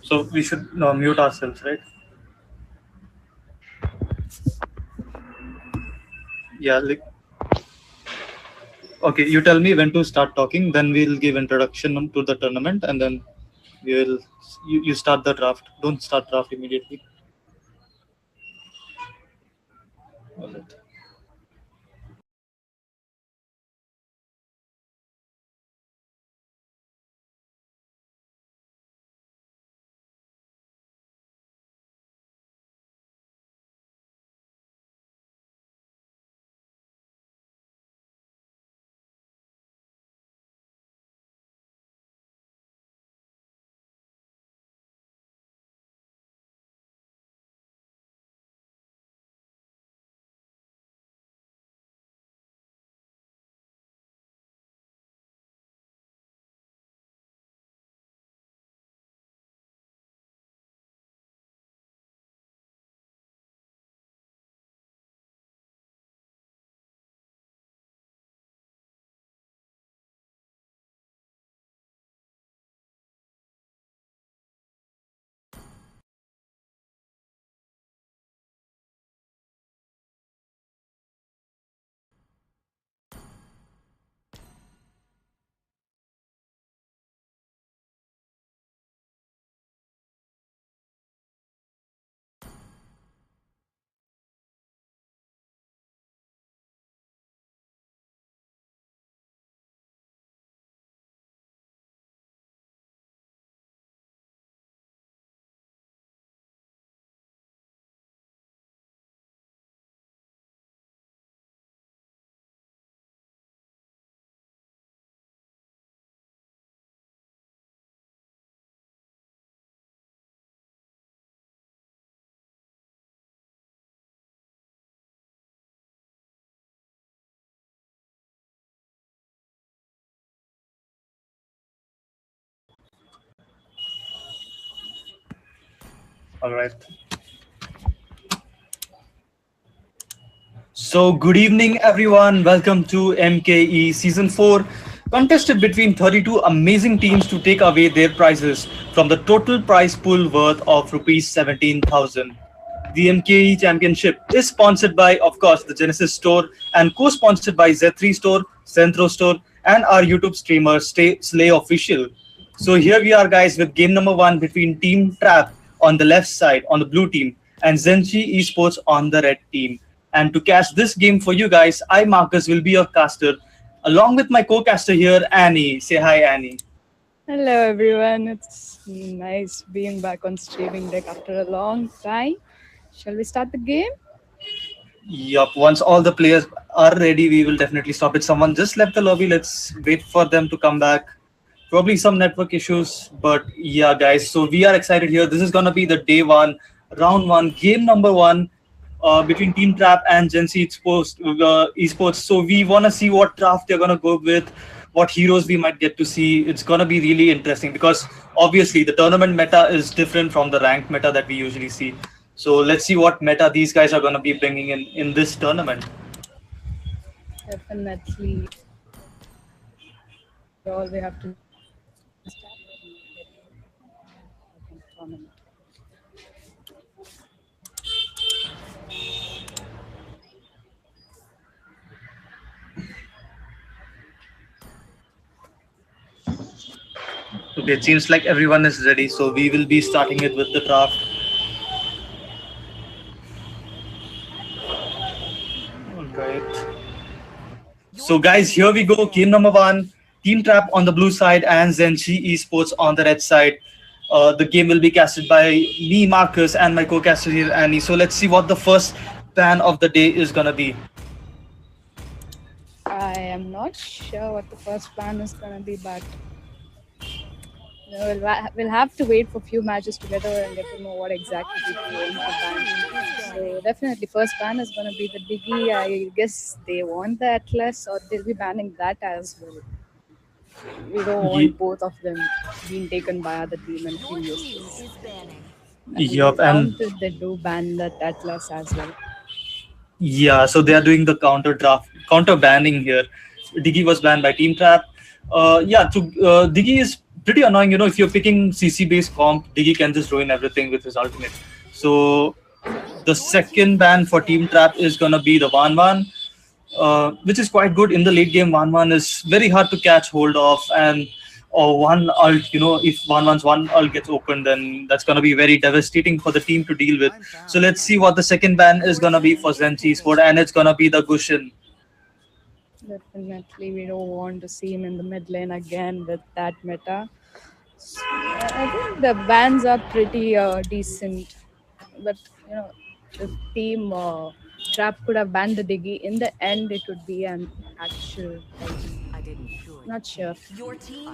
So we should mute ourselves, right? Yeah. Okay. You tell me when to start talking. Then we'll give introduction to the tournament, and then we will. You start the draft. Don't start draft immediately. All right. All right. So, good evening, everyone. Welcome to MKE Season 4, contested between 32 amazing teams to take away their prizes from the total prize pool worth of rupees 17,000. The MKE Championship is sponsored by, of course, the Genesis Store and co-sponsored by Z3 Store, Zentro Store, and our YouTube streamer, Slay Official. So here we are, guys, with game number 1 between Team Trap on the left side, on the blue team, and Zenchi Esports on the red team. And to cast this game for you guys, I, Marcus, will be your caster, along with my co-caster here, Annie. Say hi, Annie. Hello everyone, it's nice being back on streaming deck after a long time. Shall we start the game? Yup, once all the players are ready, we will definitely stop it. Someone just left the lobby. Let's wait for them to come back. Probably some network issues, but yeah, guys. So we are excited here. This is gonna be the day 1, round 1, game number 1 between Team Trap and Zenchi Esports. So we wanna see what draft they're gonna go with, what heroes we might get to see. It's gonna be really interesting because obviously the tournament meta is different from the ranked meta that we usually see. So let's see what meta these guys are gonna be bringing in this tournament. Definitely. All we have to start tournament. Okay, it seems like everyone is ready, so we will be starting it with the draft. All right. So, guys, here we go. Game number 1, Team Trap on the blue side and Zenchi Esports on the red side. The game will be casted by me, Marcus, and my co-caster here, Annie. So let's see what the first ban of the day is gonna be. I am not sure what the first plan is going to be, but we'll have to wait for a few matches together and get to know what exactly we're going to ban. So definitely first ban is going to be the Diggy. I guess they want the Atlas or they'll be banning that as well. We don't want both of them being taken by other team and previously. Yup, and They do ban that Atlas as well. yeah, so they are doing the counter banning here. Diggy was banned by Team Trap. Diggy is pretty annoying. If you're picking CC based comp, Diggy can just ruin everything with his ultimate. So the second ban for Team Trap is gonna be the Van Van, which is quite good in the late game. Van Van is very hard to catch hold of, and or one ult. If Van Van's one ult gets opened, then that's gonna be very devastating for the team to deal with. So let's see what the second ban is gonna be for Zenchi Sport, and it's gonna be the Gushin. Definitely, we don't want to see him in the mid lane again with that meta. So, I think the bans are pretty decent, but if team Trap could have banned the Diggy, in the end it would be an actual fight. Not sure,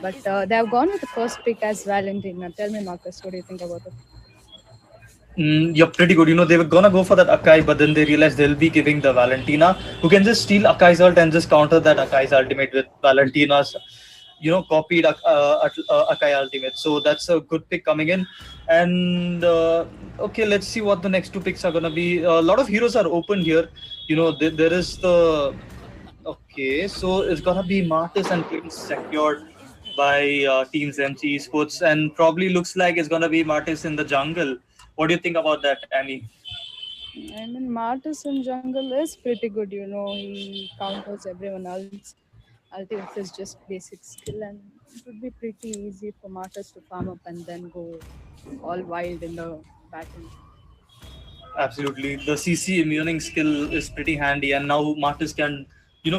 but they have gone with the first pick as Valentina. Tell me, Marcus, what do you think about it? You're pretty good. They were gonna go for that Akai, but then they realized they'll be giving the Valentina, who can just steal Akai's ult and just counter that Akai's ultimate with Valentina's, copied Akai ultimate. So that's a good pick coming in. And okay, let's see what the next two picks are gonna be. A lot of heroes are open here. There is the okay, so it's gonna be Martis and Clayton secured by Team Zenchi Esports, and probably looks like it's gonna be Martis in the jungle. What do you think about that, Annie? I mean, Martis in jungle is pretty good. He counters everyone else. Ultimate is just basic skill, and it would be pretty easy for Martis to farm up and then go all wild in the battle. Absolutely, the CC immuning skill is pretty handy, and now Martis can,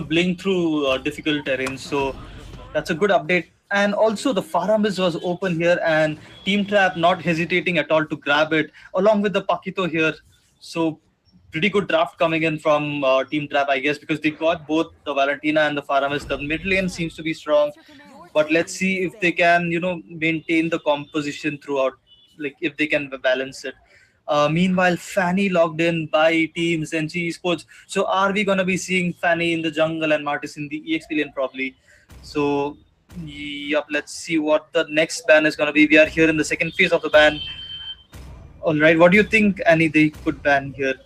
blink through difficult terrains. So that's a good update. And also the Faramis was open here, and Team Trap not hesitating at all to grab it, along with the Pakito here. So pretty good draft coming in from Team Trap, I guess, because they got both the Valentina and the Faramis. The mid lane seems to be strong, but let's see if they can, maintain the composition throughout, like if they can balance it. Meanwhile, Fanny logged in by Team Zenchi Esports. So are we gonna be seeing Fanny in the jungle and Martis in the EXP lane probably? So yep, let's see what the next ban is gonna be. We are here in the second phase of the ban. All right, what do you think, Annie? They could ban here?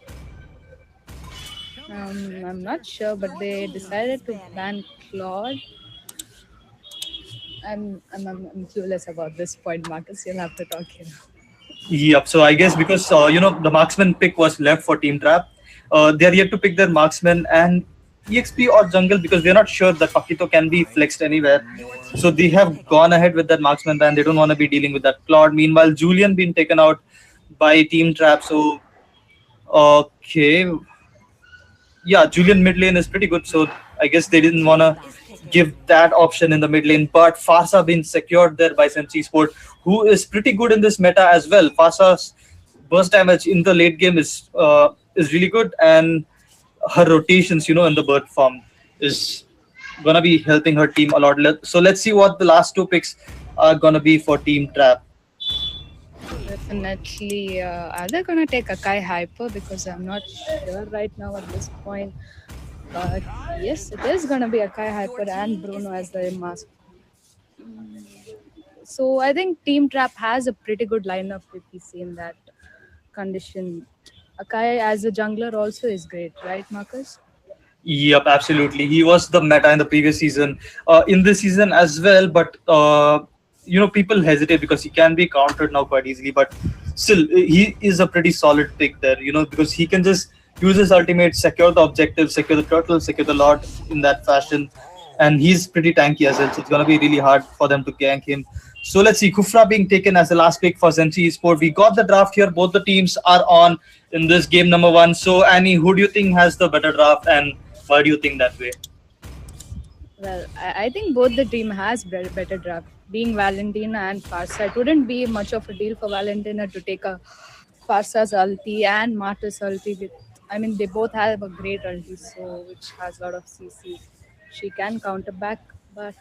I'm not sure, but they decided to ban Claude. I'm clueless about this point, Marcus. You'll have to talk here. Yep. So I guess because the marksman pick was left for Team Trap, they are yet to pick their marksman and EXP or jungle because they're not sure that Pakito can be flexed anywhere. So they have gone ahead with that marksman ban. They don't want to be dealing with that Claude. Meanwhile, Julian being taken out by Team Trap. So okay, yeah, Julian mid lane is pretty good. So I guess they didn't want to give that option in the mid lane. But Farsa being secured there by Zenchi Sport, who is pretty good in this meta as well. Farsa's burst damage in the late game is really good, and her rotations, in the bird form is gonna be helping her team a lot. So let's see what the last two picks are gonna be for Team Trap. Definitely, are they gonna take Akai Hyper? Because I'm not sure right now at this point. But yes, it is gonna be Akai Hyper and Bruno as the mask. So I think Team Trap has a pretty good lineup if we see in that condition. Akai as a jungler also is great, right, Marcus? Yep, absolutely. He was the meta in the previous season, in this season as well. But people hesitate because he can be countered now quite easily. But still, he is a pretty solid pick there. Because he can just use his ultimate, secure the objective, secure the turtle, secure the lord in that fashion, and he's pretty tanky as well. So it's gonna be really hard for them to gank him. So let's see, Kufra being taken as the last pick for Zenchi Esport. We got the draft here. Both the teams are on in this game number 1. So Annie, who do you think has the better draft, and why do you think that way? Well, I think both the team has better draft. Being Valentina and Farsa, it wouldn't be much of a deal for Valentina to take a Farsa's ulti and Martis ulti. They both have a great ulti, so which has a lot of CC. She can counter back, but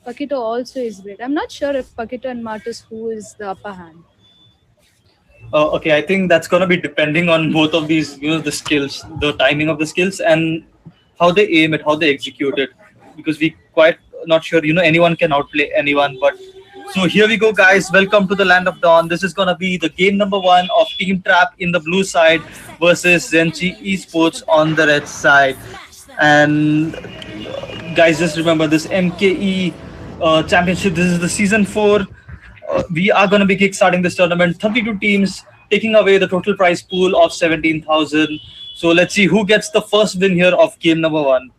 Pakito also is great. I'm not sure if Pakito and Martis who is the upper hand. Okay, I think that's going to be depending on both of these, the skills, the timing of the skills, and how they aim it, how they execute it. Because we quite not sure, anyone can outplay anyone. But so here we go, guys. Welcome to the Land of Dawn. This is going to be the game number 1 of Team Trap in the blue side versus Zenchi Esports on the red side. And guys, just remember this MKE Championship. This is the season 4. We are going to be kickstarting this tournament. 32 teams taking away the total prize pool of 17,000. So let's see who gets the first win here of game number 1.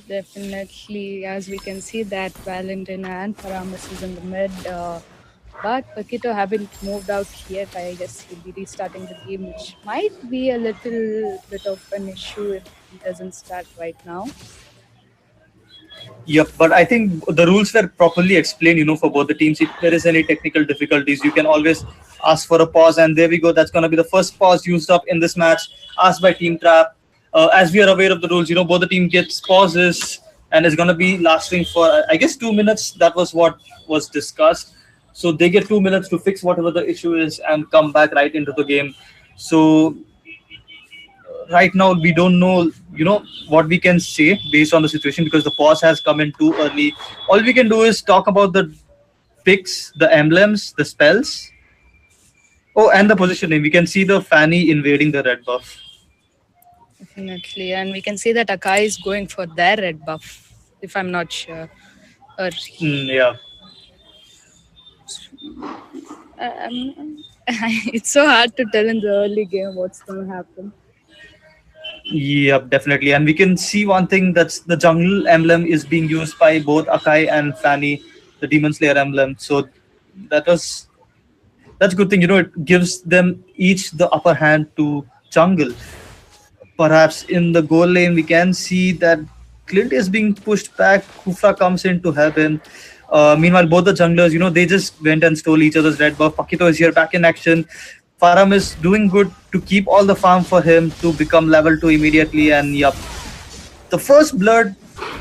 Definitely, as we can see that Valentina and Paramus is in the mid. But Paquito haven't moved out yet. I guess he'll be restarting the game, which might be a little bit of an issue if he doesn't start right now. Yep, but I think the rules were properly explained, for both the teams. If there is any technical difficulties, you can always ask for a pause, and there we go. That's going to be the first pause used up in this match, asked by Team Trap. As we are aware of the rules, both the team gets pauses, and it's going to be lasting for, I guess, 2 minutes. That was what was discussed. So they get 2 minutes to fix whatever the issue is and come back right into the game. So right now we don't know what we can say based on the situation because the pause has come in too early. All we can do is talk about the picks, the emblems, the spells, and the positioning. We can see the Fanny invading the red buff. Definitely, and we can see that Akai is going for their red buff, if I'm not sure. Or Yeah. it's so hard to tell in the early game what's going to happen. Yep, definitely. And we can see one thing, that's the jungle emblem is being used by both Akai and Fanny, the Demon Slayer emblem. So that's a good thing. It gives them each the upper hand to jungle. Perhaps in the goal lane, we can see that Clint is being pushed back. Kufra comes in to help him. Meanwhile, both the junglers, they just went and stole each other's red buff. Pakito is here back in action. Faram is doing good to keep all the farm for him to become level 2 immediately. And yep, the first blood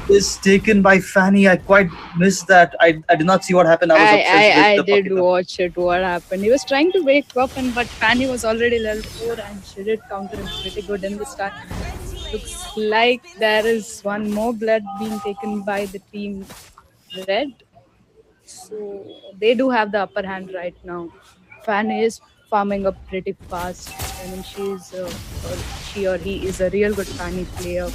is taken by Fanny. I quite missed that. I did not see what happened. I did watch it. What happened? He was trying to wake up, but Fanny was already level 4 and she did counter him pretty good in the start. Looks like there is one more blood being taken by the team red. So they do have the upper hand right now. Fanny is farming up pretty fast. I mean, she or he is a real good Fanny player.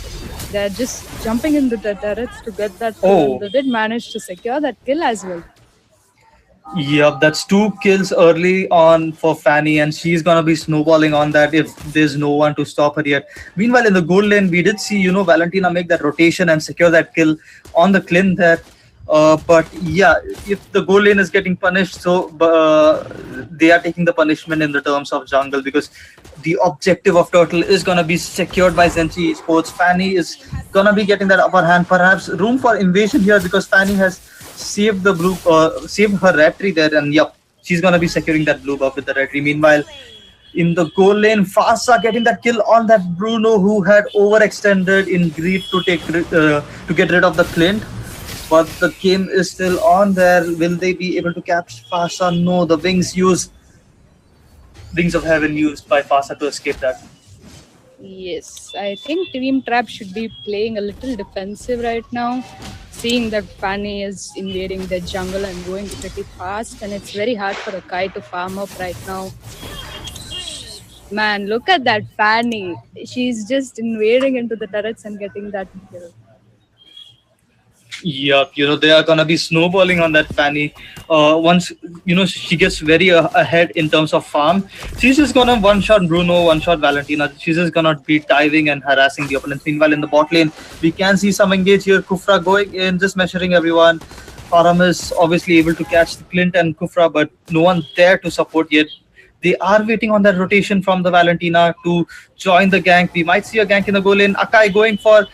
They're just jumping into the turrets to get that kill. They did manage to secure that kill as well. Yep, that's 2 kills early on for Fanny, and she's gonna be snowballing on that if there's no one to stop her yet. Meanwhile, in the gold lane, we did see Valentina make that rotation and secure that kill on the Clint there. But yeah, if the goal lane is getting punished, so they are taking the punishment in the terms of jungle because the objective of Turtle is going to be secured by Zenchi Esports. Fanny is going to be getting that upper hand. Perhaps room for invasion here because Fanny has saved the blue, saved her red tree there, and yep, she's going to be securing that blue buff with the red tree. Meanwhile, in the goal lane, Fasa getting that kill on that Bruno who had overextended in greed to get rid of the Clint. But the game is still on there. Will they be able to catch Fasa? No, the wings of heaven used by Fasa to escape that. Yes, I think Team Trap should be playing a little defensive right now, seeing that Fanny is invading the jungle and going pretty fast, and it's very hard for Akai to farm up right now. Man, look at that Fanny. She's just invading into the turrets and getting that kill. Yep, they are gonna be snowballing on that Fanny. Once she gets very ahead in terms of farm, she's just gonna one-shot Bruno, one-shot Valentina. She's just gonna be diving and harassing the opponents. Meanwhile, in the bot lane, we can see some engage here. Kufra going in, just measuring everyone. Faram is obviously able to catch the Clint and Kufra, but no one there to support yet. They are waiting on that rotation from the Valentina to join the gank. We might see a gank in the goal lane. Akai going for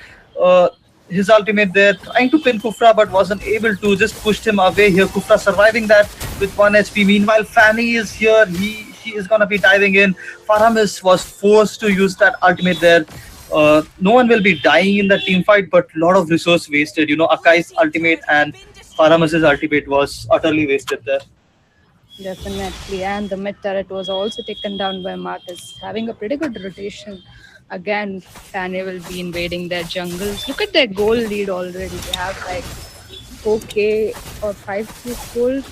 his ultimate there, trying to pin Kufra but wasn't able to, just pushed him away here. Kufra surviving that with 1 HP. Meanwhile, Fanny is here. She is going to be diving in. Faramis was forced to use that ultimate there. No one will be dying in that team fight, but a lot of resource wasted. Akai's ultimate and Faramis's ultimate was utterly wasted there. Definitely, and the mid turret was also taken down by Marcus, having a pretty good rotation. Again, Fanny will be invading their jungles. Look at their goal lead already. They have like 4k or 5k gold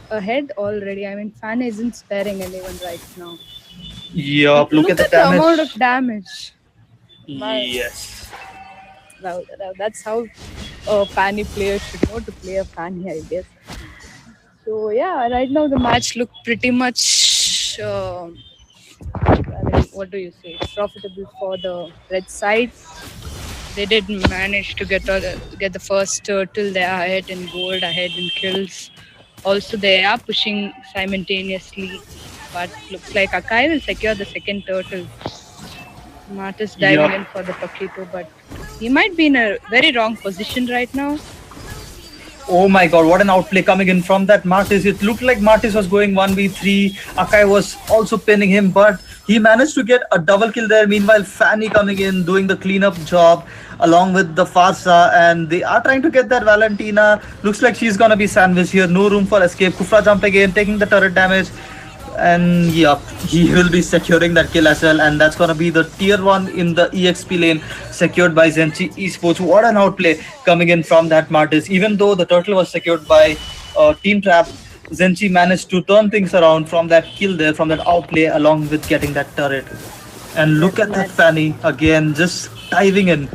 ahead already. I mean, Fanny isn't sparing anyone right now. Yeah, look at the damage. Amount of damage. Yes. That's how a Fanny player should know to play a Fanny, I guess. So yeah, right now the match looked pretty much. What do you say? Profitable for the red side. They did manage to get the first turtle. They are ahead in gold, ahead in kills. Also, they are pushing simultaneously, but looks like Akai will secure the second turtle. Martis diving Yup. in for the Paquito, but he might be in a very wrong position right now. Oh my god, what an outplay coming in from that Martis. It looked like Martis was going 1v3. Akai was also pinning him, but he managed to get a double kill there. Meanwhile, Fanny coming in, doing the cleanup job along with the Farsa, and they are trying to get that Valentina. Looks like she's gonna be sandwiched here. No room for escape. Kufra jumping in, taking the turret damage. And yep, he will be securing that kill as well, and that's gonna be the tier 1 in the EXP lane secured by Zenchi Esports. What an outplay coming in from that Martis. Even though the turtle was secured by Team Trap, Zenchi managed to turn things around from that kill there, from that outplay, along with getting that turret. And look at that Definitely. Fanny again, just diving in.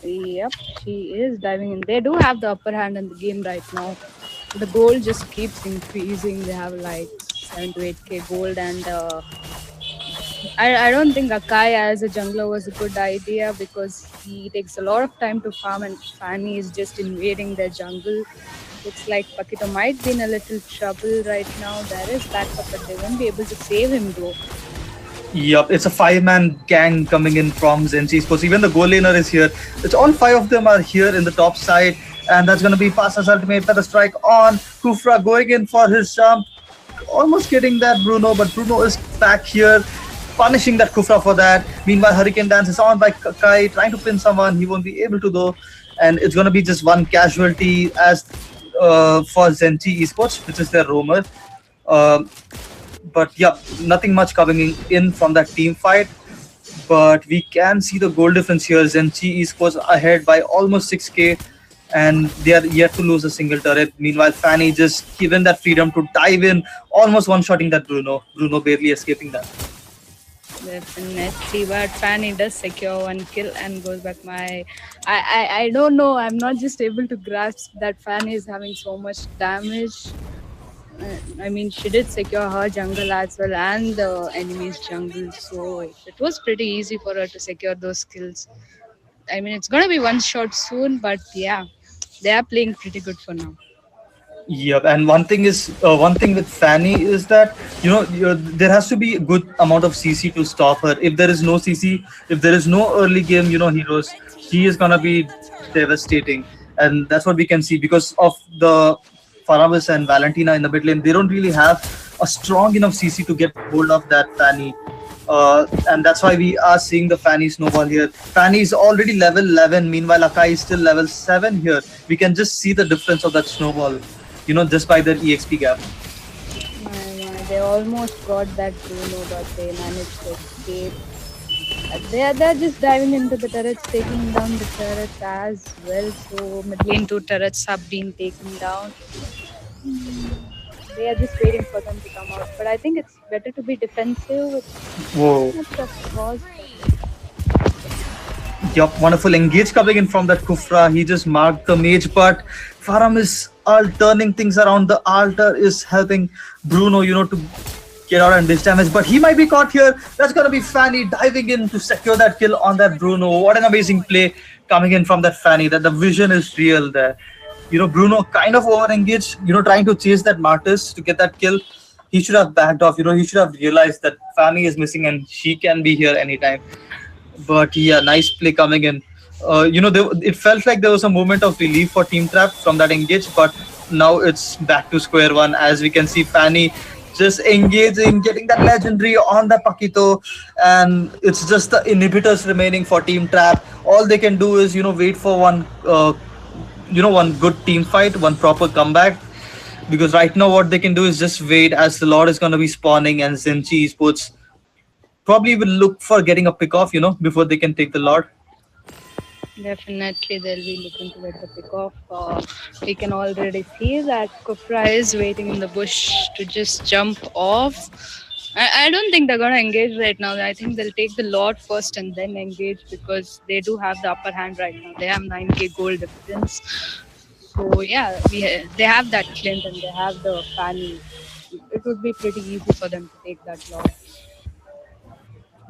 Yep, she is diving in. They do have the upper hand in the game right now. The gold just keeps increasing. They have like 7 to 8k gold, and I don't think Akai as a jungler was a good idea because he takes a lot of time to farm, and Fanny is just invading their jungle. Looks like Paquito might be in a little trouble right now. There is backup, but they won't be able to save him though. Yup, it's a five-man gang coming in from Zenchi Sports. Even the goal laner is here. It's all five of them are here in the top side, and that's gonna be Pasa's ultimate. Feather strike on. Kufra going in for his jump, almost getting that Bruno, but Bruno is back here, punishing that Kufra for that. Meanwhile, Hurricane Dance is on by Kai, trying to pin someone. He won't be able to though, and it's gonna be just one casualty as for Zenchi Esports, which is their roamer. Uh, but yeah, nothing much coming in from that team fight. But we can see the goal difference here. Zenchi Esports ahead by almost 6k, and they are yet to lose a single turret. Meanwhile, Fanny just given that freedom to dive in, almost one-shotting that Bruno. Bruno barely escaping that. Definitely, but Fanny does secure one kill and goes back. I don't know. I'm not just able to grasp that Fanny is having so much damage. I mean, she did secure her jungle as well and the enemy's jungle, so it was pretty easy for her to secure those kills. I mean, it's gonna be one shot soon, but yeah, they are playing pretty good for now. Yep, and one thing with Fanny is that there has to be a good amount of CC to stop her. If there is no CC, if there is no early game, heroes, she is gonna be devastating, and that's what we can see because of the Faramis and Valentina in the mid lane. They don't really have a strong enough CC to get hold of that Fanny. And that's why we are seeing the Fanny snowball here. Fanny is already level 11, meanwhile Akai is still level 7 here. We can just see the difference of that snowball, just by their EXP gap. They almost got that Bruno, but they managed to escape. They're just diving into the turrets, taking down the turrets as well. So mid lane 2 turrets have been taken down. They are just waiting for them to come out. But I think it's better to be defensive with Whoa. much of cause. Yup, wonderful engage coming in from that Kufra. He just marked the mage, but Faram is all turning things around. The altar is helping Bruno, to get out and dish damage, but he might be caught here. That's gonna be Fanny diving in to secure that kill on that Bruno. What an amazing play coming in from that Fanny. That the vision is real there. Bruno kind of over engaged, trying to chase that Martis to get that kill. He should have backed off, he should have realized that Fanny is missing and she can be here anytime. But yeah, nice play coming in. It felt like there was a moment of relief for Team Trap from that engage, but now it's back to square one as we can see Fanny just engaging, getting that legendary on the Paquito, and it's just the inhibitors remaining for Team Trap. All they can do is wait for one good team fight, one proper comeback. Because right now what they can do is just wait as the Lord is going to be spawning and Zenchi Esports probably will look for getting a pick off, before they can take the Lord. Definitely, they'll be looking to get the pick off. We can already see that Kufra is waiting in the bush to just jump off. I don't think they're gonna engage right now. I think they'll take the lot first and then engage because they do have the upper hand right now. They have 9k gold difference. So yeah, they have that Clint and they have the Fanny. It would be pretty easy for them to take that lot.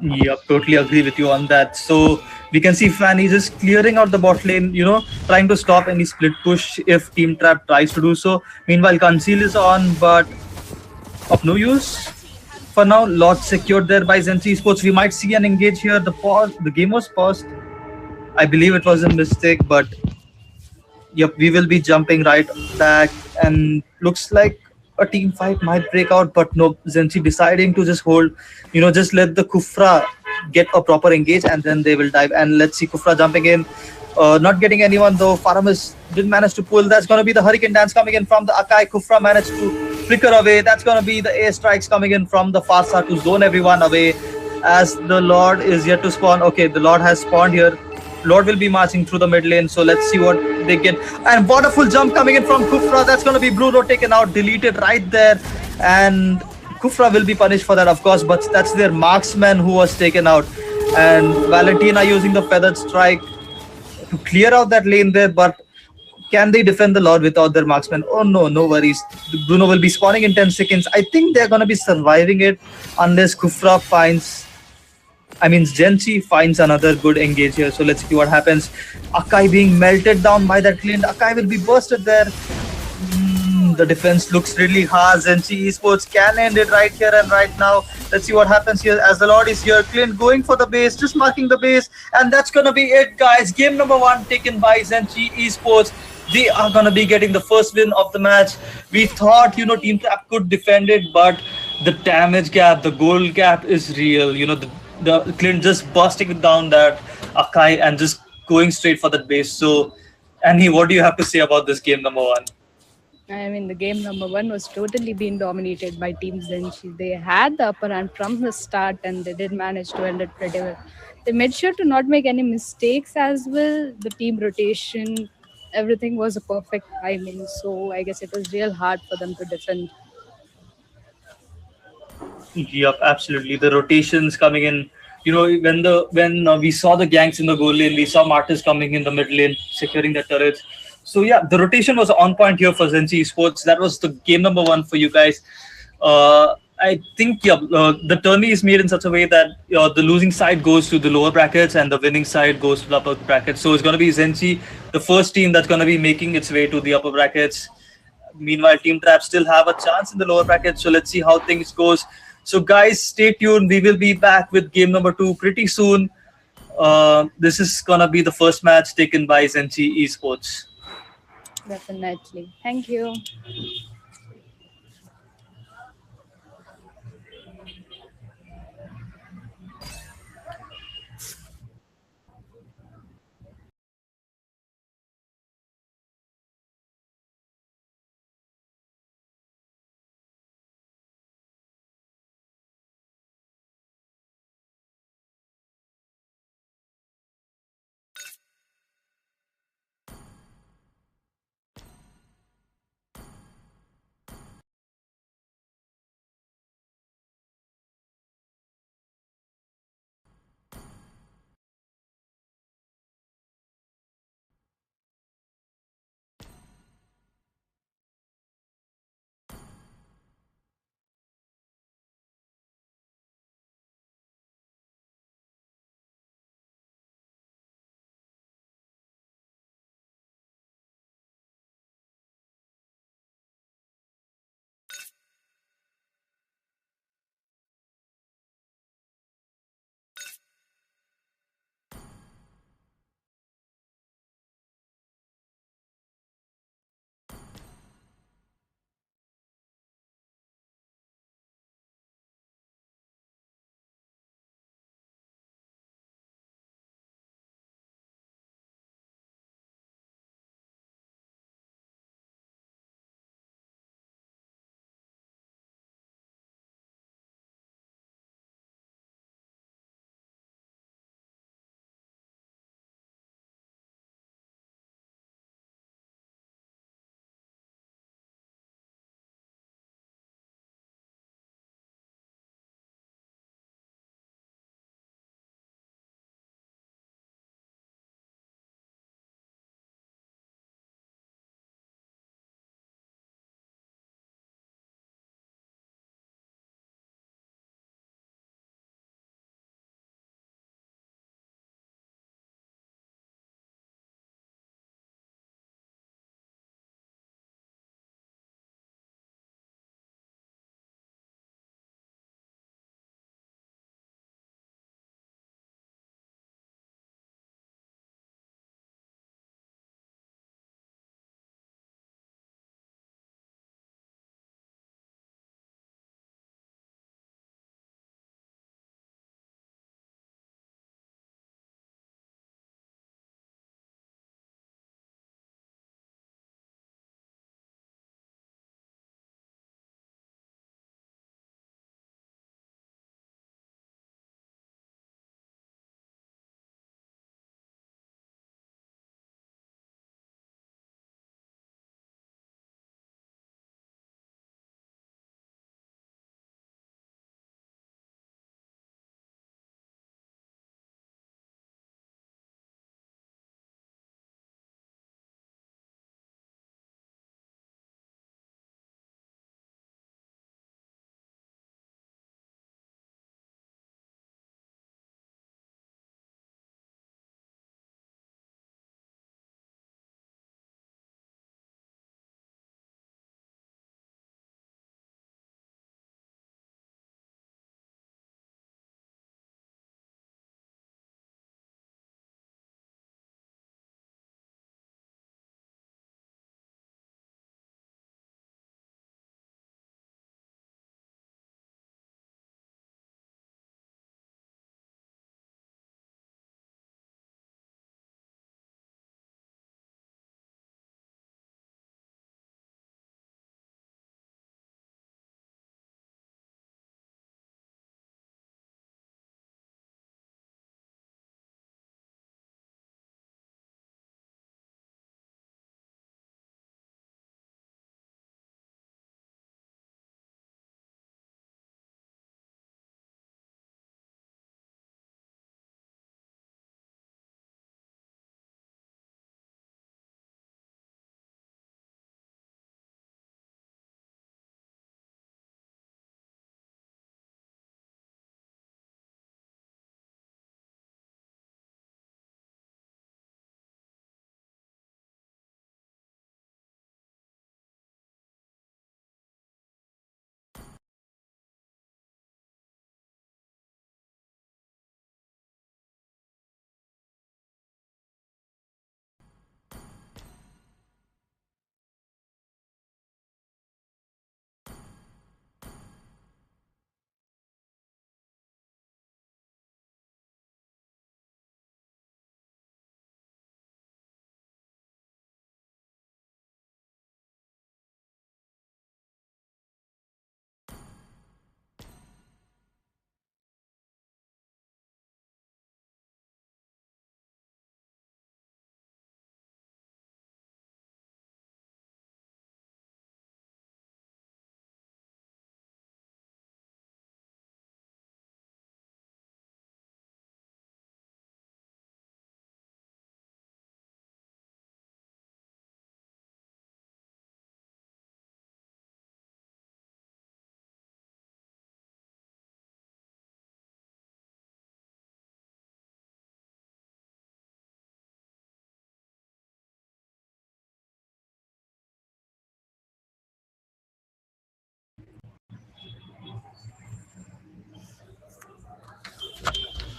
Yep, totally agree with you on that. So we can see Fanny just clearing out the bot lane, trying to stop any split push if Team Trap tries to do so. Meanwhile, Conceal is on, but of no use. For now, lot secured there by Zenchi Sports. We might see an engage here. The game was paused. I believe it was a mistake, but yep, we will be jumping right back, and looks like a team fight might break out, but no, Zenchi deciding to just hold, just let the Kufra get a proper engage, and then they will dive. And let's see Kufra jumping in, not getting anyone though. Faramis didn't manage to pull. That's going to be the Hurricane Dance coming in from the Akai. Kufra managed to flicker away. That's going to be the air strikes coming in from the Farsa to zone everyone away, as the Lord is yet to spawn. Okay, the Lord has spawned here. Lord will be marching through the mid lane, so let's see what they get. And wonderful jump coming in from Kufra. That's going to be Blue Road taken out, deleted right there. And Kufra will be punished for that, of course, but that's their marksman who was taken out. And Valentina using the Feathered Strike to clear out that lane there, but can they defend the Lord without their marksman? Oh no, no worries. Bruno will be spawning in 10 seconds. I think they're going to be surviving it unless Kufra Zenchi finds another good engage here. So let's see what happens. Akai being melted down by that Clint. Akai will be bursted there. The defense looks really hard. Zenchi Esports can end it right here and right now. Let's see what happens here as the Lord is here. Clint going for the base, just marking the base. And that's going to be it, guys. Game number 1 taken by Zenchi Esports. They are going to be getting the first win of the match. We thought, Team Trap could defend it, but the damage gap, the goal gap is real. The Clint just busting down that Akai and just going straight for that base. So, Annie, what do you have to say about this game number 1? I mean, the game number one was totally being dominated by Team Zenchi. They had the upper hand from the start and they did manage to end it pretty well. They made sure to not make any mistakes as well. The team rotation, everything was a perfect timing. So I guess it was real hard for them to defend. Yep, absolutely. The rotations coming in. When we saw the ganks in the goal lane, we saw Martis coming in the mid lane, securing the turrets. So yeah, the rotation was on point here for Zenchi Sports. That was the game number 1 for you guys. I think the tourney is made in such a way that the losing side goes to the lower brackets and the winning side goes to the upper brackets. So it's going to be Zenchi, the first team that's going to be making its way to the upper brackets. Meanwhile, Team Trap still have a chance in the lower bracket. So let's see how things goes. So guys, stay tuned. We will be back with game number 2 pretty soon. This is gonna be the first match taken by Zenchi Esports. Definitely. Thank you.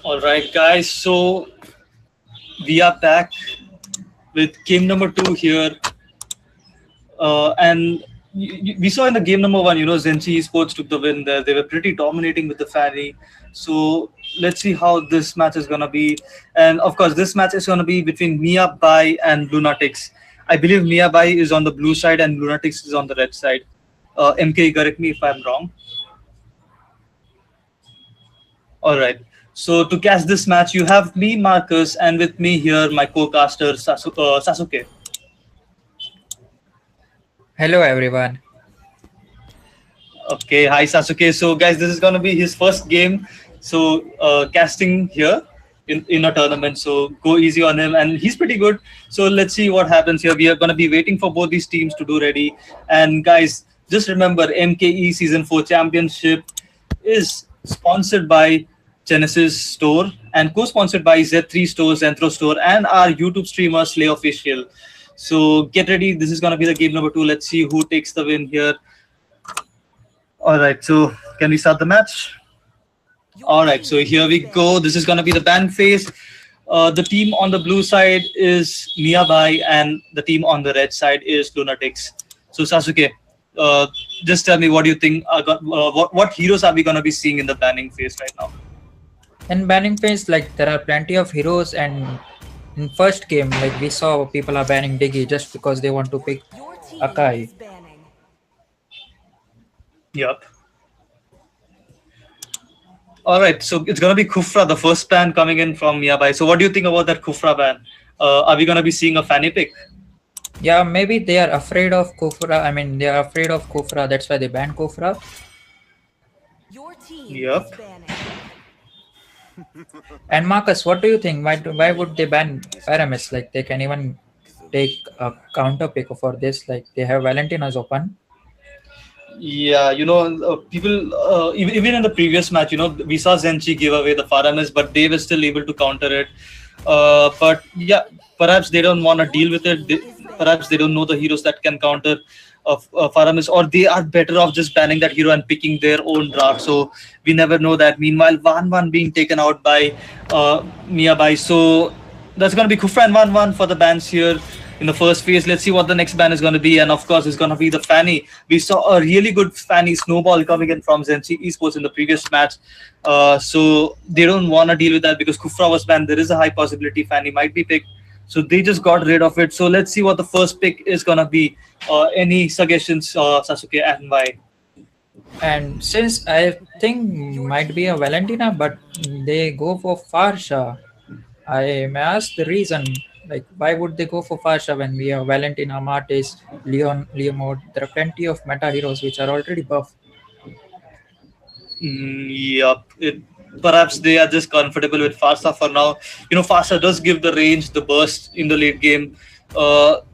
All right, guys. So we are back with game number two here, and we saw in the game number one, Zenchi Esports took the win there. They were pretty dominating with the Fanny. So let's see how this match is gonna be. And of course, this match is gonna be between Miya, Bhai, and Lunatics. I believe Miya Bhai is on the blue side and Lunatics is on the red side. MK, correct me if I'm wrong. All right. So to catch this match, you have me, Marcus, and with me here, my co-caster Sasuke. Hello everyone. Okay, hi Sasuke. So guys, this is gonna be his first game. So casting here in a tournament. So go easy on him, and he's pretty good. So let's see what happens here. We are gonna be waiting for both these teams to do ready. And guys, just remember, MKE Season 4 Championship is sponsored by Genesis Store and co-sponsored by Z3 Store, Zentro Store, and our YouTube streamer Slay Official. So get ready. This is gonna be the game number two. Let's see who takes the win here. All right. So can we start the match? All right. So here we go. This is gonna be the ban phase. The team on the blue side is Miya Bhai, and the team on the red side is Lunatics. So Sasuke, just tell me what do you think? What heroes are we gonna be seeing in the banning phase right now? In banning phase, like there are plenty of heroes, and in first game, like we saw people are banning Diggy just because they want to pick Akai. Yep. All right, so it's gonna be Kufra, the first ban coming in from Miyabai. So what do you think about that Kufra ban? Are we gonna be seeing a Fanny pick? Yeah, maybe they are afraid of Kufra. I mean, they are afraid of Kufra. That's why they ban Kufra. Yep. And Marcus, what do you think? Why would they ban Paramis? Like they can even take a counter pick for this. Like they have Valentina's open. Yeah, people, even in the previous match, we saw Zenchi give away the Faramis, but they were still able to counter it. But yeah, perhaps they don't want to deal with it. Perhaps they don't know the heroes that can counter Faramis, or they are better off just banning that hero and picking their own draft. So we never know that. Meanwhile, 1-1 being taken out by Miyabai. So that's going to be Kufra and 1-1 for the bans here in the first phase. Let's see what the next ban is going to be. And of course, it's going to be the Fanny. We saw a really good Fanny snowball coming in from Zenchi Esports in the previous match. So they don't want to deal with that because Kufra was banned. There is a high possibility Fanny might be picked. So they just got rid of it. So let's see what the first pick is going to be. Any suggestions, Sasuke, and why? And since I think might be a Valentina, but they go for Farsha, I may ask the reason. Like, why would they go for Farsha when we have Valentina, Martis, Leomode? There are plenty of meta heroes which are already buff. Yep. Perhaps they are just comfortable with Farsa for now. Farsa does give the range, the burst in the late game.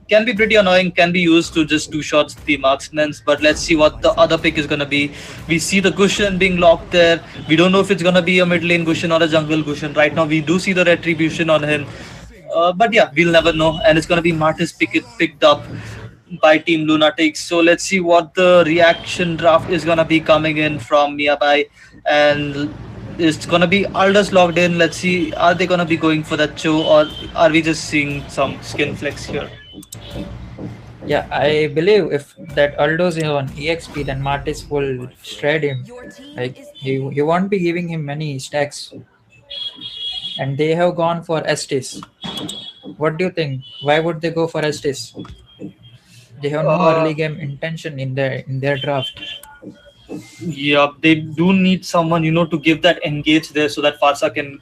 Can be pretty annoying, can be used to just two shots the marksmen. But let's see what the other pick is going to be. We see the Gushen being locked there. We don't know if it's going to be a mid lane Gushen or a jungle Gushen. Right now, we do see the retribution on him. But yeah, we'll never know. And it's going to be Martis picked up by Team Lunatics. So let's see what the reaction draft is going to be coming in from Miyabai. And it's going to be Aldous logged in. Let's see, are they going to be going for that show, or are we just seeing some skin flex here? Yeah, I believe if that Aldous is on EXP, then Martis will shred him. Like, he won't be giving him many stacks. And they have gone for Estes. What do you think? Why would they go for Estes? They have no early game intention in their draft. Yeah, they do need someone, to give that engage there so that Farsa can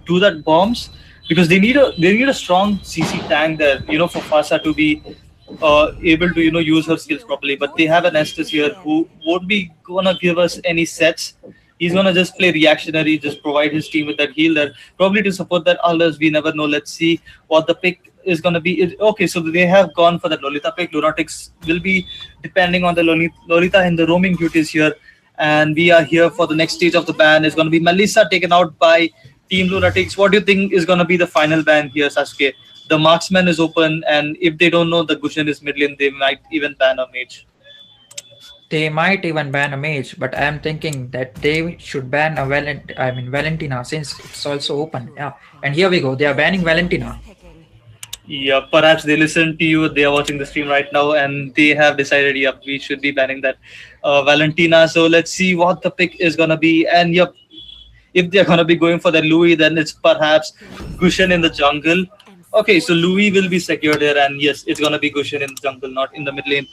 do that bombs, because they need a strong CC tank there, for Farsa to be able to, use her skills properly. But they have an Estes here who won't be gonna give us any sets. He's gonna just play reactionary, just provide his team with that heal there, probably to support that Aldous. We never know. Let's see what the pick is gonna be. Okay, so they have gone for that Lolita pick. Lunatics will be depending on the Lolita in the roaming duties here, and we are here for the next stage of the ban. Is gonna be Melissa taken out by Team Lunatics. What do you think is gonna be the final ban here, Sasuke? The marksman is open, and if they don't know the Gushen is mid lane, they might even ban a mage. They might even ban a mage, but I am thinking that they should ban a Valentina since it's also open. Yeah, and here we go. They are banning Valentina. Yeah, perhaps they listen to you. They are watching the stream right now, and they have decided, yep, we should be banning that Valentina. So let's see what the pick is gonna be. And yep, if they're gonna be going for the Louis, then it's perhaps Gushen in the jungle. Okay, so Louis will be secured here, and yes, it's gonna be Gushen in the jungle, not in the mid lane.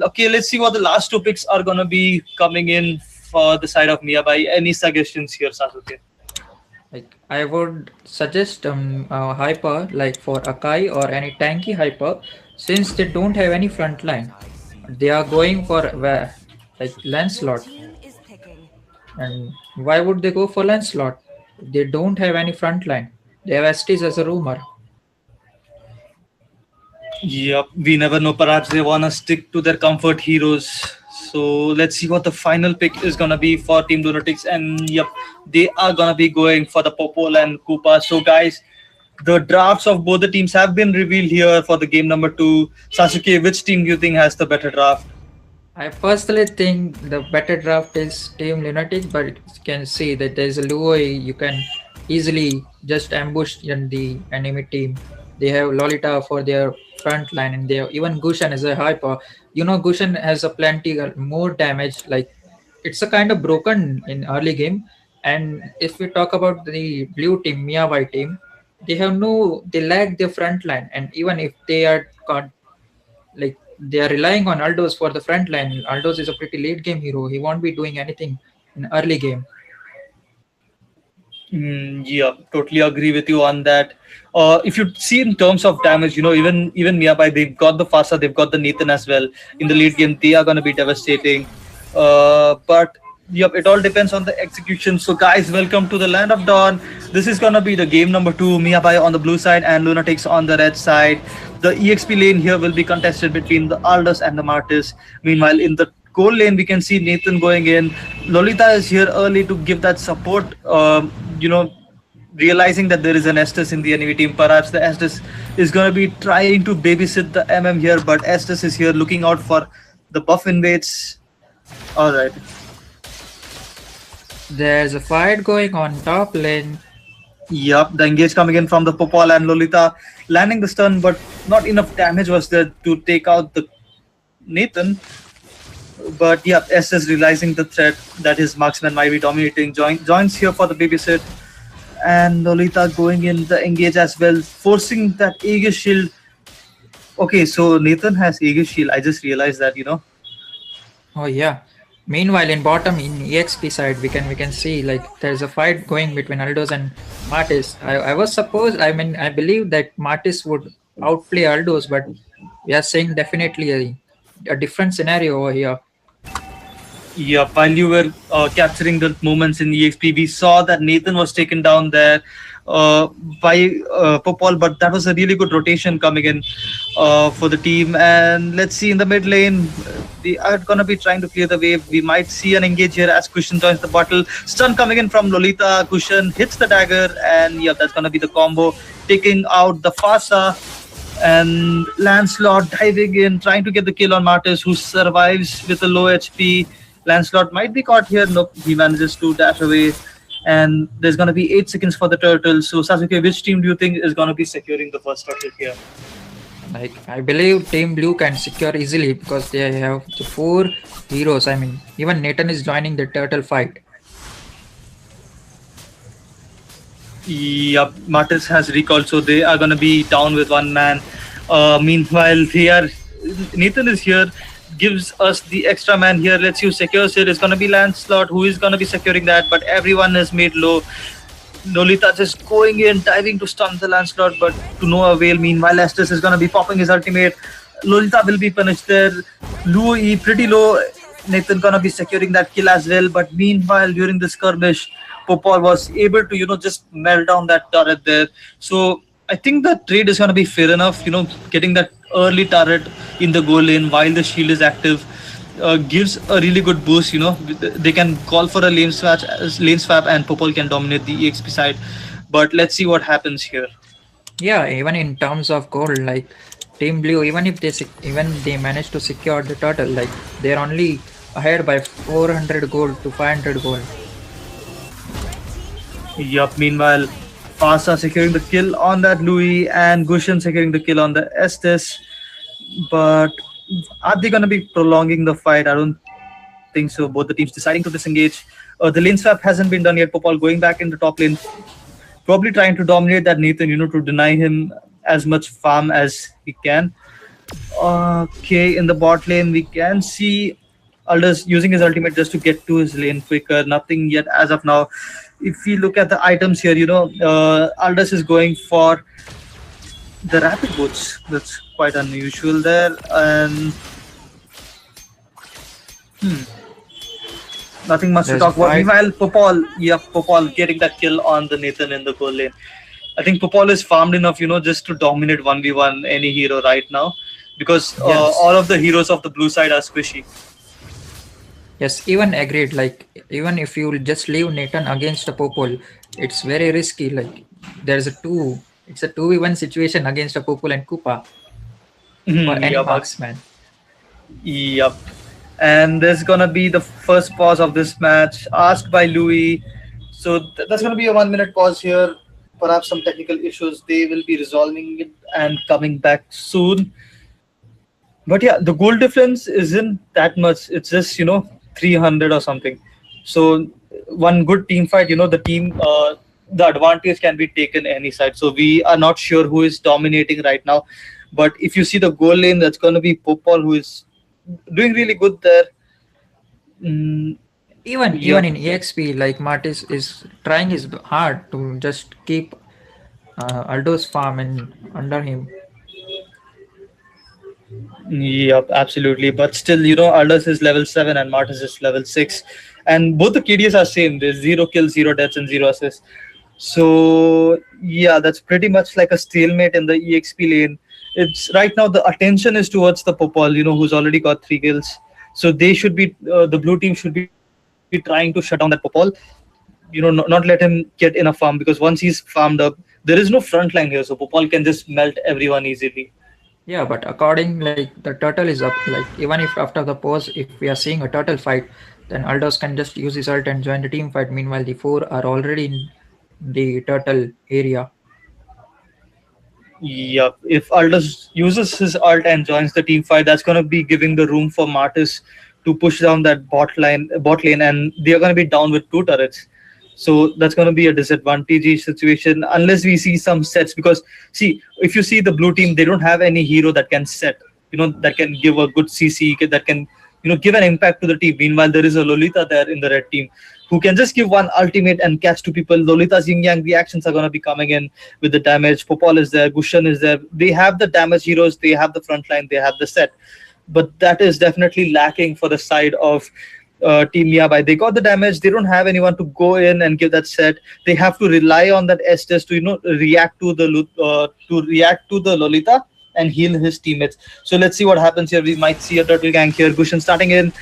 Okay, let's see what the last two picks are gonna be coming in for the side of Miya. By any suggestions here, Sasuke? Like I would suggest a hyper like for Akai or any tanky hyper since they don't have any front line. They are going for like Lancelot. And why would they go for Lancelot? They don't have any front line. They have Estes as a rumor. Yep, we never know. Perhaps they wanna stick to their comfort heroes. So let's see what the final pick is gonna be for Team Lunatics. And yep, they are gonna be going for the Popol and Koopa. So guys, the drafts of both the teams have been revealed here for the game number 2. Sasuke, which team do you think has the better draft? I personally think the better draft is Team Lunatic, but you can see that there's a Luoi you can easily just ambush in the enemy team. They have Lolita for their front line, and they have even Gushan as a hyper. You know, Gushan has a plenty more damage. Like it's a kind of broken in early game. And if we talk about the blue team, Miya White team, they lack their front line, and even if they are caught like they are relying on Aldos for the front line. Aldos is a pretty late game hero. He won't be doing anything in early game. Yeah, totally agree with you on that. If you see in terms of damage, even Miyabai, they've got the Fasa, they've got the Nathan as well. In the late game, they are going to be devastating. But yep, it all depends on the execution. So guys, welcome to the Land of Dawn. This is going to be the game number 2. Miyabai on the blue side and Lunatics on the red side. The EXP lane here will be contested between the Aldous and the Martis. Meanwhile, in the gold lane, we can see Nathan going in. Lolita is here early to give that support. Realizing that there is an Estes in the enemy team, perhaps the Estes is going to be trying to babysit the MM here, but Estes is here looking out for the buff invades. All right. There's a fight going on top lane. Yup, the engage coming in from the Popol and Lolita landing the stun, but not enough damage was there to take out the Nathan. But yeah, Estes realizing the threat that his marksman might be dominating, joins here for the babysit. And Lolita going in the engage as well, forcing that Aegis shield. Okay, so Nathan has Aegis shield. I just realized that, Oh yeah. Meanwhile, in bottom in EXP side, we can see like there's a fight going between Aldos and Martis. I believe that Martis would outplay Aldos, but we are seeing definitely a different scenario over here. Yeah, while you were capturing the moments in EXP, we saw that Nathan was taken down there by Popol, but that was a really good rotation coming in for the team. And let's see in the mid lane, they are going to be trying to clear the wave. We might see an engage here as Cushion joins the battle. Stun coming in from Lolita. Cushion hits the dagger, and yeah, that's going to be the combo, taking out the Fasa. And Lancelot diving in, trying to get the kill on Martis, who survives with a low HP. Lancelot might be caught here. Nope, he manages to dash away. And there's going to be 8 seconds for the turtle. So, Sasuke, which team do you think is going to be securing the first turtle here? Like I believe Team Blue can secure easily because they have the 4 heroes. I mean, even Nathan is joining the turtle fight. Yep, Martis has recalled, so they are going to be down with 1 man. Meanwhile, Nathan is here, gives us the extra man here. Let's see who secures it. It's going to be Lancelot who is going to be securing that, but everyone is made low. Lolita just going in, diving to stun the Lancelot, but to no avail. Meanwhile, Estes is going to be popping his ultimate. Lolita will be punished there. Louis pretty low. Nathan going to be securing that kill as well. But meanwhile, during the skirmish, Popol was able to, just melt down that turret there. So I think the trade is going to be fair enough. Getting that early turret in the goal lane while the shield is active gives a really good boost. They can call for a lane swap, and Popol can dominate the EXP side. But let's see what happens here. Yeah, even in terms of gold, like Team Blue, even if they manage to secure the turtle, like they're only ahead by 400 gold to 500 gold. Yup, meanwhile, Fasa securing the kill on that Louis and Gushan securing the kill on the Estes. But are they going to be prolonging the fight? I don't think so. Both the teams deciding to disengage. The lane swap hasn't been done yet. Popal going back in the top lane, probably trying to dominate that Nathan, to deny him as much farm as he can. Okay, in the bot lane, we can see Aldous using his ultimate just to get to his lane quicker. Nothing yet as of now. If we look at the items here, Aldous is going for the rapid boots. That's quite unusual there. And nothing much to There's talk about. five. Meanwhile, Popal getting that kill on the Nathan in the goal lane. I think Popal is farmed enough, just to dominate 1v1 any hero right now. Because Yes. all of the heroes of the blue side are squishy. Yes, even agreed. Like, even if you just leave Nathan against a Popol, it's very risky. Like, it's a 2v1 situation against a Popol and Koopa for any Yep. marksman. Yep. And there's gonna be the first pause of this match asked by Louis. So that's gonna be a 1 minute pause here. Perhaps some technical issues. They will be resolving it and coming back soon. But yeah, the goal difference isn't that much. It's just 300 or something. So one good team fight, the advantage can be taken any side. So we are not sure who is dominating right now. But if you see the goal lane, that's going to be Popal, who is doing really good there. Even Yeah. in EXP, like Martis is trying his hard to just keep Aldo's farm and under him. Yep, absolutely. But still, Aldous is level 7 and Martis is level 6. And both the KDs are same. There's 0 kills, 0 deaths, and 0 assists. So, yeah, that's pretty much like a stalemate in the EXP lane. It's right now the attention is towards the Popal, who's already got 3 kills. So they should be, the blue team should be trying to shut down that Popal. Not let him get enough farm, because once he's farmed up, there is no front line here. So Popal can just melt everyone easily. Yeah, but according like the turtle is up. Like even if after the pause, if we are seeing a turtle fight, then Aldos can just use his ult and join the team fight. Meanwhile, the 4 are already in the turtle area. Yep. If Aldous uses his ult and joins the team fight, that's going to be giving the room for Martis to push down that bot lane, and they are going to be down with 2 turrets. So that's going to be a disadvantage situation unless we see some sets. Because see, if you see the blue team, they don't have any hero that can set, that can give a good CC, that can, give an impact to the team. Meanwhile, there is a Lolita there in the red team who can just give one ultimate and catch 2 people. Lolita's yin yang reactions are going to be coming in with the damage. Popal is there, Gushan is there. They have the damage heroes, they have the front line, they have the set. But that is definitely lacking for the side of Team Miya. They got the damage. They don't have anyone to go in and give that set. They have to rely on that Estes to react to the Lolita and heal his teammates. So let's see what happens here. We might see a turtle gang here. Gushan starting in.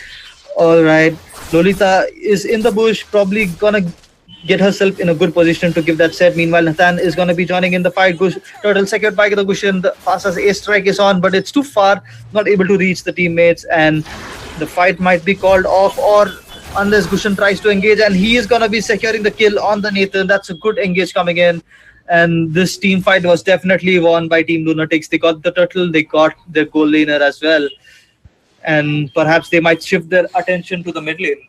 All right, Lolita is in the bush, probably gonna get herself in a good position to give that set. Meanwhile, Nathan is gonna be joining in the fight. Turtle secured by the Gushan. The fastest ace strike is on, but it's too far, not able to reach the teammates, and the fight might be called off, or unless Gushan tries to engage, and he is gonna be securing the kill on the Nathan. That's a good engage coming in. And this team fight was definitely won by Team Lunatics. They got the turtle, they got their goal laner as well. And perhaps they might shift their attention to the mid lane.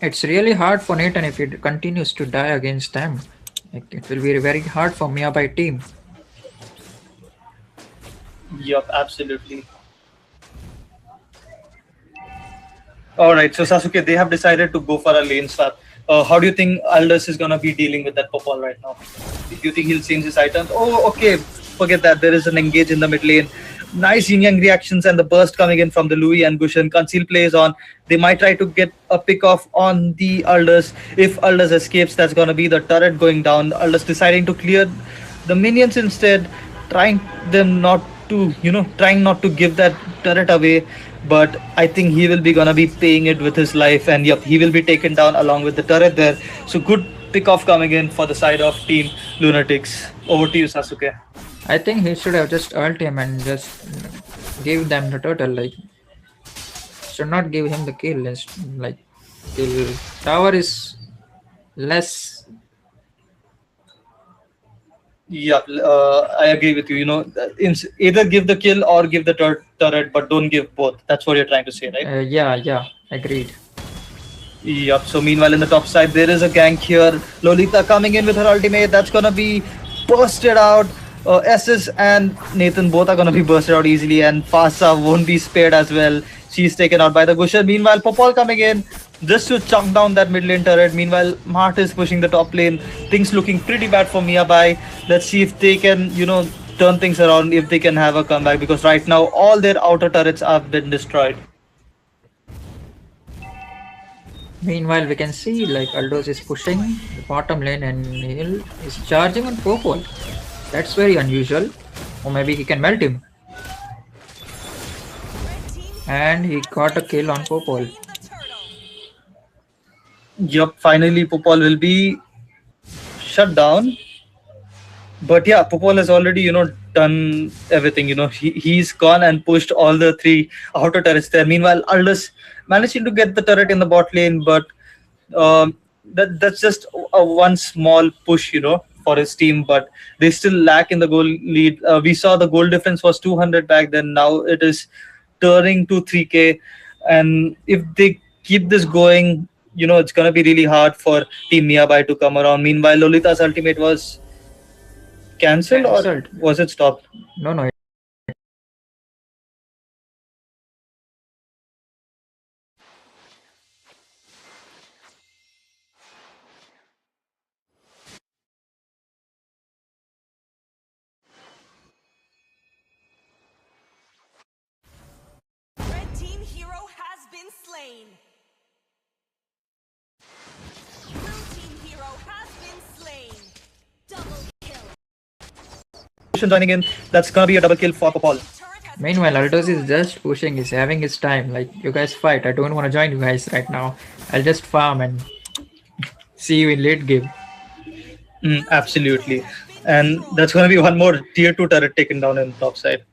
It's really hard for Nathan if he continues to die against them. Like, it will be very hard for Miya by team. Yup, absolutely. Alright, so Sasuke, they have decided to go for a lane swap. How do you think Aldous is going to be dealing with that Popal right now? Do you think he'll change his items? Oh, okay, forget that. There is an engage in the mid lane. Nice yin-yang reactions and the burst coming in from the Louis and Gushan. Conceal plays on. They might try to get a pick off on the Aldous. If Aldous escapes, that's going to be the turret going down. Aldous deciding to clear the minions instead, trying not to give that turret away. But I think he will be gonna be paying it with his life, and yep, he will be taken down along with the turret there. So good pick off coming in for the side of Team Lunatics. Over to you, Sasuke. I think he should have just ult him and just give them the turtle. Like, should not give him the kill. Like kill tower is less. Yeah, I agree with you. Either give the kill or give the turret, but don't give both. That's what you're trying to say, right? Yeah, agreed. Yep. So meanwhile, in the top side, there is a gank here. Lolita coming in with her ultimate. That's gonna be bursted out. SS and Nathan both are gonna be bursted out easily, and Fasa won't be spared as well. She's taken out by the Gusher. Meanwhile, Popol coming in just to chunk down that mid lane turret. Meanwhile, Mart is pushing the top lane. Things looking pretty bad for Miya Bhai. Let's see if they can, turn things around, if they can have a comeback, because right now all their outer turrets have been destroyed. Meanwhile, we can see like Aldos is pushing the bottom lane and Neil is charging on Popol. That's very unusual. Or maybe he can melt him. And he got a kill on Popol. Yup, finally Popol will be shut down. But yeah, Popol has already, done everything. He's gone and pushed all the three outer turrets there. Meanwhile, Aldous managing to get the turret in the bot lane, but that's just a one small push, for his team. But they still lack in the goal lead. We saw the goal difference was 200 back then. Now it is turning to 3K. And if they keep this going, it's going to be really hard for Team Miya Bhai to come around. Meanwhile, Lolita's ultimate was cancelled or was it stopped? No. Red team hero has been slain. Blue team hero has been slain. Double kill. Joining in, that's gonna be a double kill for Popol. Meanwhile, Aldos is just pushing, he's having his time. Like, you guys fight. I don't want to join you guys right now. I'll just farm and see you in late game. Absolutely. And that's gonna be one more tier 2 turret taken down in top side.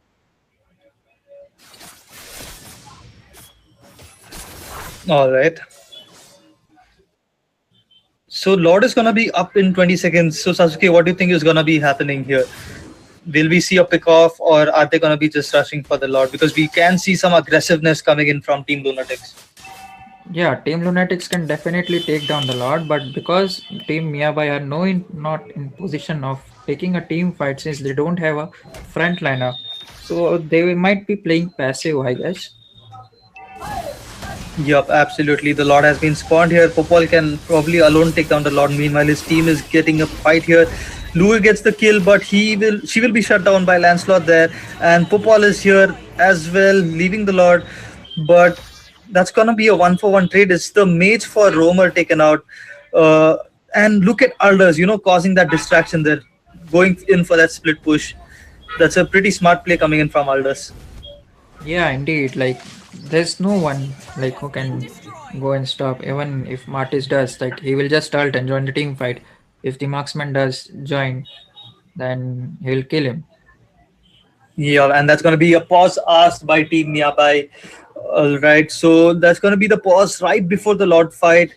Alright. So Lord is gonna be up in 20 seconds. So Sasuke, what do you think is gonna be happening here? Will we see a pick off, or are they gonna be just rushing for the Lord? Because we can see some aggressiveness coming in from Team Lunatics. Yeah, Team Lunatics can definitely take down the Lord, but because Team Miya Bhai are not in position of taking a team fight since they don't have a frontliner, so they might be playing passive, I guess. Yup, absolutely. The Lord has been spawned here. Popol can probably alone take down the Lord. Meanwhile, his team is getting a fight here. Louis gets the kill, but she will be shut down by Lancelot there. And Popol is here as well, leaving the Lord. But that's gonna be a 1-for-1 trade. It's the mage for Roamer taken out. And look at Aldous, causing that distraction there, going in for that split push. That's a pretty smart play coming in from Aldous. Yeah, indeed. Like, there's no one like who can go and stop. Even if Martis does, like, he will just ult and join the team fight. If the marksman does join, then he will kill him. Yeah, and that's going to be a pause asked by Team Miya Bhai. All right, so that's going to be the pause right before the Lord fight.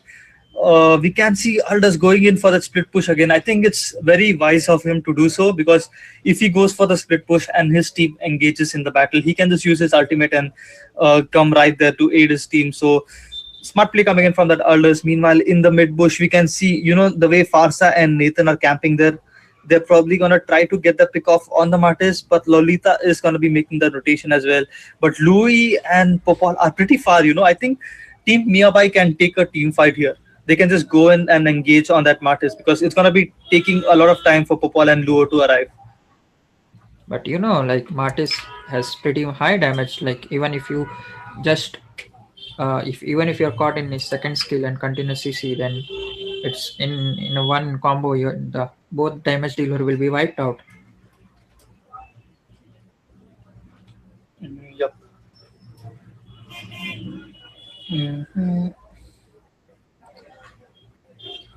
We can see Aldous going in for that split push again. I think it's very wise of him to do so, because if he goes for the split push and his team engages in the battle, he can just use his ultimate and come right there to aid his team. So smart play coming in from that Aldous. Meanwhile, in the mid bush, we can see, the way Farsa and Nathan are camping there. They're probably going to try to get the pick off on the Martis, but Lolita is going to be making the rotation as well. But Louis and Popol are pretty far. I think Team Miya Bhai can take a team fight here. They can just go in and engage on that Martis, because it's going to be taking a lot of time for Popol and Luo to arrive. But like, Martis has pretty high damage. Like, even if you just even if you're caught in his second skill and continue CC, then it's in a one combo, the both damage dealer will be wiped out. Yep.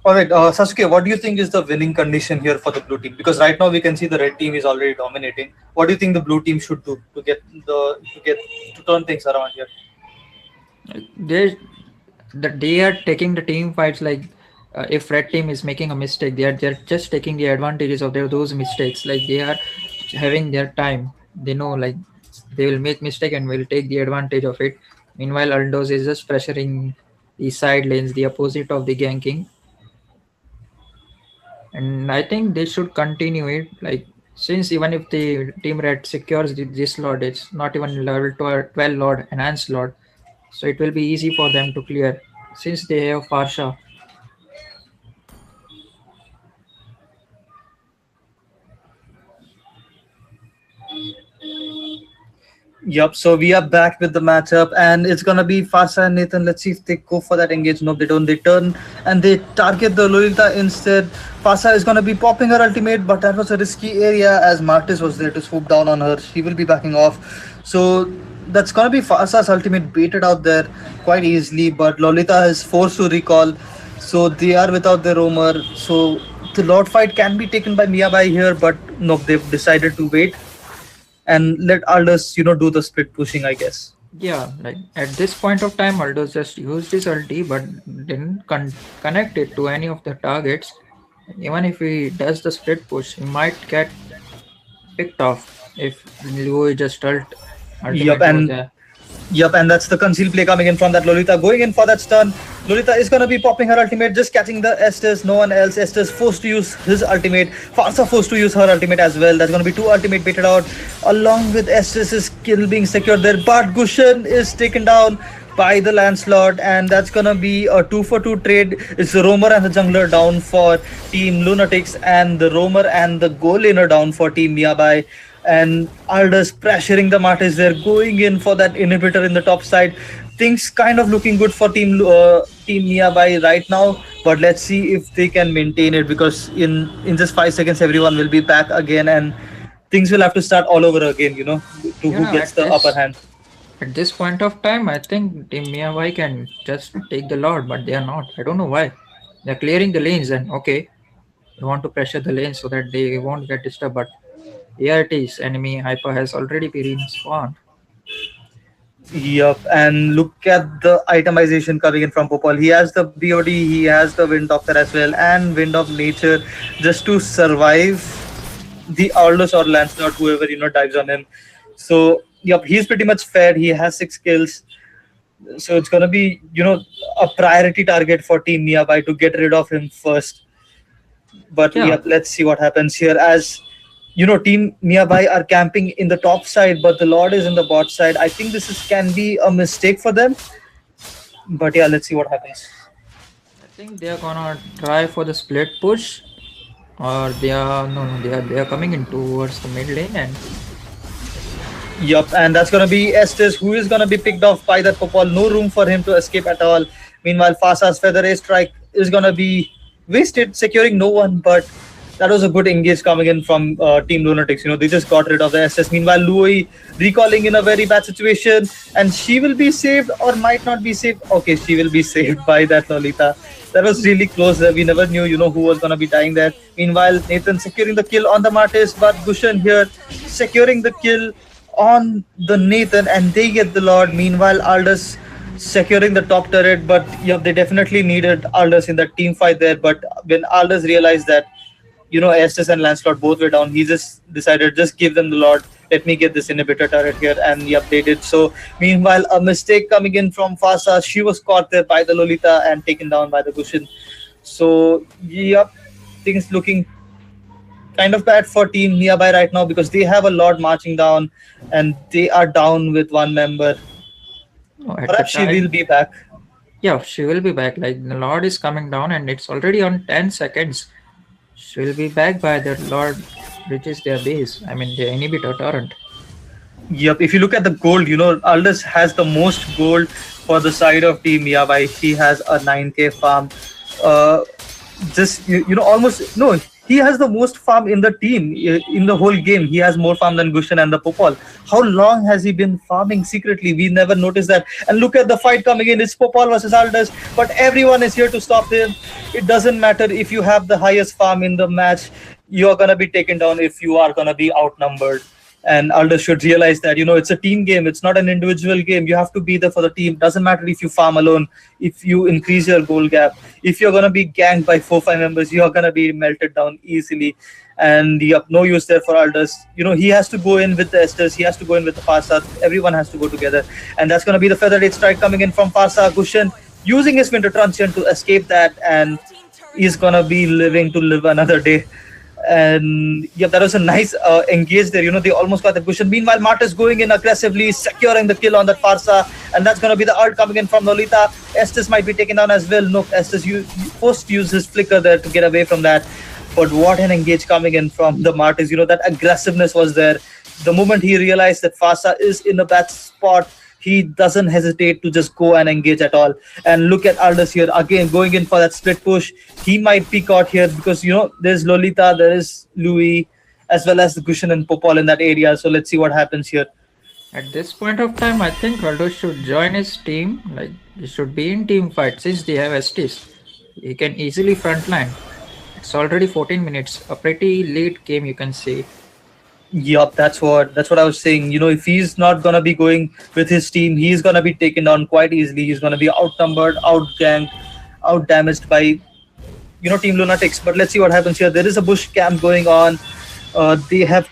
All right, Sasuke, what do you think is the winning condition here for the blue team? Because right now we can see the red team is already dominating. What do you think the blue team should do to turn things around here? They that they are taking the team fights like if red team is making a mistake, they're just taking the advantages of those mistakes. Like they are having their time. They know like they will make mistake and will take the advantage of it. Meanwhile, Aldos is just pressuring the side lanes, the opposite of the ganking, and I think they should continue it. Like since even if the team red secures this lord, it's not even level 12 lord, enhanced lord, so it will be easy for them to clear since they have Farsha. Yup, so we are back with the matchup, and it's gonna be Fasa and Nathan. Let's see if they go for that engage. No, they don't. They turn and they target the Lolita instead. Fasa is gonna be popping her ultimate, but that was a risky area as Martis was there to swoop down on her. She will be backing off. So that's gonna be Fasa's ultimate baited out there quite easily, but Lolita is forced to recall. So they are without their roamer. So the Lord fight can be taken by Miya by here, but no, they've decided to wait and let Aldous, do the split pushing, I guess. Yeah, like at this point of time, Aldos just used his ulti but didn't connect it to any of the targets. Even if he does the split push, he might get picked off if Luo just Yup, ultimate was and there. Yup, and that's the conceal play coming in from that Lolita. Going in for that stun. Lolita is gonna be popping her ultimate, just catching the Estes, no one else. Estes forced to use his ultimate. Farsa forced to use her ultimate as well. That's gonna be two ultimate baited out, along with Estes' kill being secured there. But Gushen is taken down by the Lancelot, and that's gonna be a 2-for-2 trade. It's the Roamer and the Jungler down for Team Lunatics, and the Roamer and the goal laner down for Team Miyabai. And Aldous pressuring the Martis there, going in for that inhibitor in the top side. Things kind of looking good for Team Miyabai right now, but let's see if they can maintain it, because in just 5 seconds everyone will be back again, and things will have to start all over again. To You who know, gets the upper hand. at this point of time, I think Team Miyawai can just take the Lord, but they are not. I don't know why. They're clearing the lanes and okay, they want to pressure the lanes so that they won't get disturbed, but here it is, enemy hyper has already been spawned. Yup, and look at the itemization coming in from Popol. He has the BOD, he has the Wind Doctor as well, and Wind of Nature just to survive the Aldous or Lancelot, whoever dives on him. So yup, he's pretty much fair. He has 6 kills, so it's gonna be a priority target for Team Miyabai to get rid of him first. But Yeah, yep, let's see what happens here. As Team Miyabai are camping in the top side, but the Lord is in the bot side. I think can be a mistake for them. But yeah, let's see what happens. I think they are gonna try for the split push, or they are no, they are coming in towards the mid lane, and Yup, and that's gonna be Estes, who is gonna be picked off by that Popol. No room for him to escape at all. Meanwhile, Fasa's Feather Ray Strike is gonna be wasted, securing no one, but that was a good engage coming in from Team Lunatics. They just got rid of the SS. Meanwhile, Louis recalling in a very bad situation, and she will be saved or might not be saved. Okay, she will be saved by that Lolita. That was really close. We never knew, who was gonna be dying there. Meanwhile, Nathan securing the kill on the Martis, but Gushan here securing the kill on the Nathan, and they get the Lord. Meanwhile, Aldous securing the top turret, but yeah, they definitely needed Aldous in the team fight there. But when Aldous realized that Estes and Lancelot both were down, he just decided, just give them the Lord, let me get this inhibitor turret here, and yep, they did. So meanwhile, a mistake coming in from Fasa. She was caught there by the Lolita and taken down by the Gushin. So yep, things looking kind of bad for Team Miyabai right now, because they have a Lord marching down and they are down with one member. no, at the Perhaps she will time, be back. yeah, she will be back. Like the Lord is coming down, and it's already on 10 seconds. She will be back by the Lord reaches their base. I mean, the inhibitor torrent. Yep, if you look at the gold, Aldous has the most gold for the side of Team Miyabai. He has a 9k farm. Just, almost, no, he has the most farm in the team, in the whole game. He has more farm than Gushan and the Popol. How long has he been farming secretly? We never noticed that. And look at the fight coming in. It's Popol versus Aldous, but everyone is here to stop him. It doesn't matter if you have the highest farm in the match. You're going to be taken down if you are going to be outnumbered. And Aldous should realize that, it's a team game. It's not an individual game. You have to be there for the team. Doesn't matter if you farm alone, if you increase your goal gap. If you're going to be ganked by 4 5 members, you're going to be melted down easily. And yep, no use there for Aldous. He has to go in with the Estes. He has to go in with the Farsa. Everyone has to go together. And that's going to be the Feather 8 strike coming in from Farsa. Gushan using his Winter Truncheon to escape that. And Blue team turret he's going to be living to live another day. And yeah, that was a nice engage there. They almost got the cushion. Meanwhile, Martis going in aggressively, securing the kill on that Farsa, and that's going to be the ult coming in from Lolita. Estes might be taken down as well. No, Estes forced to use his flicker there to get away from that. But what an engage coming in from the Martis. That aggressiveness was there. The moment he realized that Farsa is in a bad spot, he doesn't hesitate to just go and engage at all. And look at Aldous here again going in for that split push. He might be caught here because there's Lolita, there is Louis, as well as the Gushan and Popol in that area. So let's see what happens here. At this point of time, I think Aldo should join his team. Like, he should be in team fight since they have STs. He can easily frontline. It's already 14 minutes, a pretty late game, you can say. Yup, that's what I was saying. If he's not gonna be going with his team, he's gonna be taken down quite easily. He's gonna be outnumbered, outganked, out damaged by Team Lunatics. But let's see what happens here. There is a bush camp going on. They have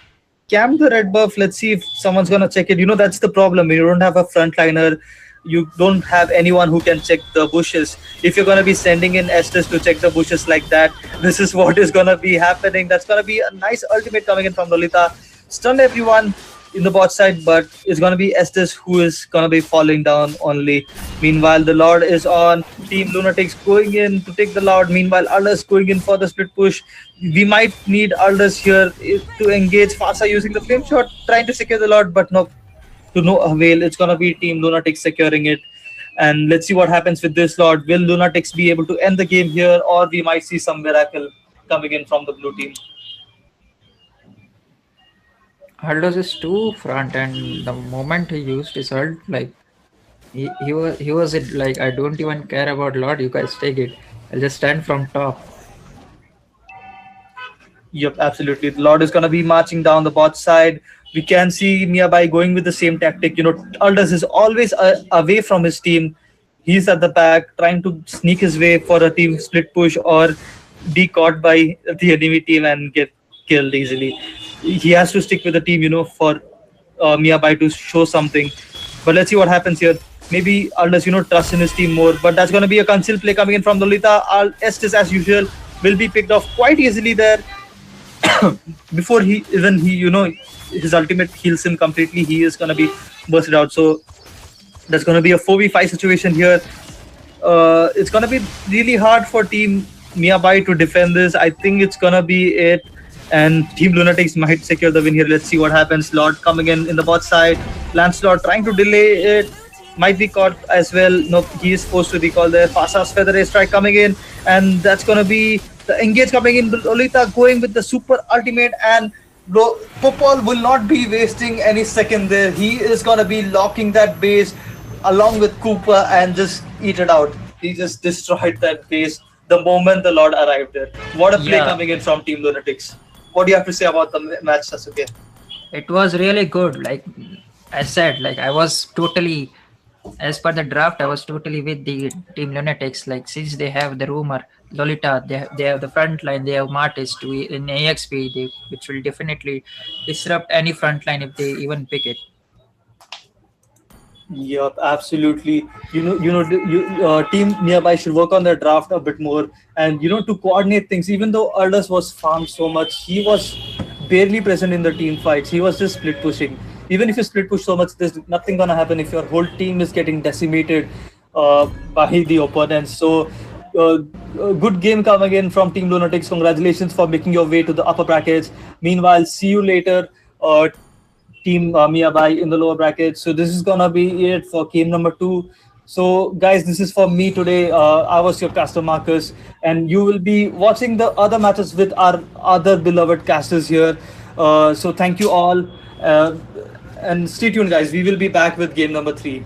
camped the red buff. Let's see if someone's gonna check it. That's the problem. You don't have a frontliner. You don't have anyone who can check the bushes. If you're gonna be sending in Estes to check the bushes like that, this is what is gonna be happening. That's gonna be a nice ultimate coming in from Lolita. Stun everyone in the bot side, but it's gonna be Estes who is gonna be falling down only. Meanwhile, the Lord is on. Team Lunatics going in to take the Lord. Meanwhile, Aldous going in for the split push. We might need Aldous here to engage. Farsa using the flame shot, trying to secure the Lord, but no, to no avail. It's gonna be Team Lunatics securing it. And let's see what happens with this Lord. Will Lunatics be able to end the game here, or we might see some miracle coming in from the blue team? Aldo's is too front, and the moment he used his ult, like he was it like, I don't even care about Lord, you guys take it. I'll just stand from top. Yep, absolutely. The Lord is going to be marching down the bot side. We can see Miya going with the same tactic. Aldous is always away from his team. He's at the back trying to sneak his way for a team split push or be caught by the enemy team and get killed easily. He has to stick with the team, for Miya to show something. But let's see what happens here. Maybe Aldous, trusts in his team more. But that's going to be a concealed play coming in from Lolita. Estes, as usual, will be picked off quite easily there. Before his ultimate heals him completely, he is gonna be bursted out. So that's gonna be a 4v5 situation here. It's gonna be really hard for Team Miya to defend this. I think it's gonna be it, and Team Lunatics might secure the win here. Let's see what happens. Lord coming in the bot side. Lancelot trying to delay it. Might be caught as well. No, he is forced to recall there. Fasa's Feather Ray strike coming in, and that's gonna be the engage coming in. Lolita going with the super ultimate, and Popol will not be wasting any second there. He is gonna be locking that base along with Cooper and just eat it out. He just destroyed that base the moment the Lord arrived there. What a play Yeah. coming in from Team Lunatics. What do you have to say about the match, Sasuke? It was really good. Like I said, like I was totally, as per the draft, I was totally with the Team Lunatics. Like, since they have the rumor, Lolita, they have the front line, they have Martis to in AXP, which will definitely disrupt any front line if they even pick it. Yep, absolutely. Team Nearby should work on their draft a bit more, and to coordinate things. Even though Aldous was farmed so much, he was barely present in the team fights. He was just split pushing. Even if you split push so much, there's nothing gonna happen if your whole team is getting decimated by the opponents. So, good game coming in from Team Lunatics. Congratulations for making your way to the upper brackets. Meanwhile, see you later. Team Miyabai in the lower bracket. So this is gonna be it for game number 2. So guys, this is for me today. I was your caster Marcus, and you will be watching the other matches with our other beloved casters here. So thank you all, and stay tuned, guys. We will be back with game number 3.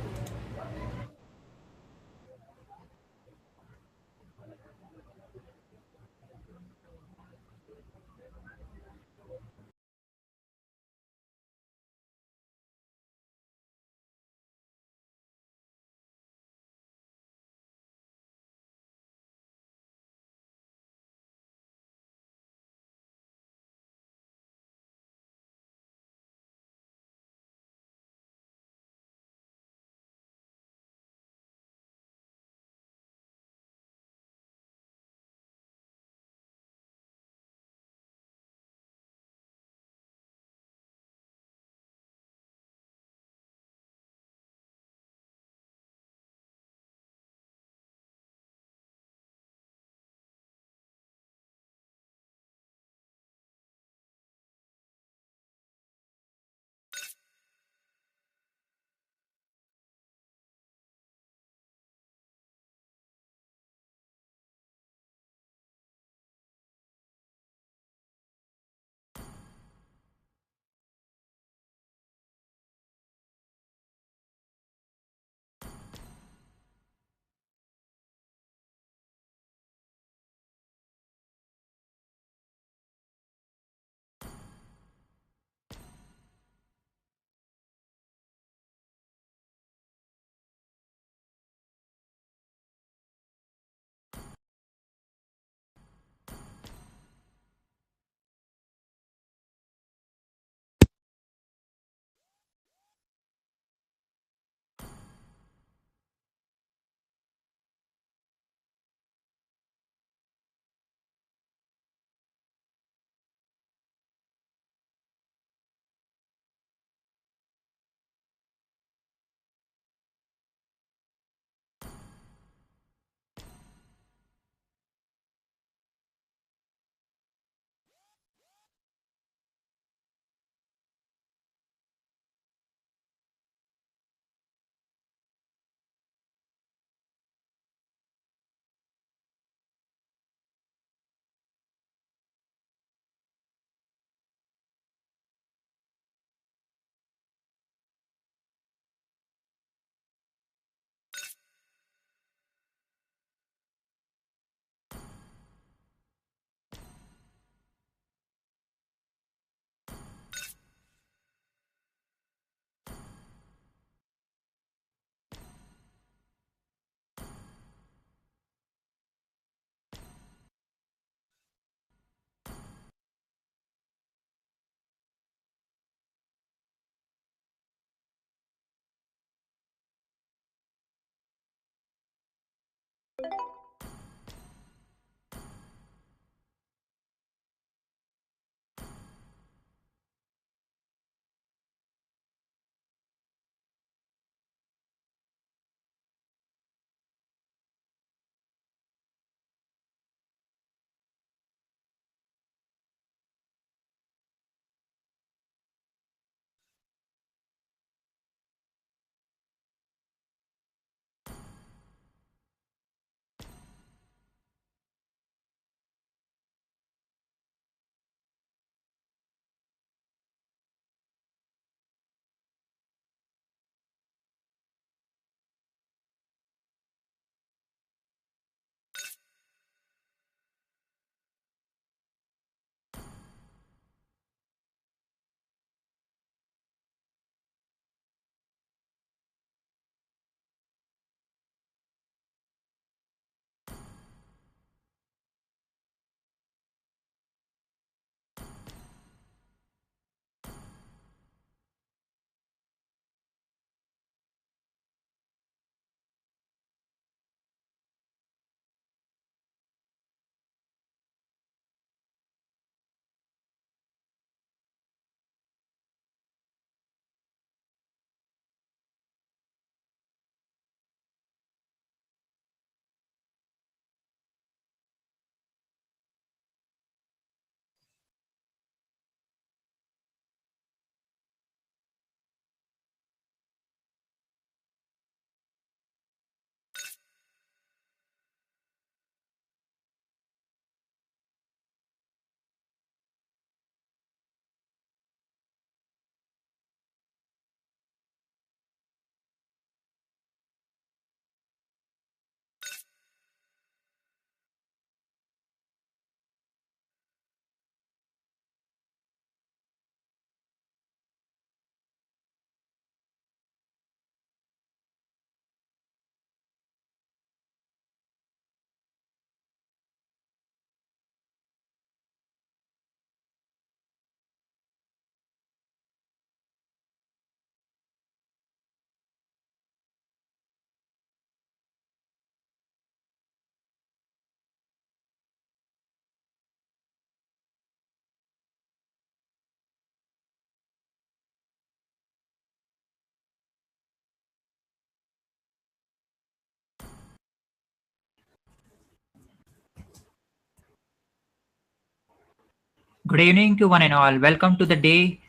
Good evening to one and all. Welcome to the day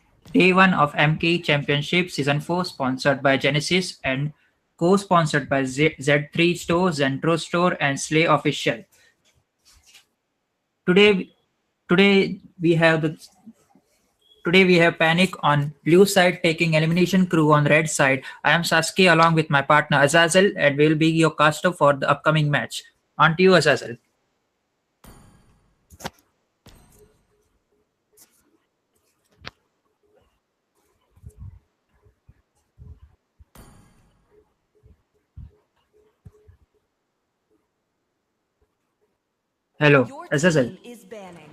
one of MKE Championship Season 4, sponsored by Genesis and co-sponsored by Z3 Store, Zentro Store, and Slay Official. Today, today we have the today we have Panic on blue side taking Elimination Crew on red side. I am Sasuke along with my partner Azazel, and will be your caster for the upcoming match. On to you, Azazel. Hello, Your Azazel. team is banning.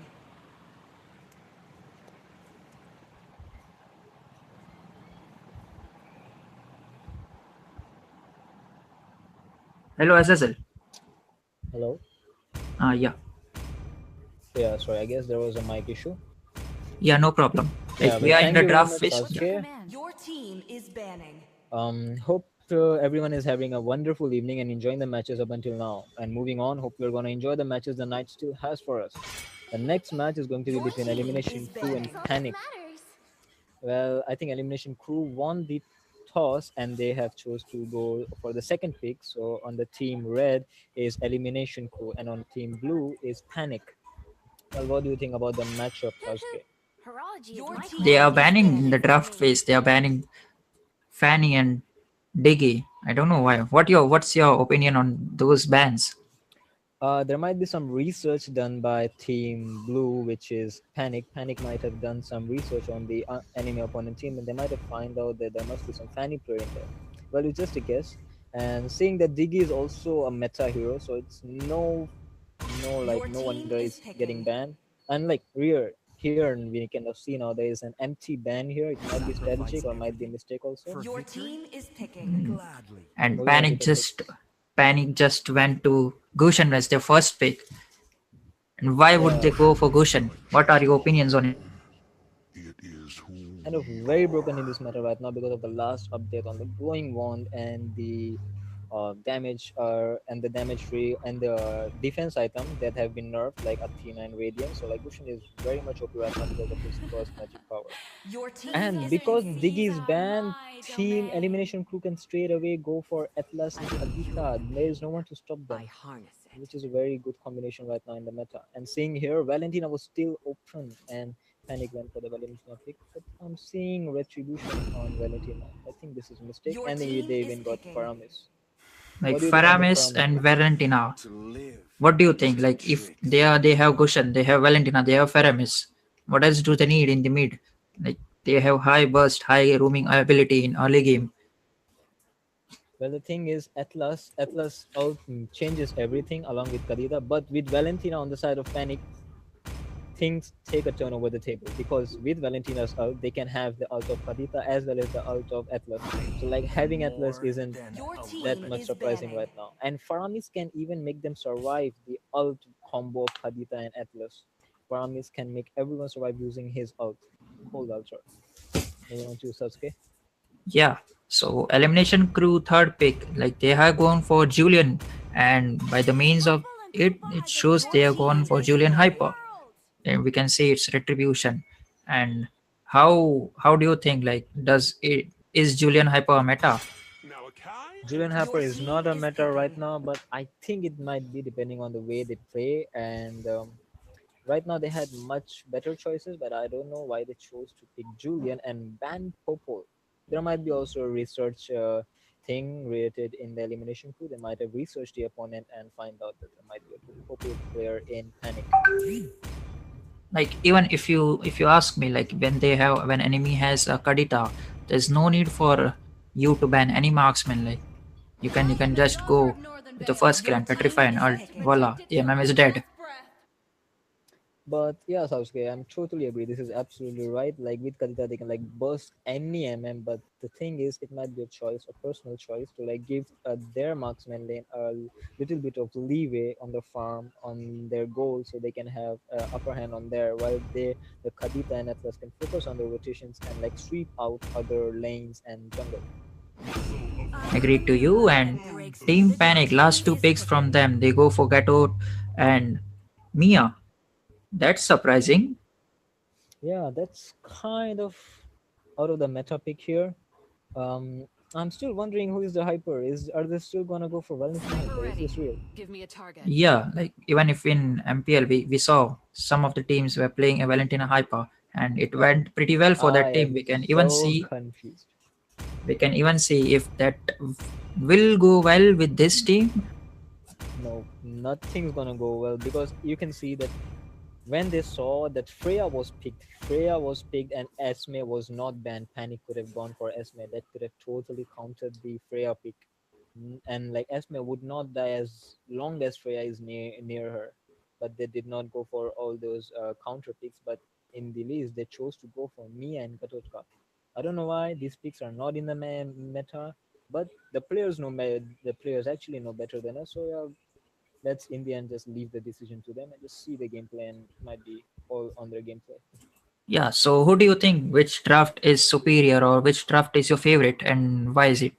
Hello, Azazel. Hello. Yeah. Yeah, sorry. I guess there was a mic issue. Yeah, no problem. Yeah, Like we well, are in thank the you very draft much, phase. Yeah. Sasuke. Your team is banning. Hope everyone is having a wonderful evening and enjoying the matches up until now. And moving on, hope you're going to enjoy the matches the night still has for us. The next match is going to be Your between team Elimination is Crew and banning. Panic. Well, I think Elimination Crew won the toss and they have chose to go for the second pick. So on the team red is Elimination Crew and on team blue is Panic. Well, what do you think about the matchup, Sasuke? Your team They are is banning in the banning. draft phase. They are banning Fanny and Diggy. I don't know why. What's your opinion on those bans? There might be some research done by Team Blue, which is Panic. Panic might have done some research on the enemy opponent team, and they might have found out that there must be some Fanny player in there. Well, it's just a guess. And seeing that Diggy is also a meta hero, so it's Your no team wonder is is getting picking. banned. Unlike here, we can see now there is an empty ban here. It might be strategic or might be a mistake also. Your team is picking. And Moving on to the pick. Panic just went to Gushan as their first pick. And why would they Yeah, go for Gushan? What are your opinions on it? kind of very broken in this matter right now because of the last update on the glowing wand and the damage and the damage free and the defense item that have been nerfed like Athena and Radiant. So like Gushin is very much OP right now because of his burst magic power. Your team And is because picking. Diggy is banned, Team Elimination Crew can straight away go for Atlas and Kadita. There is no one to stop them, which is a very good combination right now in the meta. And seeing here, Valentina was still open and Panic went for the Valentina pick. But I'm seeing Retribution on Valentina. I think this is a mistake. Your And team they is even got picking. Paramis. Like What do you think on the Faramis Paramis and pick? Valentina. What do you think? Like if they have Gushan, they have Valentina, they have Faramis. What else do they need in the mid? Like they have high burst, high roaming ability in early game. Well, the thing is, Atlas changes everything along with Kadita, but with Valentina on the side of Panic, things take a turn over the table because with Valentina's ult, they can have the ult of Kadita as well as the ult of Atlas. So, like, having Atlas isn't Your that team much is surprising banning. right now. And Faramis can even make them survive the ult combo of Kadita and Atlas. Faramis can make everyone survive using his ult. Cold ult, sorry. Moving on to Sasuke. Yeah. So Elimination Crew third pick, like they have gone for Julian, and by the means of it, it shows Your they have gone team for is Julian banning. Hyper, and we can say it's retribution. And how do you think? Like, does it is Julian Hyper a meta? Julian Harper Your is team not a is meta right picking. now, but I think it might be depending on the way they play. And right now they had much better choices, but I don't know why they chose to pick Julian and ban Popo. There might be also a research thing related in the elimination crew. They might have researched the opponent and find out that there might be a Popo player in Panic. Like even if you ask me, like when enemy has a Kadita, there's no need for you to ban any marksman. Like you can just go with the first kill Your and petrify team and is ult. picking. Voila, the MM is dead. But yeah, Sasuke, I'm totally agree. This is absolutely right. Like with Kadita, they can like burst any MM. But the thing is, it might be a choice, a personal choice, to like give their marksman lane a little bit of leeway on the farm, on their goal, so they can have upper hand on there. While the Kadita and Atlas can focus on the rotations and like sweep out other lanes and jungle. Agreed to you. And Team Panic, last two picks from them, they go for Gatot and Miya. That's surprising. Yeah, that's kind of out of the meta pick here. Um, I'm still wondering who is the hyper. Are they still gonna go for Valentina hyper? Is this real? Give me a target. Yeah, like even if in MPL we saw some of the teams were playing a Valentina Hyper and it went pretty well for I that team. am so confused. We can even see if that will go well with this team. No, nothing's gonna go well because you can see that when they saw that Freya was picked and Esme was not banned, Panic could have gone for Esme. That could have totally countered the Freya pick. And like Esme would not die as long as Freya is near her. But they did not go for all those counter picks. But in the list, they chose to go for Miya and Katotka. I don't know why these picks are not in the meta, but the players actually know better than us. So yeah, let's in the end just leave the decision to them and just see the gameplay, and it might be all on their gameplay. Yeah, so who do you think which draft is superior or which draft is your favorite and why is it?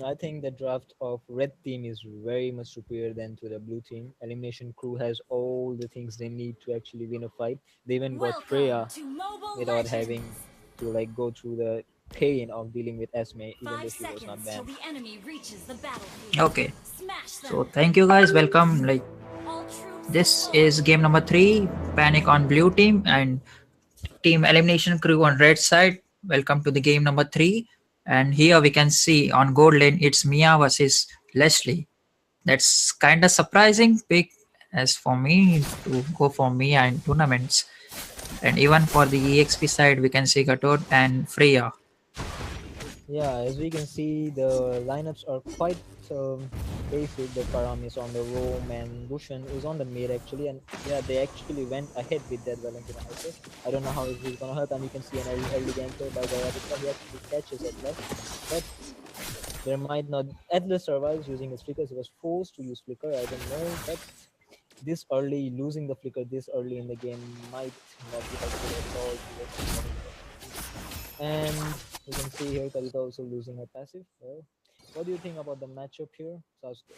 I think the draft of red team is very much superior than to the blue team. Elimination Crew has all the things they need to actually win a fight. They even got Welcome Freya to Mobile without having Legends. to like go through the pain of dealing with Esme, even though Five she was not seconds till banned. the enemy reaches the battlefield. Okay, Smash so them. thank you guys. Welcome. Like All troops this is deployed. game number 3, Panic on blue team and Team Elimination Crew on red side. Welcome to the game number 3. And here we can see on gold lane it's Miya versus Leslie. That's kind of surprising pick as for me to go for Miya in tournaments. And even for the EXP side, we can see Gatod and Freya. Yeah, as we can see, the lineups are quite basic. The Karam is on the roam and Bushan is on the mid actually, and yeah, they actually went ahead with that Valentina hyper. I don't know how is this gonna help, and you can see an early gameplay by Garatica. He actually catches Atlas, but there might not. Atlas survives using his flickers. He was forced to use flicker. I don't know, but this early losing the flicker this early in the game might not be helpful at all towards Team Valentina. And you can see here Kalita also losing her passive. Well, what do you think about the matchup here, Sasuke?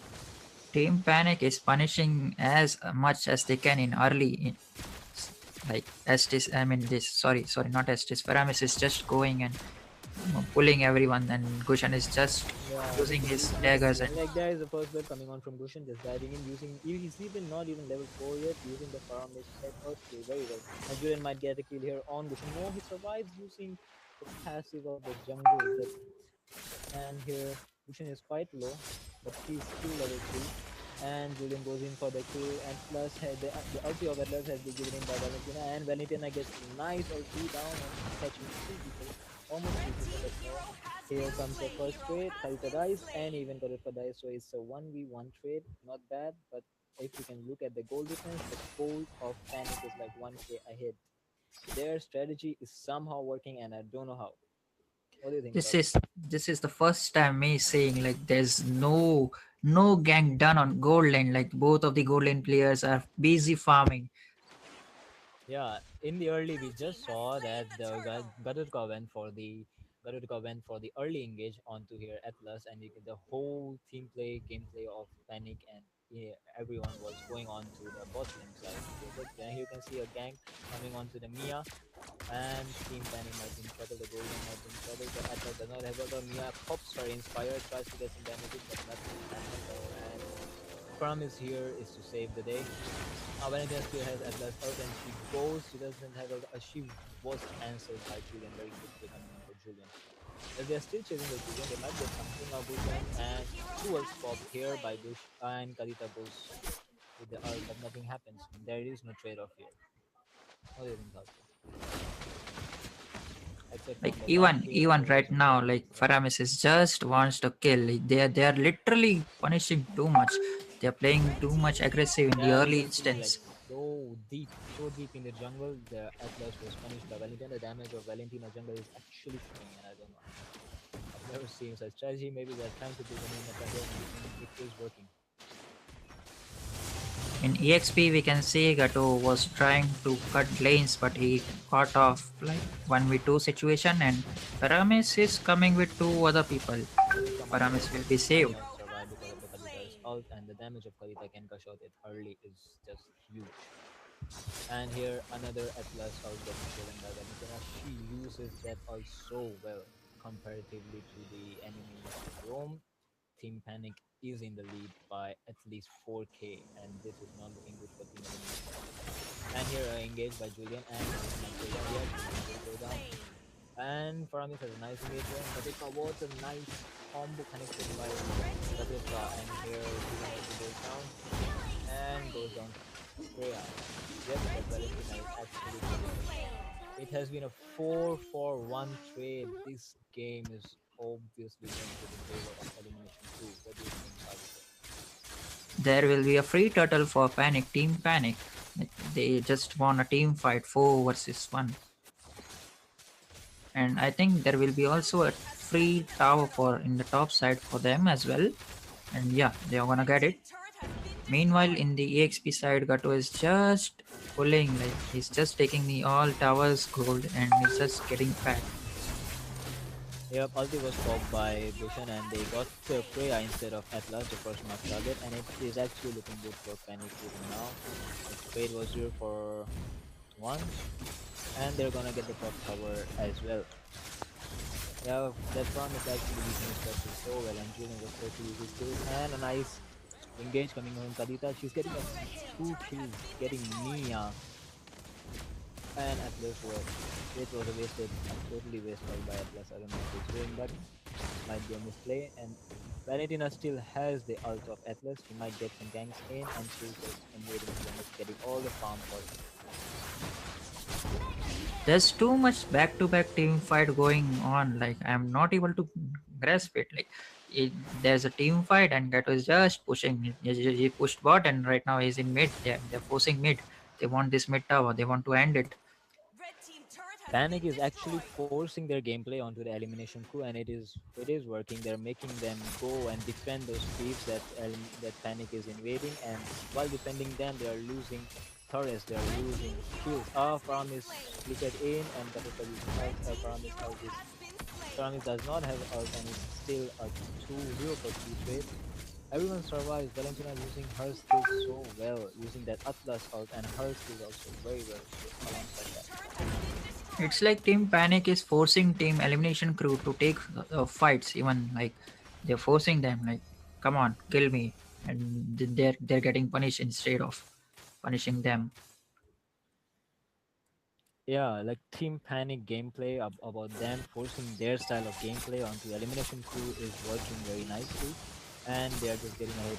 Team Panic is punishing as much as they can in early. Like Estes, I mean this. Sorry, not Estes. Paramis is just going and pulling everyone, and Gushan is just Yeah, using his you can daggers see, and and like there is a first wave coming on from Gushin, just diving in, using he's even not even level 4 yet, using the Faramish set first kill very well. And Julian might get a kill here on Gushin. No, he survives using the passive of the jungle. And here Gushin is quite low, but he's still level 3. And Julian goes in for the kill, and plus the ulti of Atlas has been given in by Valentina, and Valentina gets nice ulti down on catching 3 people, almost 3 people, Team but no. hero has Here been comes the slain. first Your trade, path Kalita will be dies, and clear. even Kalita dies, so it's a 1v1 trade, not bad, but if you can look at the goal difference, the gold of Panic is like 1k ahead. Their strategy is somehow working, and I don't know how. What do you think, this Sasuke? is this is the first time me saying like there's no gang done on gold lane. Like both of the gold lane players are busy farming. Yeah, in the early we Blue team just has saw slain that the the turtle. Garutka went for the early engage onto here Atlas, and you get the whole team play gameplay of Panic, and yeah, everyone was going on to the bot lane side. Here you can see a gank coming onto the Miya, and Team Panic might be in trouble. The gold lane might be in trouble. The Atlas does not have the Miya pops her inspire, tries to get some damages, but nothing is happening. And promise here is to save the day. Valentina still has Atlas out, and she goes. She doesn't have a. She was cancelled by Julian very quickly, coming in for Julian. If they're still chasing the Julian, they might get something. Now Bushan Team and hero two ults has popped been here by slain. Gush, and Kalita goes with the ult, but nothing happens. There is no trade off here. What do you think, Sasuke? Except Like from the even 1k even for right now, Zencho. like Yeah. Faramis is just wants to kill. Like, they are literally punishing too much. They're playing Red too team much hero aggressive in the Yeah, you early can see like instance. so deep in the jungle. The Atlas was punished by Valentina. The damage of Valentina jungle is actually killing, and I don't know. I've never seen such strategy. Maybe they're trying to build a new meta here, and it is working. In EXP, we can see Gato was trying to cut lanes, but he caught off like 1v2 situation, and Paramis is coming with two other people. Come on, Paramis guys. will be saved. Cannot survive because of the Kalita's slain. ult, and the damage of Kalita can gush out it early is just huge. And here another Atlas ult getting stolen by Valentina. She uses that ult so well comparatively to the enemy's roam. Team Panic is in the lead by at least 4k, and this is not looking good for Team Elimination Crew. And here engaged by Julian, and this might go down. Yeah, Julian will go down. And Faramis has a nice engage here, and Katika, what a nice combo connected by Katika. And here Julian also goes down and goes down to Freya. Yes, but Valentina is absolutely winning. It has been a 4-4-1 trade. This game is obviously going to the favor of Elimination Crew. What do you think, Sagar? There will be a free turtle for Panic, Team Panic. Like, they just won a team fight 4 versus 1. And I think there will be also a free tower for in the top side for them as well. And yeah, they are gonna get it. Meanwhile, in the EXP side, Gato is just pulling, like he's just taking the all towers gold and he's just getting fat. Yep, ulti was popped by Bushan and they got Freya instead of Atlas, the first mark target, and it is actually looking good for Panic even now. The trade was 0 for 1, and they're gonna get the top tower as well. Yeah, that farm is actually using his special so well, and Julian was able to use his skills, and a nice engage coming on Kadita. She's getting a 2 kills, getting Miya and Atlas were. It was a wasted, totally wasted by Atlas. I don't know what he's doing, but might be a misplay. And Valentina still has the ult of Atlas. She might get some ganks in, and she's just invading to them, getting all the farm for it. There's too much back-to-back team fight going on. Like I'm not able to grasp it. Like there's a team fight and Gato is just pushing. He pushed bot and right now he's in mid. They're forcing mid. They want this mid tower. They want to end it. Panic is actually forcing their gameplay onto the Elimination Crew, and it is working. They're making them go and defend those creeps that Panic is invading, and while defending them, they are losing turrets. They are losing kills. Farm is flickered in, and Katika using ult. Farm does not have ult, and it's still a 2-0 for 2 trade. Everyone survives. Valentina using her skills so well, using that Atlas ult, and her skills also very well alongside that. It's like Team Panic is forcing Team Elimination Crew to take fights. Even like they're forcing them. Like, come on, kill me, and they're getting punished instead of punishing them. Yeah, like Team Panic gameplay about them forcing their style of gameplay onto Elimination Crew is working very nicely, and they are just getting ahead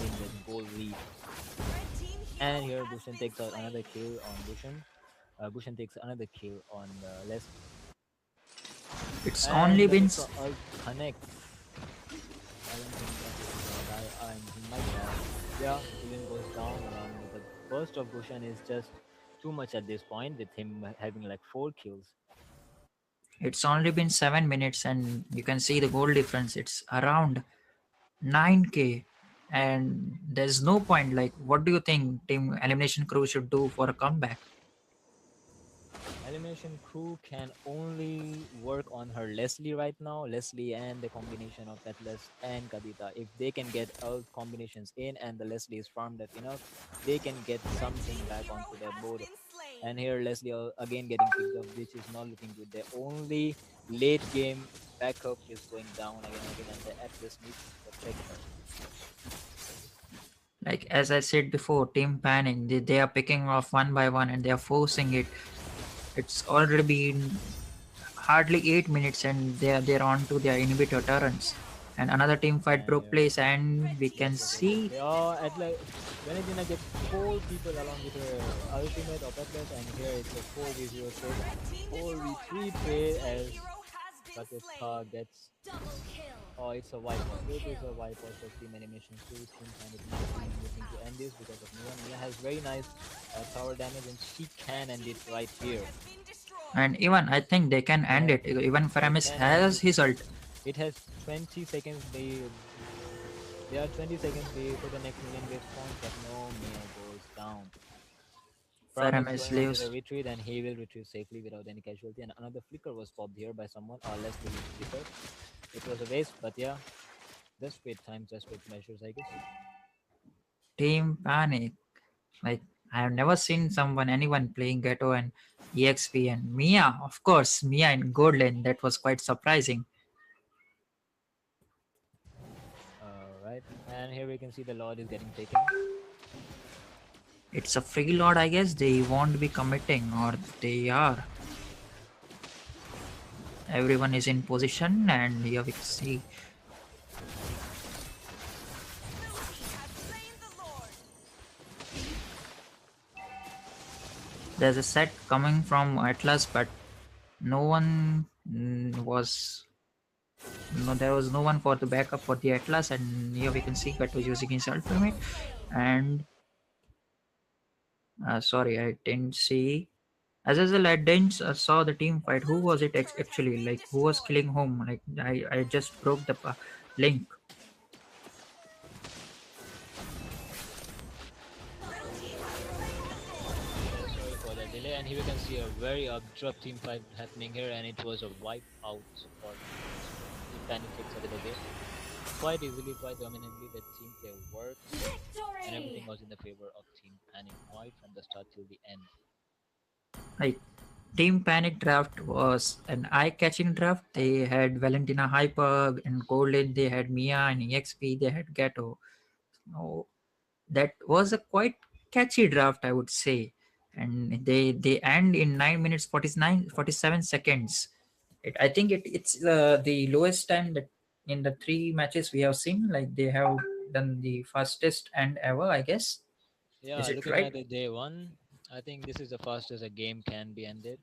in the goal lead. And here Bushan takes out another kill on Bushan. Bushan takes another kill on Leslie, It's and only been Katika ult connects. I don't think that is gonna die, and he might die. Yeah, Julian goes down along with the burst of Bushan is just too much at this point with him having like 4 kills. It's only been 7 minutes, and you can see the goal difference. It's around 9k, and there's no point. Like, what do you think Team Elimination Crew should do for a comeback? Elimination Crew can only work on her Leslie right now. Leslie and the combination of Atlas and Kadita. If they can get out combinations in and the Leslie is farmed up enough, they can get something back onto their board. And here Leslie again getting picked up, which is not looking good. The only late game backup is going down again and again, and the Atlas needs to protect her. Like as I said before, Team Panic, they are picking off one by one and they are forcing it. It's already been hardly 8 minutes, and they're on to their inhibitor turrets. And another team fight And broke here place, and we can Yes, again see gameplay. Oh, at like Valentina gets 4 people along with her ultimate of Atlas, and here it's a 4v0 trade, 4v3 trade as Kateska gets. Oh, it's a wipeout. It is a wipeout for Team Animation Crew. Team Panic might be looking to end this because of Miya. Miya has very nice tower damage, and she can end it right here. and even I think they can end Yeah, it. Even they Faramis can end has it. his ult. It has 20 seconds. They are 20 seconds for the next million wave spawns, but no, Miya goes down. From is Faramis going on with a lives. retreat, and he will retrieve safely without any casualty. And another flicker was popped here by someone, or Leslie with flicker. It was a waste, but yeah, desperate times, desperate measures, I guess. Team Panic. Like I have never seen anyone playing Ghetto and EXP and Miya. Of course, Miya in Gold Lane. That was quite surprising. All right, and here we can see the Lord is getting taken. It's a free lord, I guess. They won't be committing, or they are. Everyone is in position, and here we can see Blue team has slain the Lord. there's a set coming from Atlas, but no one was no, there was no one for the backup for the Atlas, and here we can see Gat was using his ultimate. And sorry, I didn't see. As well, I didn't saw the team fight. Who was it actually? Like, who was killing whom? Like, I just broke the link. Blue team has slain the Lord. Yeah, sorry for the delay. And here we can see a very abrupt team fight happening here, and it was a wipe out for Team Smoke. Team Panic takes a little bit quite easily, quite dominantly. The team play worked, and everything Victory! was in the favor of Team Panic right from the start till the end. Like, Team Panic draft was an eye-catching draft. They had Valentina Hyper and Golden. They had Mia and EXP. They had Gato. Oh, that was a quite catchy draft, I would say. And they end in 9 minutes 47 seconds. I think it's the lowest time that in the three matches we have seen. Like, they have done the fastest end ever, I guess. Yeah, Is it looking right? at the day one, I think this is the fastest a game can be ended.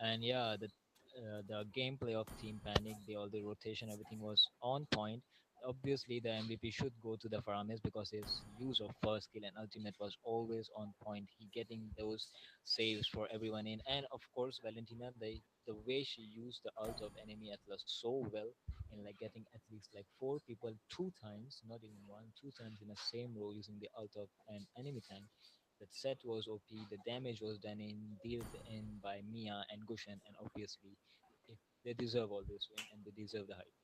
And yeah, the gameplay of Team Panic, all the rotation, everything was on point. Obviously, the MVP should go to the Faramis because his use of first skill and ultimate was always on point. He getting those saves for everyone in, and of course, Valentina, the way she used the ult of enemy Atlas so well in like getting at least like four people two times, not even one, two times in the same row using the ult of an enemy tank. That set was OP. The damage was done in dealt in by Mia and Gushen, and obviously, if they deserve all this win and they deserve the hype.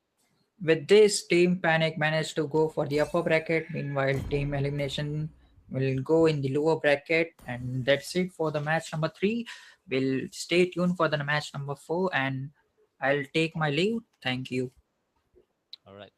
With this, Team Panic managed to go for the upper bracket. Meanwhile, Team Elimination will go in the lower bracket. And that's it for the match number 3. We'll stay tuned for the match number 4. And I'll take my leave. Thank you. All right.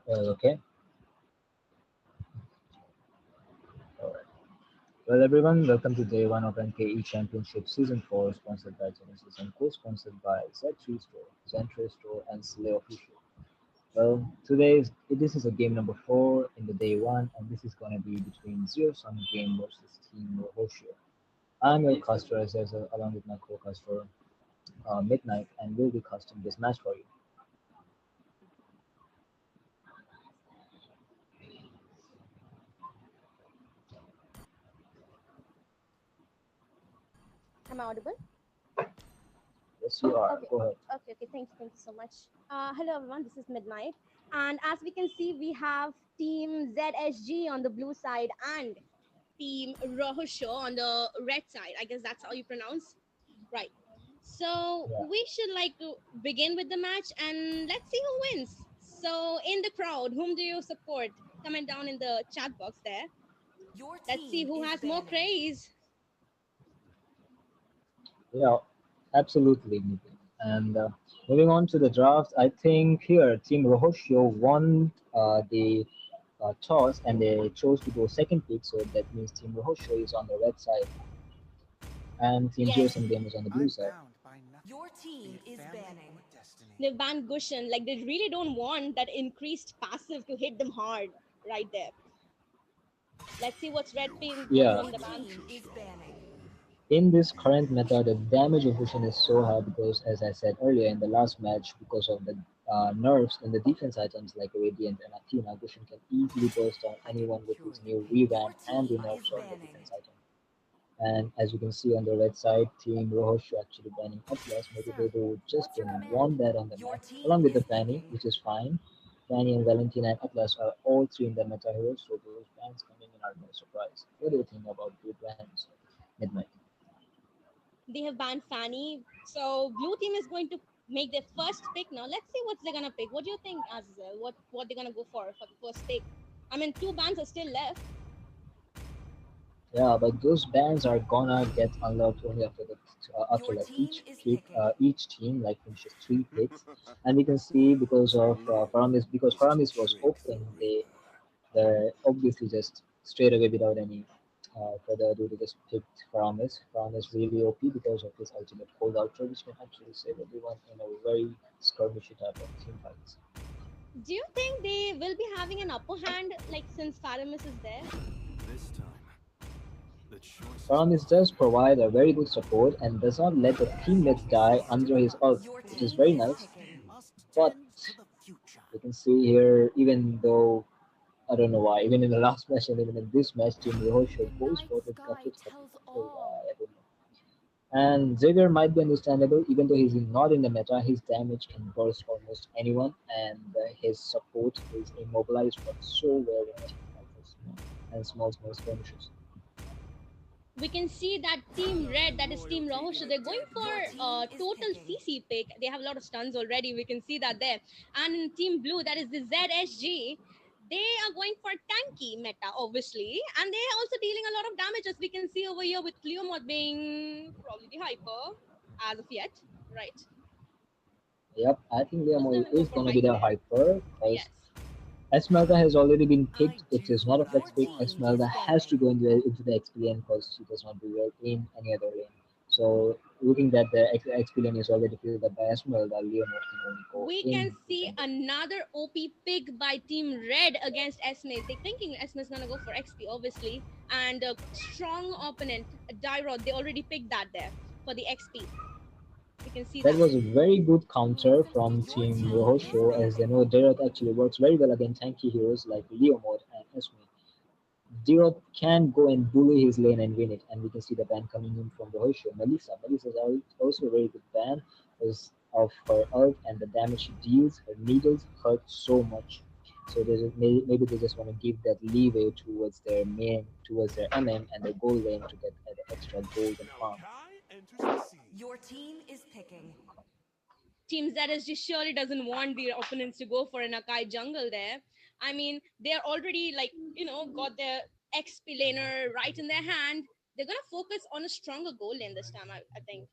Okay. Alright. Well, everyone, welcome to day one of MKE Championship Season 4, sponsored by Genesis and co-sponsored by Z3 Store, Zentro Store, and ROHOSHYO. Well, this is a game number 4 in the day one, and this is going to be between Zero Sum Game versus Team ROHOSHYO. I'm your caster, along with my co-caster, Midnight, and we'll be casting this match for you. Am I audible? Yes, you are. Okay. Go ahead. Okay. Thank you so much. Hello, everyone. This is Midnight. And as we can see, we have Team ZSG on the blue side and Team ROHOSHYO on the red side. I guess that's how you pronounce. Right. So Yeah. we should like to begin with the match and let's see who wins. So in the crowd, whom do you support? Comment down in the chat box there. Your Let's see team who is has more banning. craze. Yeah, absolutely, Nitin. And moving on to the draft, I think here Team Rohoshio won the toss and they chose to go second pick, so that means Team Rohoshio is on the red side and Team Zero Yes, Sum Game is on the blue side. Your team is banning. they banned Gushan. Like they really don't want that increased passive to hit them hard right there. Let's see what's red team goes Yeah, in Your the ban. team is banning. in this current meta, the damage of Fusion is so high because, as I said earlier in the last match, because of the nerfs in the defense items like Radiant and Athena, Fusion can easily burst down anyone with his new Your revamp and the team is nerfs on the banning. defense item. And as you can see on the red side, Team Rohosh actually banning Atlas. Maybe they do just What's your don't command? want that on the Your map, team along with the is Fanny, picking. which is fine. Fanny and Valentina and Atlas are all three in the meta heroes, so those bans coming in are no surprise. What do you think about the bans? Midnight. They have banned Fanny. So blue team is going to make their first pick now. Let's see what they're gonna pick. What do you think, Azazel? What they're gonna go for the first pick? I mean, two bans are still left. Yeah, but those bans are gonna get unlocked only after Your like team is each team like finishes 3 picks, and we can see because of because Faramis was open, they obviously just straight away without any further ado they just picked Faramis. Faramis really OP because of his ultimate cold ultra, which can actually save everyone in a very skirmishy type of team fights. Do you think they will be having an upper hand, like since Faramis is there? Faramis does provide a very good support and does not let the teammates die under his ult, Your which is team very is nice. picking. But you can see here, even though I don't know why, even in the last match and even in this match, Team Rohosho goes for the graphics card. I don't know. And Xavier might be understandable, even though he's not in the meta, his damage can burst almost anyone, and his support is immobilized but so well in team fights and small skirmishes. We can see that Team Red, that is Team Rahosha, they're going for Your team is total picking. CC pick. They have a lot of stuns already. We can see that there. And in Team Blue, that is the ZSG, they are going for tanky meta, obviously. And they're also dealing a lot of damage, as we can see over here with Cleomod being probably the hyper as of yet, right? Yep, I think Most of them Liam will go is for going to be hyper the there. hyper because Yes. Esmeralda has already been picked. It is not a Your flex pick. team is Esmeralda has to banning. go into the XP lane because she does not do well in any other lane. So looking that the XP lane is already filled up by Esmeralda, Leonor can only go We can in the see jungle. another OP pick by Team Red against Esme. They're thinking Esme's gonna go for XP, obviously, and a strong opponent, Dyrod. They already picked that there for the XP. We can see That that. was a very good counter from Your Team team is Rohosho, as they banning. know Derek actually works very well against tanky heroes like Leomord and Esme. Dirot can go and bully his lane and win it, and we can see the ban coming in from Rohosho. Melissa. Melissa is also a very good ban because of her ult and the damage she deals. Her needles hurt so much. So maybe they just want to give that leeway towards their MM and their gold lane to get the extra gold and farm. Your team is picking. Team ZSG surely doesn't want the opponents to go for an Akai jungle there. I mean, they're already like, got their XP laner right in their hand. They're gonna focus on a stronger goal lane this time, I think.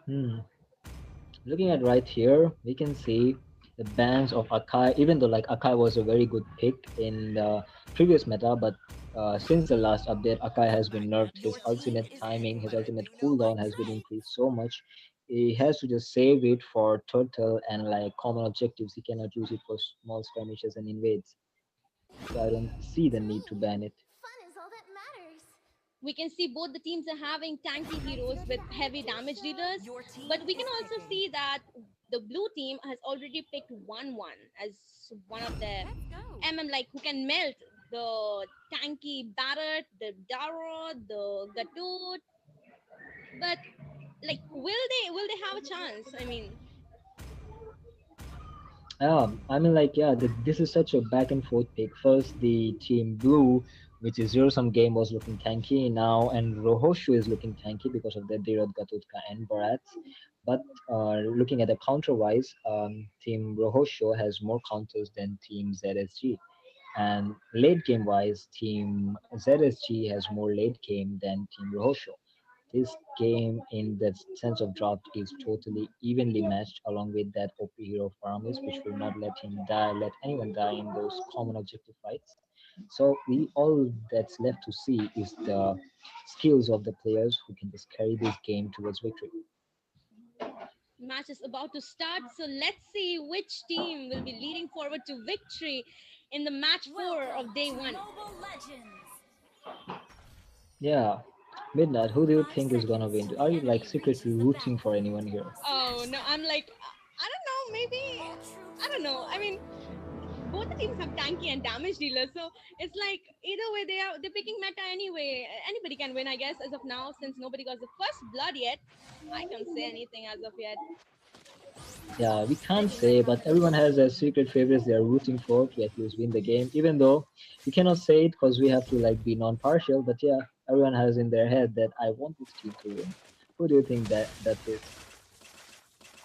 Hmm. Looking at right here, we can see. the bans of Akai, even though like Akai was a very good pick in the previous meta, but since the last update, Akai has been nerfed. His ultimate timing, his ultimate cooldown has been increased so much. He has to just save it for turtle and like common objectives. He cannot use it for small skirmishes and invades. So I don't see the need to ban it. We can see both the teams are having tanky heroes with heavy damage dealers, but we can also see that the blue team has already picked 1-1 as one of the like who can melt the tanky Barret, the Daro, the Gatut. But like, will they have a chance? I mean, I mean, like, yeah, this is such a back and forth pick. First, the team blue, which is zero sum game, was looking tanky now, and Rohoshu is looking tanky because of the Dirot Gatutka and Barats. But looking at the counter wise, Team Rohoshu has more counters than Team ZSG. And late game wise, Team ZSG has more late game than Team Rohoshu. This game, in the sense of draft, is totally evenly matched, along with that OP hero of Aramis, which will not let him die, let anyone die in those common objective fights. So we all that's left to see is the skills of the players who can just carry this game towards victory. match is about to start, so let's see which team will be leading forward to victory in the match 4 of day 1. Yeah, Midnight, who do you think is gonna win? Are you like secretly rooting for anyone here? Oh no, I'm like, I don't know, maybe, I don't know. I mean, both the teams have tanky and damage dealers, so it's like either way they're picking meta anyway. Anybody can win, I guess, as of now, since nobody got the first blood yet. I can't say anything as of yet. Yeah, we can't say, but everyone has their secret favorites they are rooting for to at least win the game. Even though we cannot say it because we have to like be non-partial, but yeah, everyone has in their head that I want this team to win. Who do you think that is?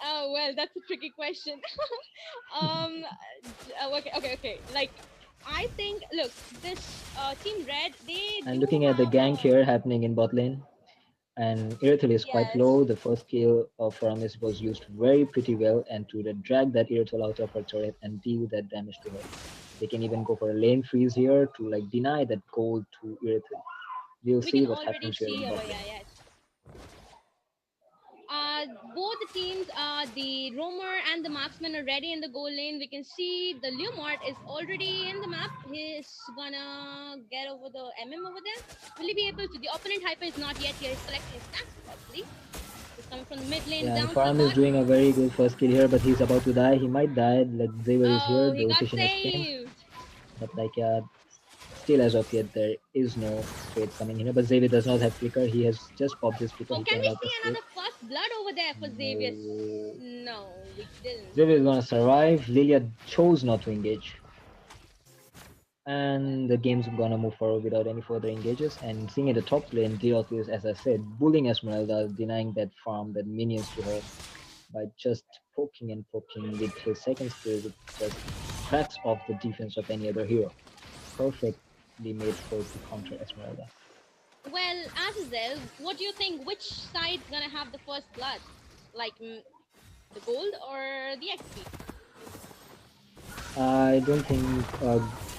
Oh well, that's a tricky question. um, okay. Like, I think, look, this team red, they And do looking at the have gank here happening in bot lane, and Irithel is quite yes. low. The first kill of Aramis was used very pretty well, and to drag that Irithel out of her turret and deal that damage to her. They can even go for a lane freeze here to like deny that gold to Irithel. We'll We see can what already happens here see in over bot here. lane. Yes. Both the teams, the roamer and the marksman are ready in the goal lane. We can see the Leomort is already in the map. He's gonna get over the over there. Will he be able to? The opponent hyper is not yet here. He's collecting his stacks probably. He's coming from the mid lane Yeah, and down to the Farm is bot. doing a very good first kill here, but he's about to die. He might die. Like Xavier is here. Oh, The he got rotation has changed, saved. but like still as of yet there is no trade coming here. But Xavier does not have flicker. He has just popped his flicker. Oh, He can we cannot see escape. another first blood over there for Xavier? No. No, we didn't. Xavier is gonna survive. Lilia chose not to engage, and the game's gonna move forward without any further engages. And seeing in the top lane, Diot is, as I said, bullying Esmeralda, denying that farm, that minions to her by just poking with his second skill, which just cracks off the defense of any other hero. Perfectly made for to counter Esmeralda. Well, Azazel, what do you think? Which side's gonna have the first blood? Like, the gold or the XP? I don't think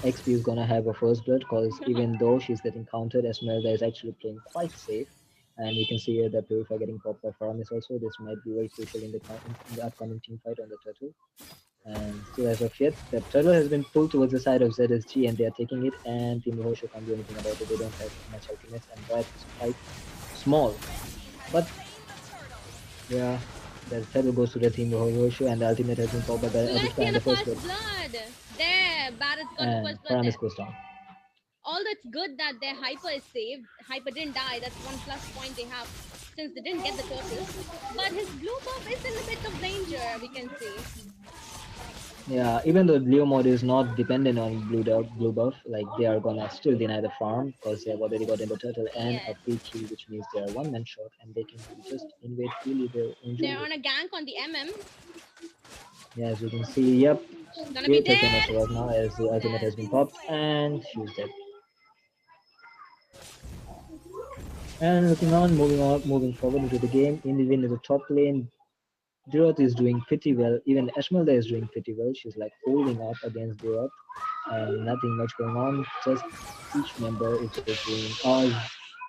XP is gonna have a first blood because even though she's getting countered, Esmeralda is actually playing quite safe. And we can see here that Purify getting popped by Faramis also. This might be very crucial in the upcoming team fight on the turtle. And still as of yet, the turtle has been pulled towards the side of ZSG and they are taking it, and Team Rohosho can't do anything about it. They don't have much ultimates and Brad is quite small. But yeah, the turtle goes to the Team Rohosho and the ultimate has been popped by the We're gonna Adushka see and on the the first first blood. blood. There, Barrett's got the And first blood there. Faramis goes down. Although it's good that their hyper is saved, hyper didn't die. That's one plus point they have since they didn't get the turtle. But his blue buff is in a bit of danger, we can see. Yeah, even though Leo mode is not dependent on blue buff, like they are gonna still deny the farm because they have already gotten the turtle and a Yes. free kill, which means they are one man shot and they can just invade freely their own They're jungle. on a gank on the Yeah, as you can see, yep, She's gonna be Irithel cannot dead. survive now as the She's ultimate dead. has been popped and she's dead. And looking on, moving forward into the game, in the top lane, Dirat is doing pretty well. Even Esmeralda is doing pretty well. She's like holding up against Dirat, and nothing much going on. Just each member is just doing.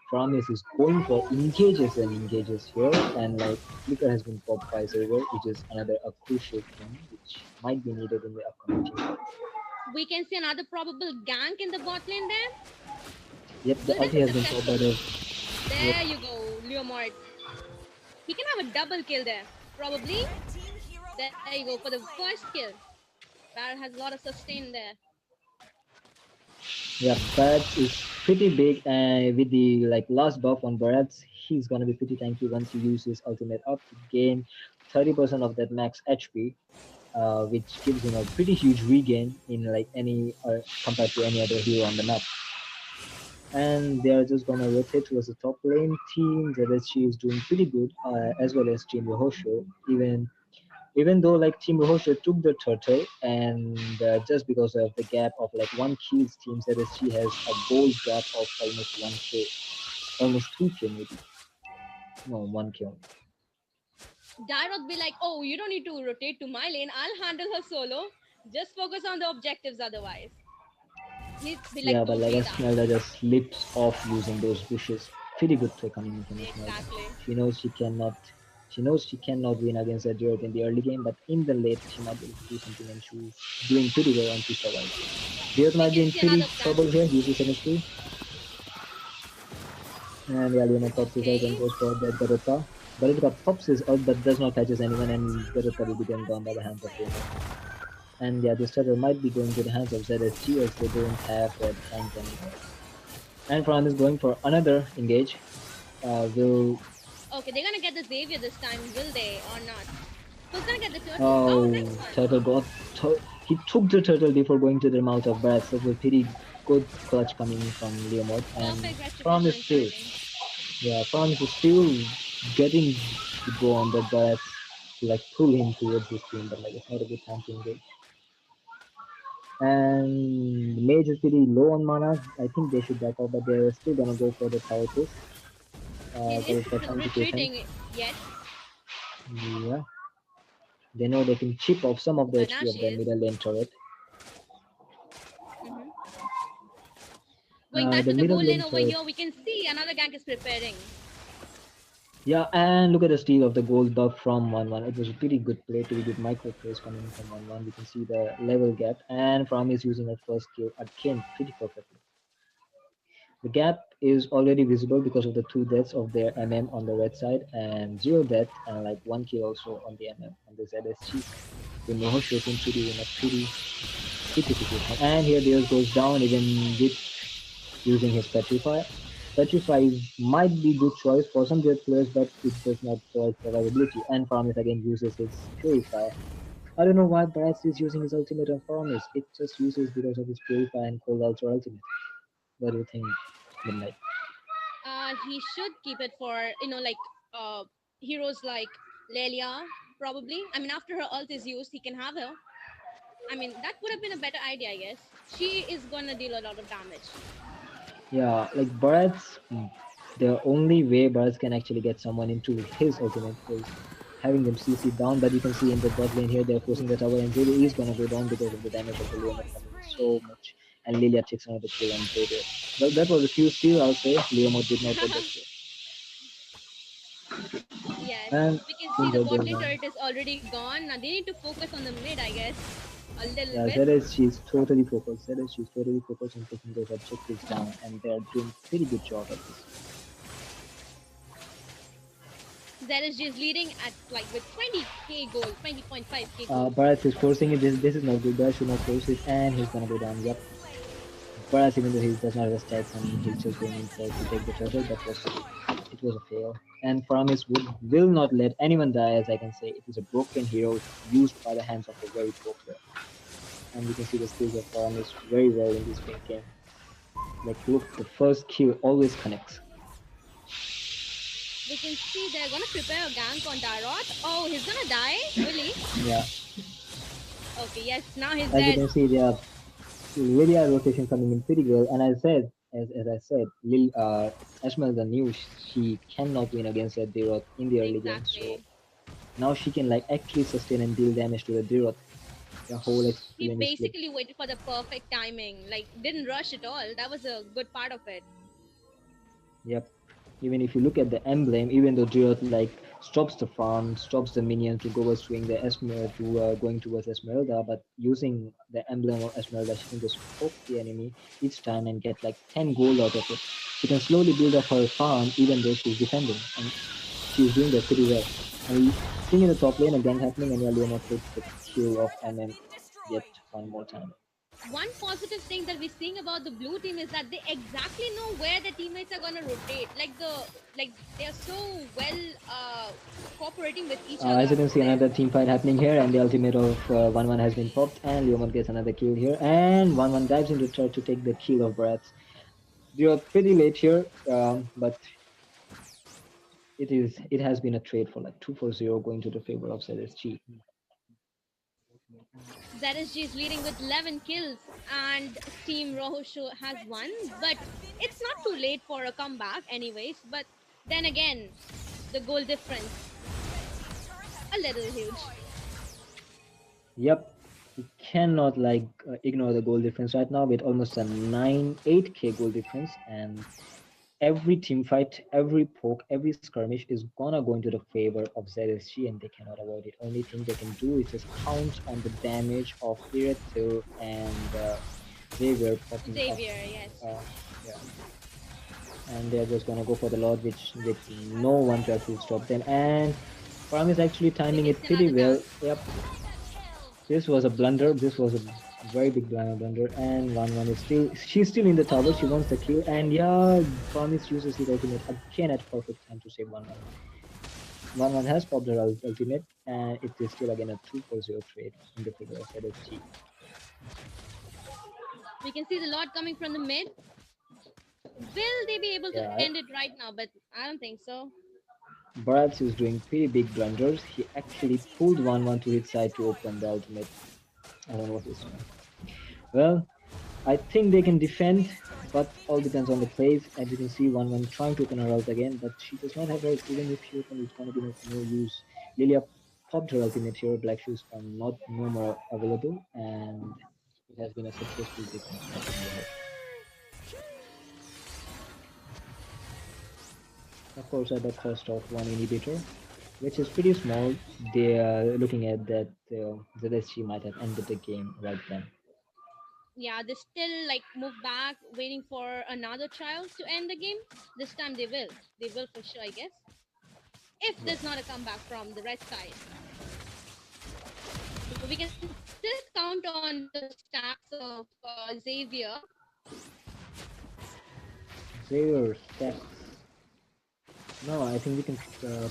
Promise is going for engages and engages here, and like Flicker has been popped by Silver, which is another a crucial thing which might be needed in the upcoming team. We can see another probable gank in the bot lane there. Yep, the Will that ulti be has been popped by successful? the. Yep, There you go, Leomord. He can have a double kill there. Probably. Red team hero There you has go for been the first slain. kill. Barrett has a lot of sustain there. yeah, Barats is pretty big, and with the like last buff on Barats, he's gonna be pretty tanky once he uses ultimate up to gain 30% of that max HP, which gives him a pretty huge regain in like any compared to any other hero on the map. And they are just gonna rotate towards the top lane. Team ZSG is doing pretty good, as well as Team Rohosho. Even though like Team Rohosho took the turtle, and just because of the gap of like 1 kills, Team ZSG has a gold gap of almost 1k, almost 2k maybe. No, 1k only. Dyrod be like, oh, you don't need to rotate to my lane. I'll handle her solo. Just focus on the objectives otherwise. He'd be like, Yeah, but don't like say that. Esmeralda just slips off using those bushes. Pretty good play coming in from Esmeralda. Exactly. She knows she cannot. She knows she cannot win against a Dirt in the early game, but in the late she might be able to do something, and she's doing pretty well and she survives. Dirt We might be can in see pretty another plant. trouble here due to chemistry, and yeah, Leona pops his out and Okay. goes for that Garota. Garota pops his out but does not catches anyone, and Garota will be going down by the hands of Leona. And yeah, this turtle might be going to the hands of ZSG as they don't have that tank anymore. And Fran is going for another engage. Will Okay, they're gonna get the Xavier this time, will they or not? Who's gonna get the turtle? Oh, Oh, nice one. turtle got he took the turtle before going to the mouth of Brad. So it was pretty good clutch coming from Leomord, and Perfect Fran is retribution still timing. Fran is still getting to go on the Brad to like pull him towards his team, but like it's not a good time to engage. And Mage is pretty low on mana. I think they should back off, but they're still gonna go for the tower push. He But is it's got time to patience. retreating yet, Yeah, they know they can chip off some of the but now HP of she their is. middle lane turret. Hmm. Going back The to the middle gold lane lane over turret. here, we can see another gank is preparing. Yeah, and look at the steal of the gold buff from 1-1. It was a pretty good play, pretty good micro plays coming in from 1-1. We can see the level gap, and From is using her first kill again pretty perfectly. The gap is already visible because of the 2 deaths of their MM on the red side, and 0 death, and like 1 kill also on the MM on the ZSG side. So Nohosho seems to be in a pretty situation. And here Deus goes down even with using his Petrify. Petrify might be good choice for some great players, but it does not provide survivability. And Promise again uses his Purify. I don't know why Bryce is using his ultimate on Promise. It just uses because of his Purify and Cold Ultra ultimate. What do you think, Midnight? He should keep it for like uh heroes like Lelia probably. I mean, after her ult is used, he can have her. I mean, that would have been a better idea, I guess. She is gonna deal a lot of damage. Yeah, like Bryce, the only way Bryce can actually get someone into his ultimate is having them CC down. But you can see in the bot lane here, they're forcing the tower, and Xavier is gonna go down because of the damage of the Leomord killing coming in so spree. much. And Lilia takes another kill on Xavier. Well, that was a few steal, I'll say. Leomord did not get the kill. Yes, And we can see Team the Red bot goes lane down. turret is already gone. Now they need to focus on the mid, I guess, a little Yeah, bit. ZS, she's totally focused. ZS, she's totally focused on taking those objectives down, and they're doing pretty good job at this. ZSG is leading at like with 20k gold, 20.5k gold. Bharat is forcing it. This is not good. Bharat should not force it, and he's gonna go down. Yep. Bharat, even though he does not have stats, and he's just going in for to take the turtle, but it was a fail. And Paramis will not let anyone die, as I can say. It is a broken hero used by the hands of a very poor player. And we can see the skills of Paramis very well in this game. Like, look, the first kill always connects. We can see they're gonna prepare a gank on Darot. Oh, he's gonna die? Really? Yeah, Okay, yes, now he's as you dead. can see, they are really a rotation coming in pretty well. And I said, as I said, Ashmal the new she cannot win against a Derot in the early game. So Exactly. Now she can like actually sustain and deal damage to the Dirot. The whole He experience is flipped. basically waited for the perfect timing, like didn't rush at all. That was a good part of it. Yep. Even if you look at the emblem, even though Jirot like stops the farm, stops the minions to go pursuing the Esmeralda to going towards Esmeralda, but using the emblem of Esmeralda, she can just poke the enemy each time and get like 10 gold out of it. She can slowly build up her farm even though she's defending, and she's doing that pretty well. And seeing in the top lane a gank happening, and Leona takes the kill of MM yet one more time. One positive thing that we're seeing about the blue team is that they exactly know where the teammates are gonna rotate. Like they're so well cooperating with each As you other can over see, there. another team fight happening here, and the ultimate of 1-1 has been popped, and Leomon gets another kill here, and 1-1 dives in to try to take the kill of Bratz. They are pretty late here, but it has been a trade for like 2-0 going to the favor of ZSG. ZSG is leading with 11 kills, and Team ROHOSHYO has won. But it's not too late for a comeback, anyways. But then again, the goal difference a little huge. Yep, you cannot like ignore the goal difference right now with almost a 8k goal difference, and every team fight, every poke, every skirmish is gonna go into the favor of ZSG, and they cannot avoid it. Only thing they can do is just count on the damage of Irithil and Xavier popping up. Xavier, yes. Yeah, and they're just gonna go for the Lord, which with no one to actually stop them. And Param is actually He timing it gets pretty another well. down. Yep, this was a blunder. This was a very big blunder. And 1-1 is still. She's still in the tower. She wants the kill. And yeah, Promise uses his ultimate again at perfect time to save 1-1. 1-1 has popped her ultimate, and it is still again a 2-0 trade in the favor of ZSG. We can see the Lord coming from the mid. Will they be able to Yeah, end it right now? But I don't think so. Bharat is doing pretty big blunders. He actually pulled 1-1 to his side to open the ultimate. I don't know what he's doing. Well, I think they can defend, but all depends on the plays. As you can see, 1-1 trying to open her ult again, but she does not have her. Even if she opens, it's going to be no use. Lilia popped her ultimate here. Black shoes are not no more available, and it has been a successful defense by Team Rojo. Of course, at the cost of one inhibitor, which is pretty small. They are looking at that ZSG might have ended the game right then. Yeah, they still like move back, waiting for another child to end the game. This time they will. They will for sure, I guess. If Yeah. there's not a comeback from the red side. We can still count on the stats of Xavier. Xavier stacks. No, I think we can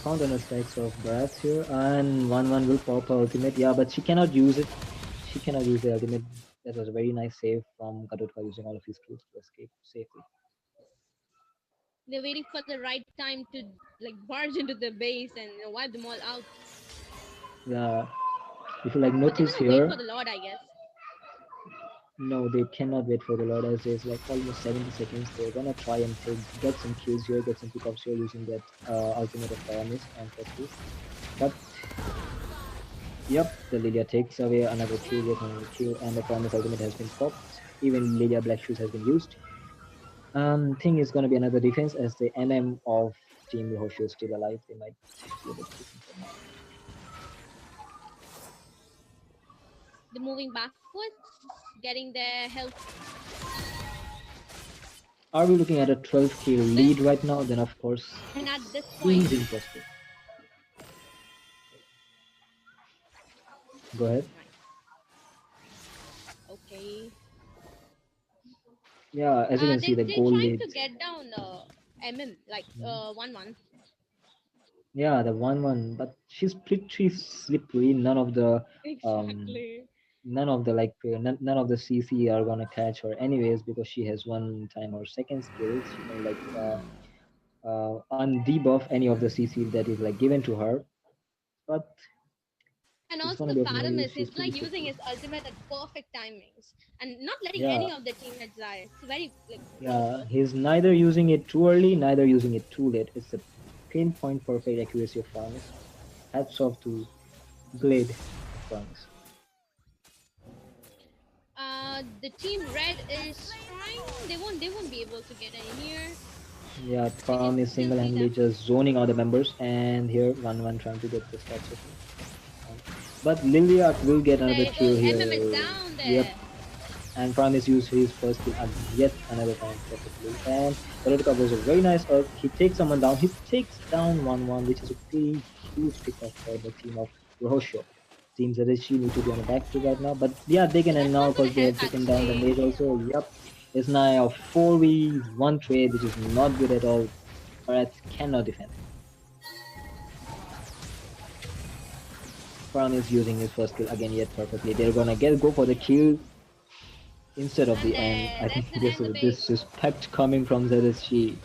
count on the stacks of Bharat here, and 1-1 will pop her ultimate. Yeah, but she cannot use it. She cannot use the ultimate. That was a very nice save from Kadotka using all of his skills to escape safely. They're waiting for the right time to like barge into the base and wipe them all out. Yeah, if you like But they're notice gonna wait for here, the Lord, I guess. no, they cannot wait for the Lord as there's like almost 70 seconds. They're gonna try and get some kills here, get some pickups here using that ultimate of Pyramis and Festus. But yep, the Lilia takes away another kill, yet another kill, and the Pyramis ultimate has been popped. Even Lilia Black Shoes has been used. Thing is gonna be another defense as the MM of Team Rohoshu is still alive. They might be able to keep him for now. They're moving backwards, getting their health. Are we looking at a 12k lead right now? Then of course And at it's this point, easy impossible. Go ahead. okay. Yeah, as you can see, the They're goal trying lead. to get down MM like 1-1. Yeah, the 1-1, but she's pretty slippery. Um, Exactly. none of the CC are gonna catch her anyways because she has one time or second skills. She can like undebuff any of the CC that is like given to her, but And it's also gonna the be of no use. Paramis, She's he's pretty like using slippery. his ultimate at perfect timings and not letting Yeah, any of the teammates die. It's very like yeah. wonderful. He's neither using it too early, neither using it too late. It's a pinpoint perfect accuracy of Farmis. Hats off to Glade Promise. The team red is trying. They won't be able to get any near. Yeah, We can Promise still see single-handedly them. just zoning out the members, and here 1-1 trying to get the stats of him. But Liliard will get another They, oh, kill MM is here. down Yep, there. and Promise used his first kill yet another time perfectly. And the red cover was a very nice ult. He takes someone down. He takes down 1-1, which is a pretty huge pickup for the team of ROHOSHYO. Seems that she need to be on the back foot right now. But yeah, they can So end that's now not gonna because they help have taken down the actually. mage also. Yep. It's now a 4v1 trade, which is not good at all. Barats cannot defend. Promise using his first kill again yet perfectly. They're gonna go for the kill instead of And the end. there, I think that's gonna this end the is base. disrespect coming from ZSG.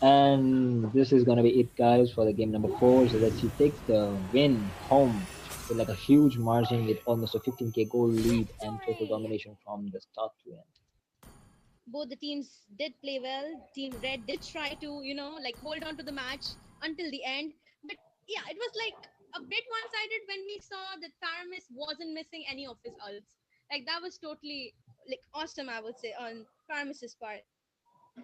And this is gonna be it, guys, for the game number 4. ZSG takes the win home with like a huge margin with almost a 15k goal lead and total Victory! domination from the start to end. Both the teams did play well. Team red did try to, like hold on to the match until the end. But yeah, it was like a bit one-sided when we saw that Paramis wasn't missing any of his ults. Like that was totally like awesome, I would say, on Paramis's part.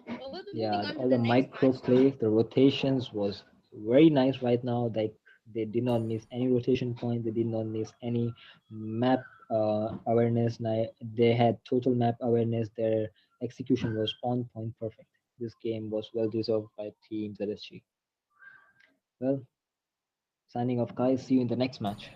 But we'll be moving Yeah, on to all the the next micro match play, now. the rotations was very nice right now. Like they did not miss any rotation point. They did not miss any map awareness. They had total map awareness. Their execution was on point, perfect. This game was well deserved by Team ZSG. Well, signing off, guys. See you in the next match.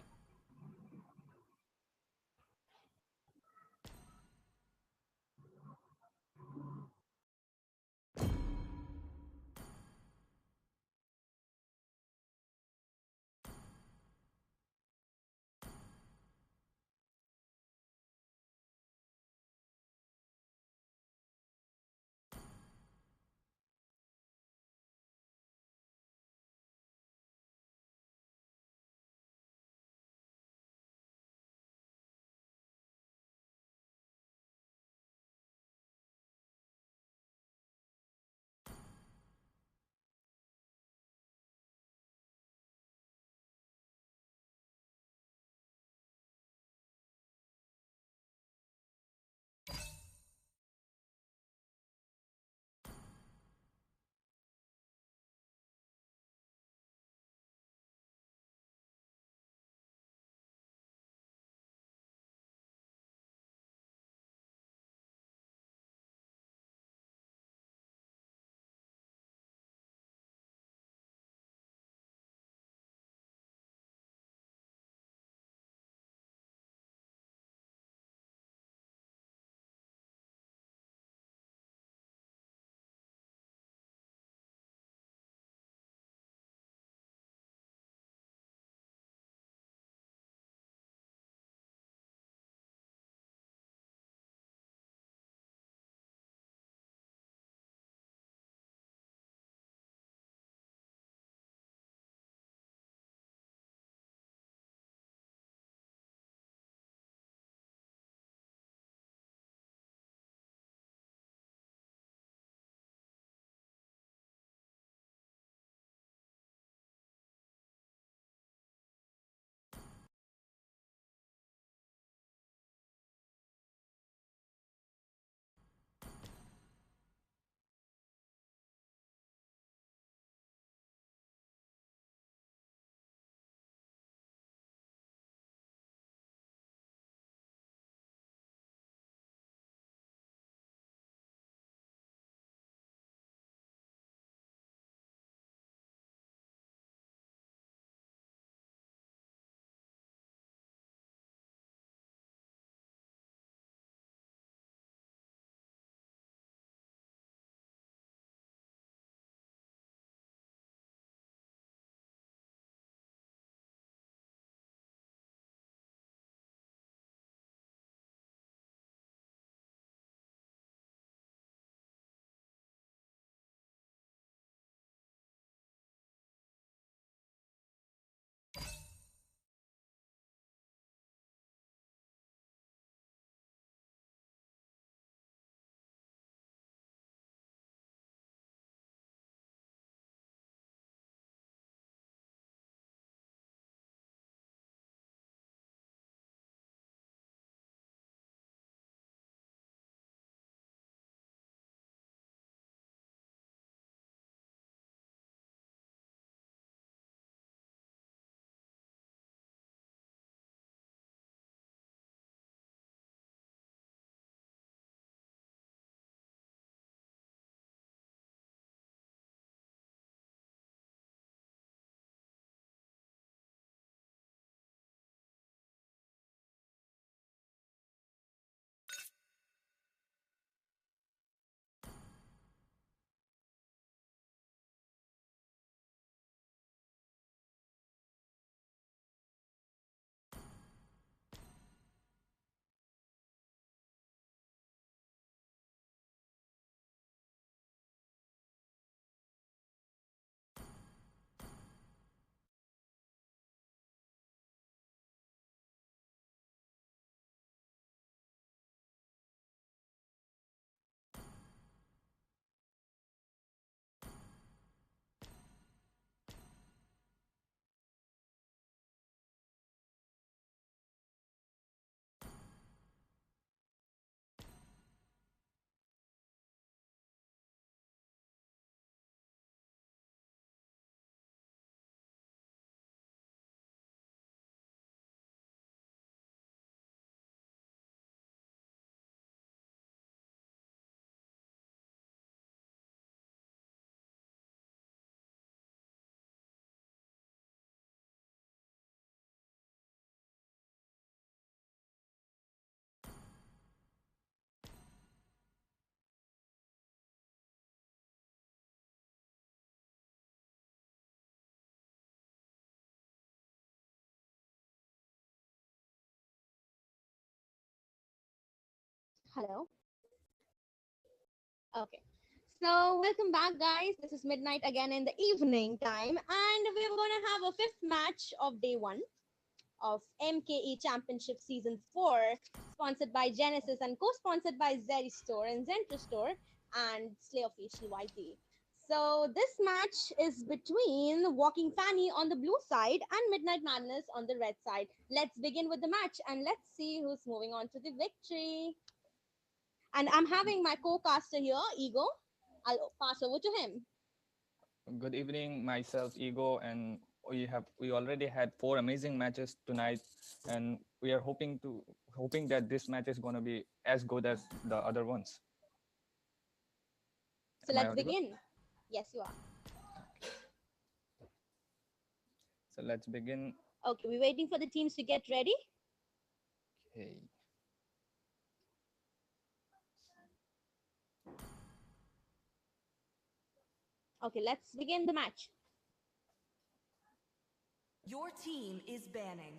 Hello. Okay. So welcome back, guys. This is midnight again in the evening time, and we're gonna have a fifth match of day one of MKE Championship Season 4, sponsored by Genesis and co-sponsored by Zentro Store and Zentro Store and Slay Official YT. So this match is between Walking Fanny on the blue side and Midnight Madness on the red side. Let's begin with the match and let's see who's moving on to the victory. And I'm having my co-caster here, Ego. I'll pass over to him. Good evening, myself, Ego, and we already had 4 amazing matches tonight, and we are hoping that this match is gonna be as good as the other ones. So Am I let's audible? begin. Yes, you are. So let's begin. Okay, we're waiting for the teams to get ready. Okay. Okay, let's begin the match. Your team is banning.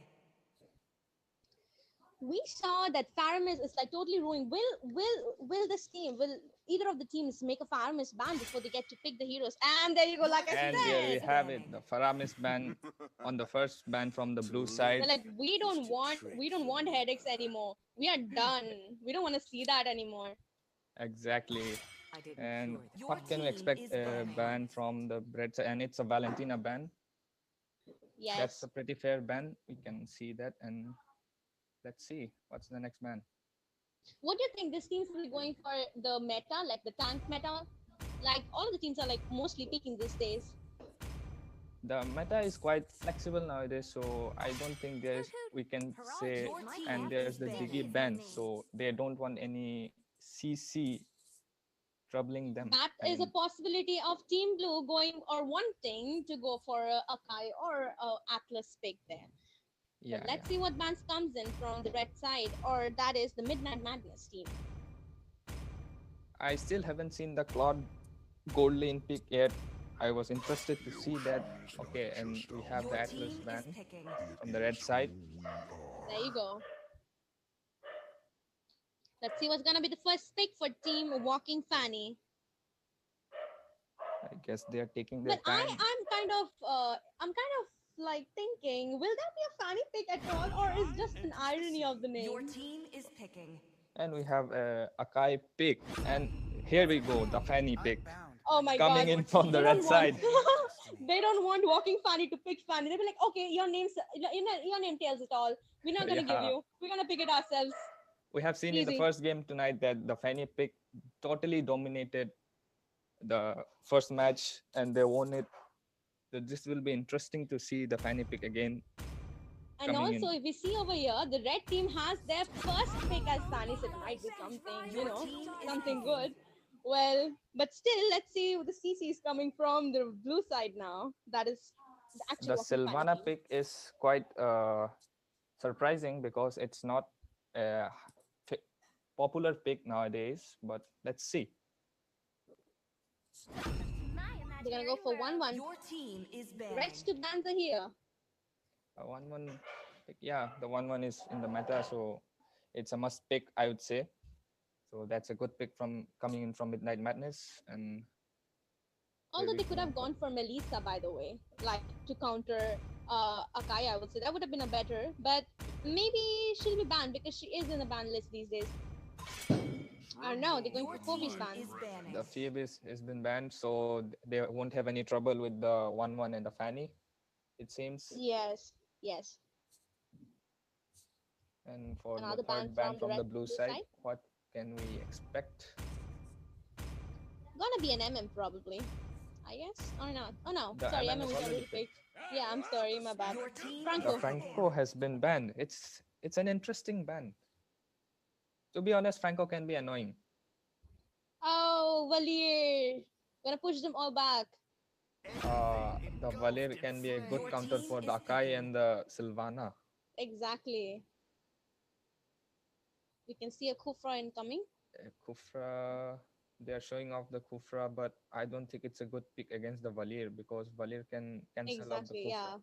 We saw that Faramis is like totally ruined. Will this team, will either of the teams make a Faramis ban before they get to pick the heroes? And there you go, like I And there we said. have it, the Faramis ban on the first ban from the blue side. They're like, we don't want headaches anymore. We are done. We don't want to see that anymore. Exactly. I didn't And cure them. what can we Your team expect is a banning. ban from the red side? And it's a Valentina ban. Yes. That's a pretty fair ban. We can see that, and let's see what's the next ban. What do you think? This team's will be going for the meta, like the tank meta? Like all of the teams are like mostly picking these days. The meta is quite flexible nowadays, so I don't think we can say, Your team and there's is the Digi banning. ban, so they don't want any CC troubling them. That I is a mean, possibility of Team Blue going or wanting to go for a Akai or a Atlas pick there. yeah, But let's see what bans comes in from the red side, or that is the Midnight Madness team. I still haven't seen the Claude Gold Lane pick yet. I was interested to see that. Okay, and we have Your the team Atlas is ban picking. on the red side. There you go. Let's see what's gonna be the first pick for Team Walking Fanny. I guess they are taking their But time. I'm kind of like thinking, will that be a Fanny pick at all, or is just an irony of the Your name? team is picking. And we have a Akai pick, and here we go, the Fanny pick Oh my coming god. in from the They red don't want- side. They don't want Walking Fanny to pick Fanny. They'll be like, okay, your name tells it all. We're not gonna give Yeah. you. We're gonna pick it ourselves. We have seen in the Easy. first game tonight that the Fanny pick totally dominated the first match, and they won it. So this will be interesting to see the Fanny pick again. And Coming also, in. if we see over here, the red team has their first pick as Fanny, so it might be something, Your team is something picking. good. Well, but still, let's see the CC is coming from the blue side now. That is the actual The Walking Fanny Sylvana team. pick is quite surprising because it's not a popular pick nowadays. But let's see. They're gonna go for 1-1. Your team is banning. Reds to bans are here. A 1-1 pick, yeah, the 1-1 is in the meta, so it's a must pick, I would say. So that's a good pick from coming in from Midnight Madness, and Although we they could go. have gone for Melissa, by the way, like to counter Akai, I would say that would have been a better. But maybe she'll be banned because she is in the ban list these days. I don't know. They're going Your for Phoebe's team ban. is banning. The Phoebus has been banned, so they won't have any trouble with the 1-1 and the Fanny, it seems. Yes, yes. And for Another the ban third ban from the from the red- blue blue side, side. what can we expect? Gonna be an MM probably. I guess. Or not. Oh no. The Sorry, MM MM is was already already picked. Yeah, I'm sorry, my bad. Your team Franco. The is Franco has been banned. It's an interesting ban. To be honest, Franco can be annoying. Oh, Valir. Gonna push them all back. The Valir can be a good Your counter team for the is Akai picking. and the Sylvana. Exactly. We can see a Kufra incoming. Kufra, they are showing off the Kufra, but I don't think it's a good pick against the Valir because Valir can cancel out the Exactly, Kufra. yeah.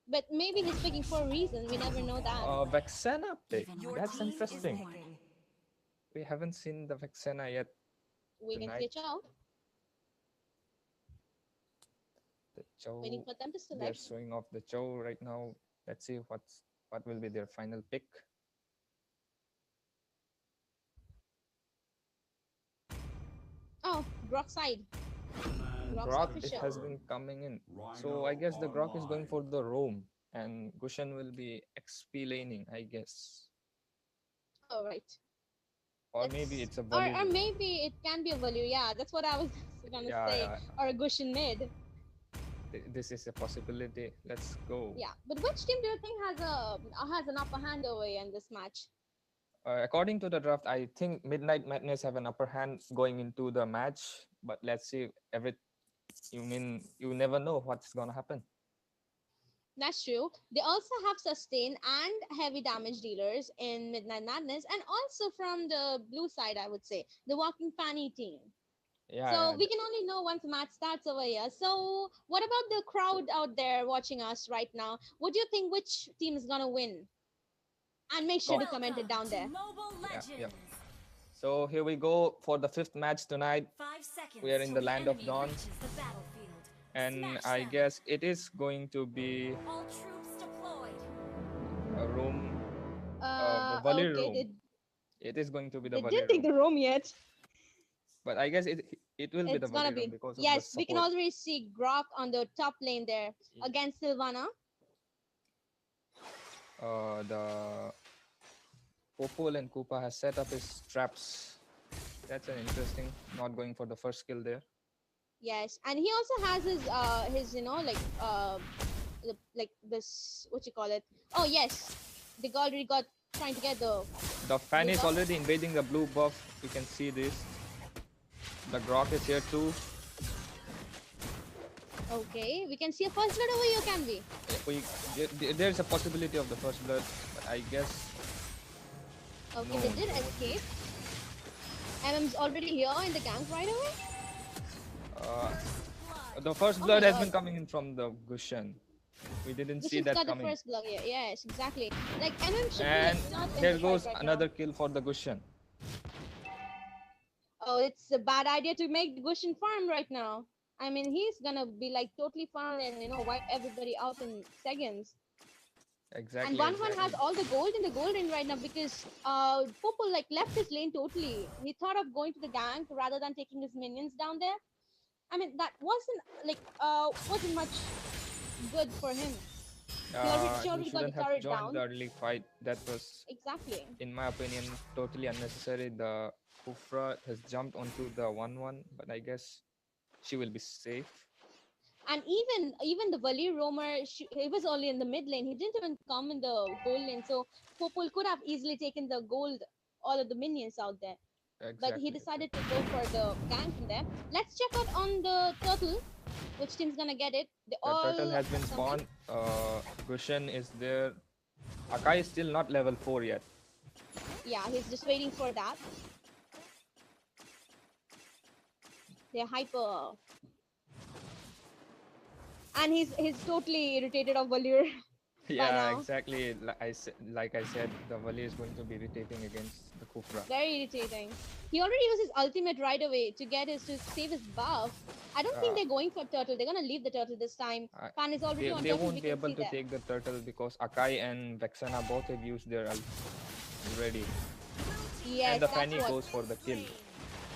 But maybe he's picking for a reason. We never know that. Vexena pick. Your That's team is interesting. picking. we haven't seen the Vexena yet We can tonight. switch out, The waiting Chow, for them to they're select. showing off the Chow right now. Let's see what will be their final pick. Oh, Grok side. Grok's Grok, it official. has been coming in. So I guess the Grok is going for the roam, and Gushan will be XP laning, I guess. Oh, right. Or maybe it's a Or Valiru. maybe it can be a value. Yeah, that's what I was gonna Yeah, say. Or a Gushin mid. this is a possibility. Let's go. Yeah, but which team do you think has an upper hand over here in this match? According to the draft, I think Midnight Madness have an upper hand going into the match. But let's see. You never know what's gonna happen. That's true. They also have sustain and heavy damage dealers in Midnight Madness, and also from the blue side, I would say the Walking Fanny team. Yeah, So we can only know once the match starts over here. So what about the crowd out there watching us right now? What do you think? Which team is gonna win? And make sure to comment it down there. yeah. So here we go for the fifth match tonight. 5 seconds. We are in the till land of enemy dawn, reaches the battlefield. and Smash I them. guess it is going to be All troops deployed. a room, the Valley Okay, room. It is going to be the they Valley didn't take room, the room yet. but I guess it will be the It's gonna Valley room be. because of the Yes, we can support. already see Grok on the top lane there against Sylvana. The Popol and Koopa has set up his traps. That's an interesting. Not going for the first kill there. Yes, and he also has his like this, what you call it? Oh yes, they already got trying to get the The Fanny is buff. already invading the blue buff. You can see this. The Grok is here too. Okay, we can see a first blood over here, can we? There's a possibility of the first blood, but I guess Okay, No. they did escape. MM's already here in the gank right away. the first Oh blood my has been God. coming in from the Gushan. We didn't see Gushin's that got the coming. first blood here. Yes, exactly. Like MM should And be like not in here the goes fight right another now. kill for the Gushan. Oh, it's a bad idea to make the Gushin farm right now. I mean, he's gonna be like totally farm and wipe everybody out in seconds. Exactly. And 1-1 has all the gold in the gold ring right now because Popo like left his lane totally. He thought of going to the gank rather than taking his minions down there. I mean, that wasn't much good for him. She He already got the shouldn't have turret joined down. the early fight. That was, Exactly. in my opinion, totally unnecessary. The Kufra has jumped onto the 1-1, but I guess she will be safe. And even the Valir roamer, he was only in the mid lane. He didn't even come in the gold lane. So Popol could have easily taken the gold, all of the minions out there. But he Exactly. decided to go for the gank in there. Let's check out on the turtle. Which team's gonna get it? They The all turtle has been have something. spawned. Gushan is there. Akai is still not level 4 yet. Yeah, he's just waiting for that. They're hyper. And he's totally irritated of Valir. Yeah, now. exactly. Like I said, the Valley is going to be rotating against the Kufra. Very irritating. He already used his ultimate right away to save his buff. I don't think they're going for turtle. They're gonna leave the turtle this time. Fan is already on They turtle. won't We be can able see to that. take the turtle because Akai and Vexana both have used their ult already. Yes, And the that's Fanny what. goes for the kill.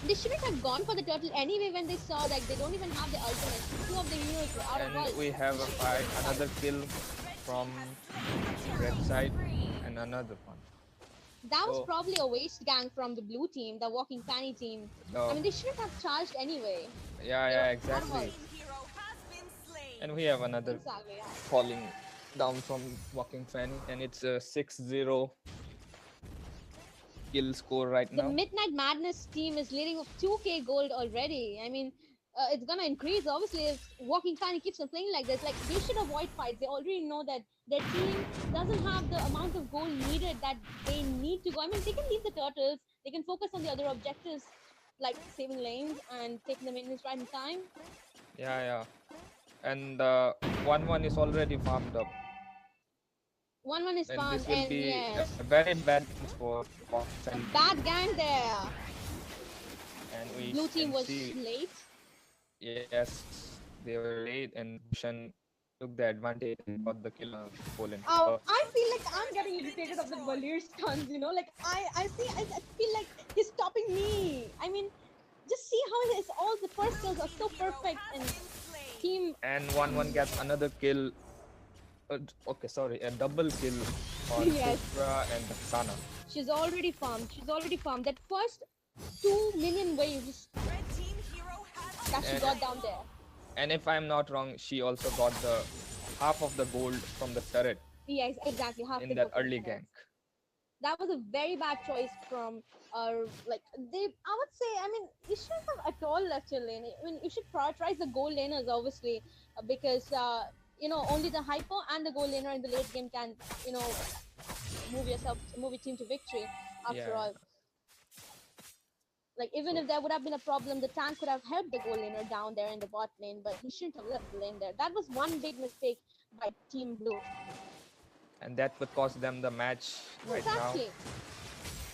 They shouldn't have gone for the turtle anyway when they saw like they don't even have the ultimate. Two of the heroes were out of And ult. we have another kill from red side and another one. That was So- probably a waste gang from the blue team, the Walking Fanny team. No. I mean, they shouldn't have charged anyway. Yeah, They're out of exactly. ult. Hero has been slain. And we have another Exactly, yeah. falling down from Walking Fanny, and it's a 6-0 kill score right The now. Midnight Madness team is leading with 2k gold already. I mean, it's gonna increase obviously if Walking Fanny keeps on playing like this. Like they should avoid fights. They already know that their team doesn't have the amount of gold needed that they need to go. I mean, they can leave the turtles. They can focus on the other objectives like saving lanes and taking the minions right in time. Yeah. And 1-1 is already farmed up. 1-1 is And found, this will and be yes, a very bad news for a Fanny. bad gang there. And we Blue team can was see, late. yes, they were late, and Gushan took the advantage and got the kill on Poland first. I feel like I'm getting irritated of the Valir stuns, you know, like I feel like he's stopping me. I mean, just see how his all the first kills are so perfect, and team, And 1-1 gets another kill. Okay, sorry, a double kill on yes, Kufra and Sana. she's already farmed. She's already farmed that first 2 million waves that she And, got down there. and if I'm not wrong, she also got the half of the gold from the turret Yes, exactly. Half in the that gold early from her. gank. That was a very bad choice from like they, I would say, I mean, you shouldn't have at all left your lane. I mean, you should prioritize the gold laners, obviously, because you know, only the hyper and the gold laner in the late game can, you know, move your team to victory after Yeah, all. Like, even so if there would have been a problem, the tank could have helped the gold laner down there in the bot lane, but he shouldn't have left the lane there. That was one big mistake by Team Blue. and that could cost them the match right now. Exactly.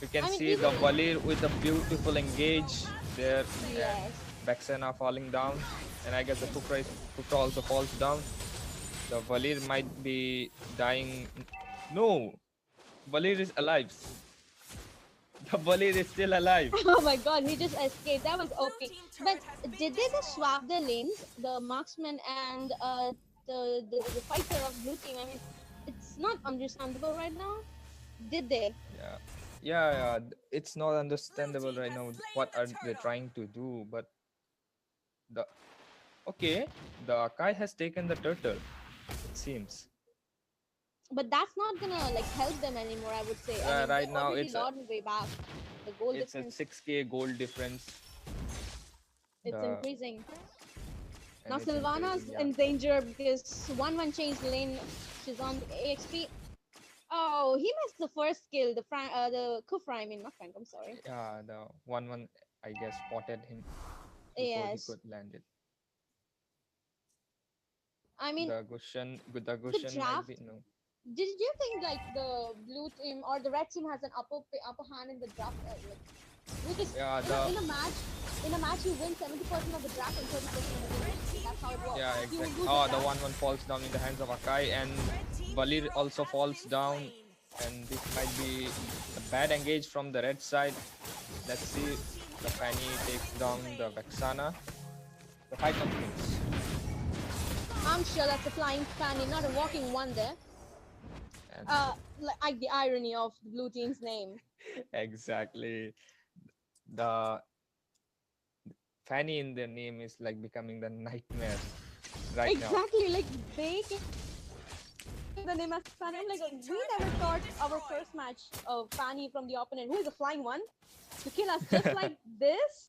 You can I mean, see the even Valir with a beautiful engage there, and yes. Vexena falling down, and I guess the Kufra also falls down. The Valir might be dying. No, Valir is alive. The Valir is still alive. Oh my god, he just escaped. That was OP. But did they just swap their lanes? The marksman and the fighter of blue team. I mean, it's not understandable right now. Did they? Yeah, yeah. It's not understandable right now. What are they trying to do? But the okay, the Akai has taken the turtle. It seems. But that's not gonna like help them anymore, I would say. I mean, Right they now already it's a lost way back. The goal it's a difference, 6K gold difference. it's The increasing. and Now it's Sylvana's increasing, yeah. in danger because 1-1 changed lane. She's on the AXP. Oh, he missed the first kill. The Kufra, I mean, not Frank, I'm sorry. Yeah, the 1-1 I guess spotted him before he Yes. could land it. I mean, The Gushan the might draft. be no. Did you think like the blue team or the red team has an upper hand in the draft? Like, because Yeah, in a match you win 70% of the draft and 30% of the win. That's how it works. Yeah, If you exactly. lose Oh, the draft, 1-1 falls down in the hands of Akai, and Valir also falls down, and this might be a bad engage from the red side. Let's see. The Fanny takes down the Vexana. The fight continues. I'm sure that's a flying Fanny, not a walking one there. And Like the irony of the blue team's name. exactly. The Fanny in their name is like becoming the nightmare right now. Exactly, like they gave the name as Fanny. I'm like, we never thought our first match of Fanny from the opponent, who is a flying one, to kill us just like this.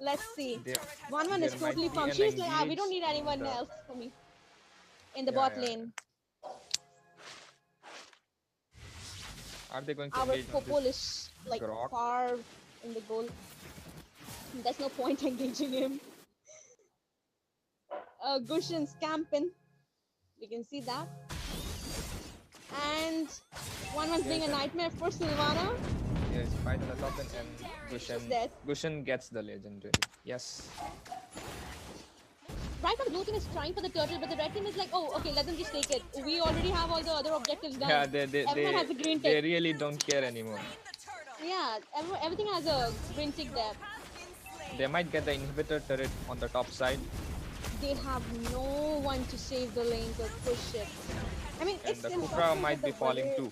Let's see. There, 1-1 is there might totally be pumped. an She's like, we don't engage. need anyone The- else for me in the Yeah, bot yeah, lane. Are they going to Our engage on Popol this? is like Grok? far in the goal. There's no point engaging him. Gushin's camping. We can see that. And 1-1's being a nightmare for Sylvana. Yes, fight on the top lane, and dead. Gushan gets the legendary. Yes. Right now, the blue team is trying for the turtle, but the red team is like, oh, okay, let them just take it. We already have all the other objectives done. Yeah, Everyone has a green they tick. really don't care anymore. Yeah, everything has a green tick there. They might get the inhibitor turret on the top side, They have no one to save the lanes or push it. I mean, and it's the impossible Kufra with might the be falling Valir. too.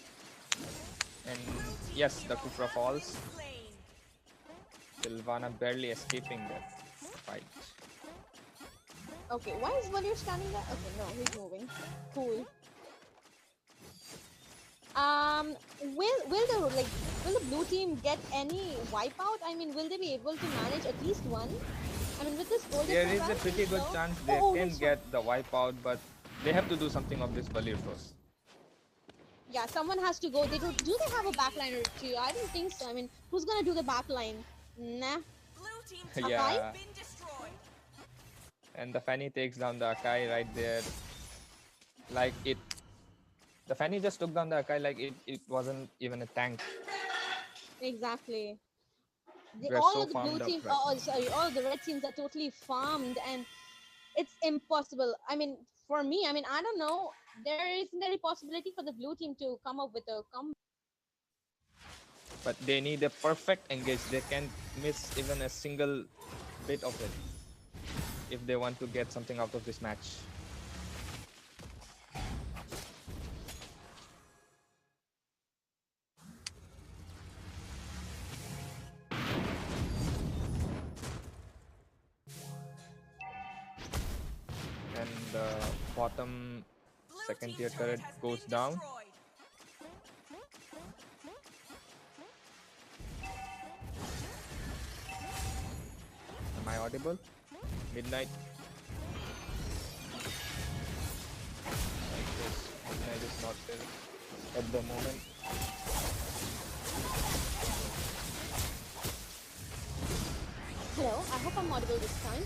And yes, the Kufra falls. Sylvana barely escaping that fight. Okay, why is Valir standing there? Okay, no, he's moving. Cool. Will the blue team get any wipeout? I mean, will they be able to manage at least one? I mean, with this gold There is difference, a I pretty think good so. chance they Oh, can this get the wipeout, but they have to do something of this Valir first. Yeah, someone has to go. Do they have a backliner too? I don't think so. I mean, who's gonna do the backline? Nah. Yeah. And the Fanny takes down the Akai right there. Like it, the Fanny just took down the Akai like it wasn't even a tank. Exactly. They're All so of the blue farmed up team, right now. sorry, all of the red teams are totally farmed, and it's impossible. I mean, for me, I mean, I don't know. There isn't any possibility for the blue team to come up with a comeback. But they need a perfect engage. They can't miss even a single bit of it if they want to get something out of this match. And the bottom second tier turret goes down. Am I audible? Midnight. Midnight is not there at the moment. Hello, I hope I'm audible this time.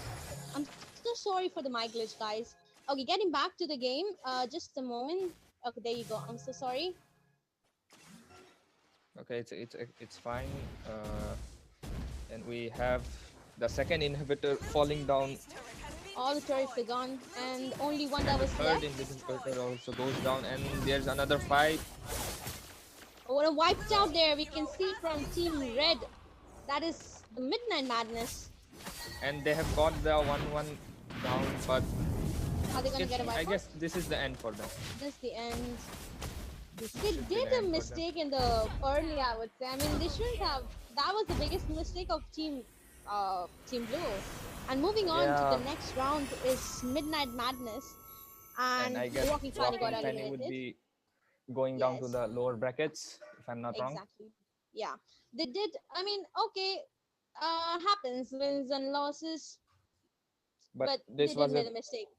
I'm so sorry for the mic glitch, guys. Okay, getting back to the game. Just a moment. Okay, there you go. I'm so sorry. Okay, it's fine. And we have the second inhibitor falling down. All the turrets are gone, and only one that And the was third left. inhibitor also goes down. And there's another fight. What a wiped out there. We can see from Team Red. That is the Midnight Madness. And they have got the 1-1 down, but Are they gonna get a wipe I out? guess this is the end for them. That's the end. This They should be did the a end for them. mistake in the early, I would say. I mean, they shouldn't have. That was the biggest mistake of Team Blue. And moving on to the Yeah. next round is Midnight Madness, And and I guess Walking Fanny got Walking Fanny would eliminated. be going down to Yes, the lower brackets, if I'm not wrong. exactly. Yeah, they did. I mean, okay, happens, wins and losses, But but they this did was a make a mistake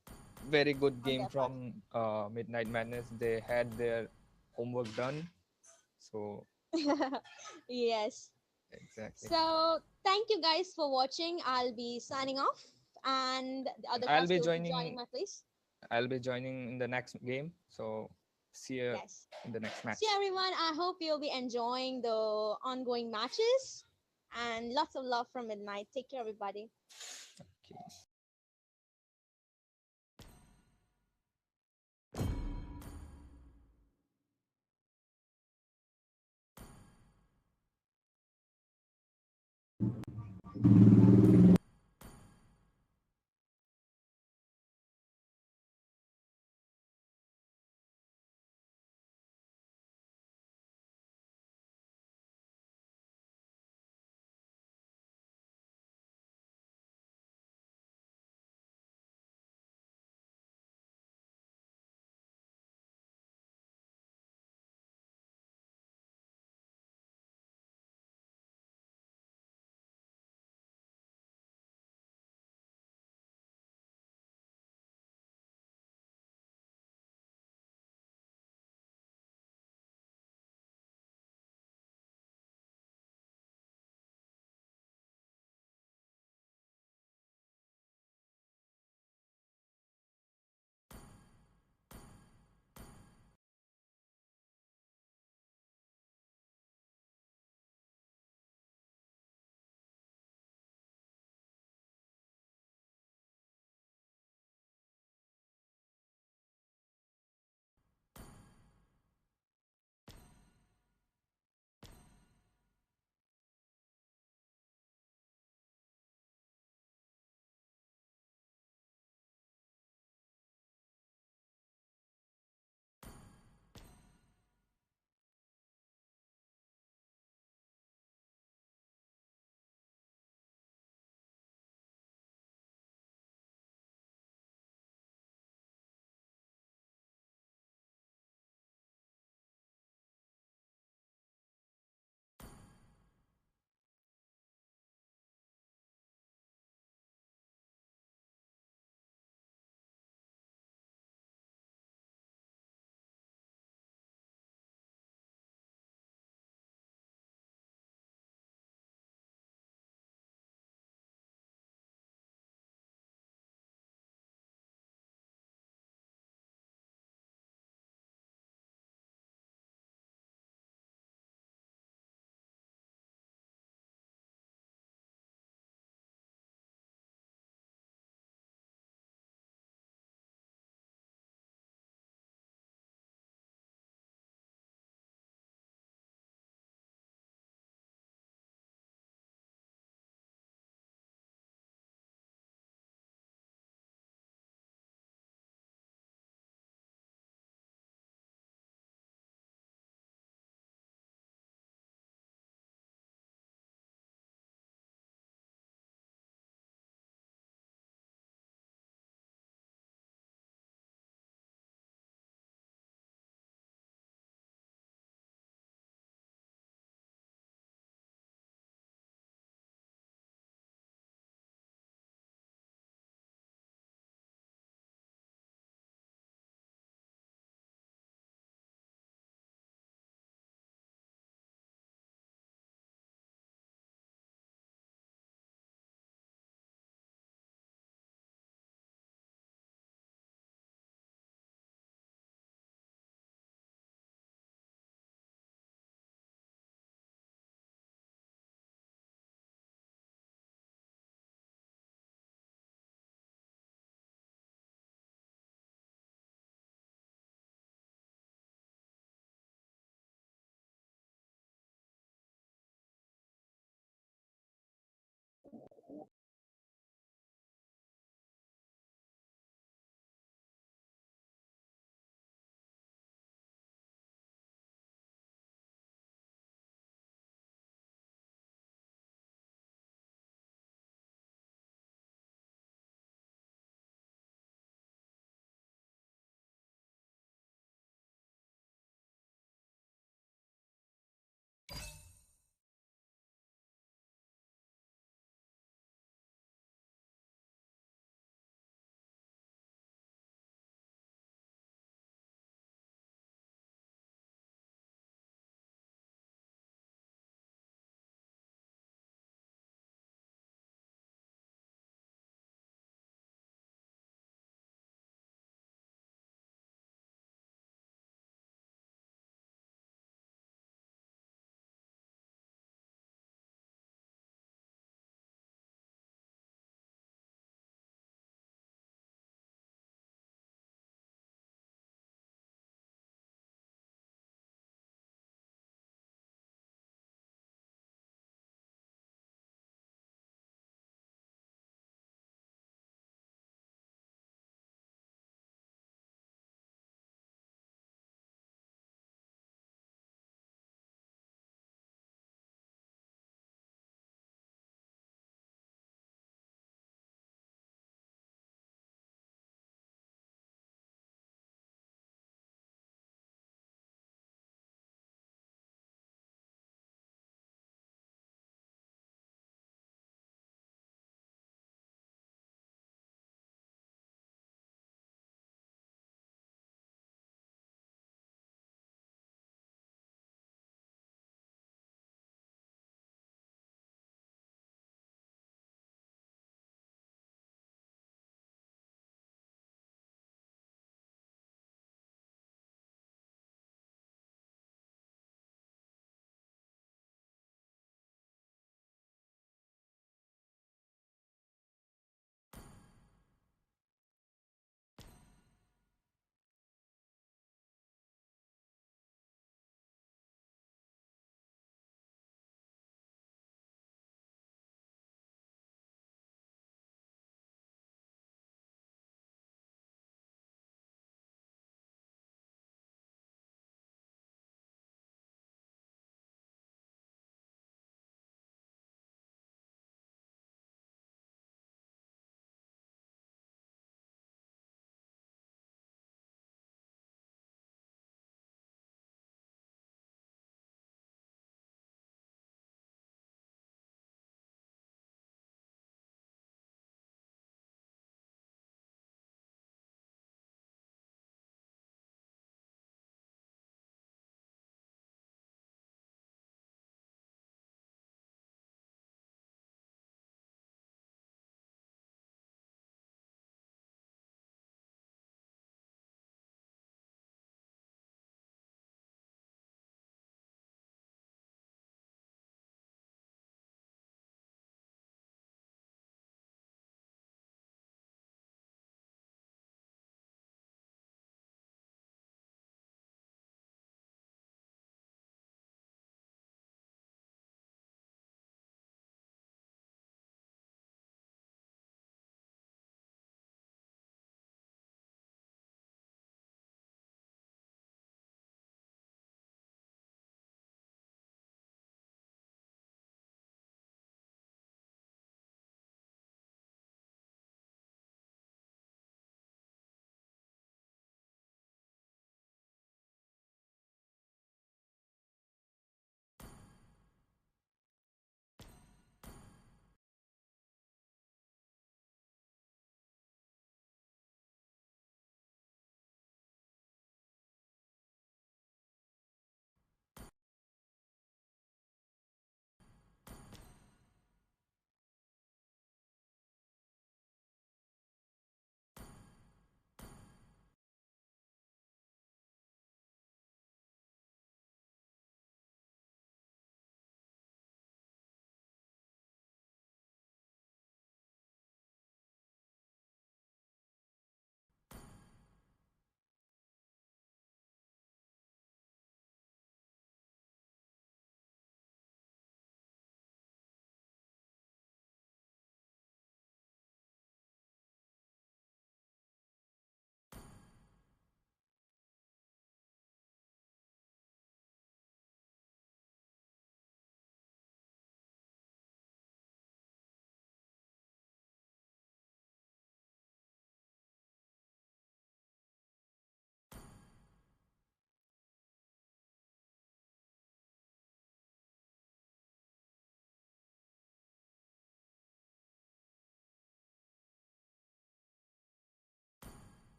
very good on game their part. from Midnight Madness. They had their homework done. So Yes. exactly. So thank you guys for watching. I'll be signing off, and the And other I'll be caster will be joining joining my place. in the next game. So see you Yes. in the next match. See everyone. I hope you'll be enjoying the ongoing matches, and lots of love from Midnight. Take care, everybody. Okay.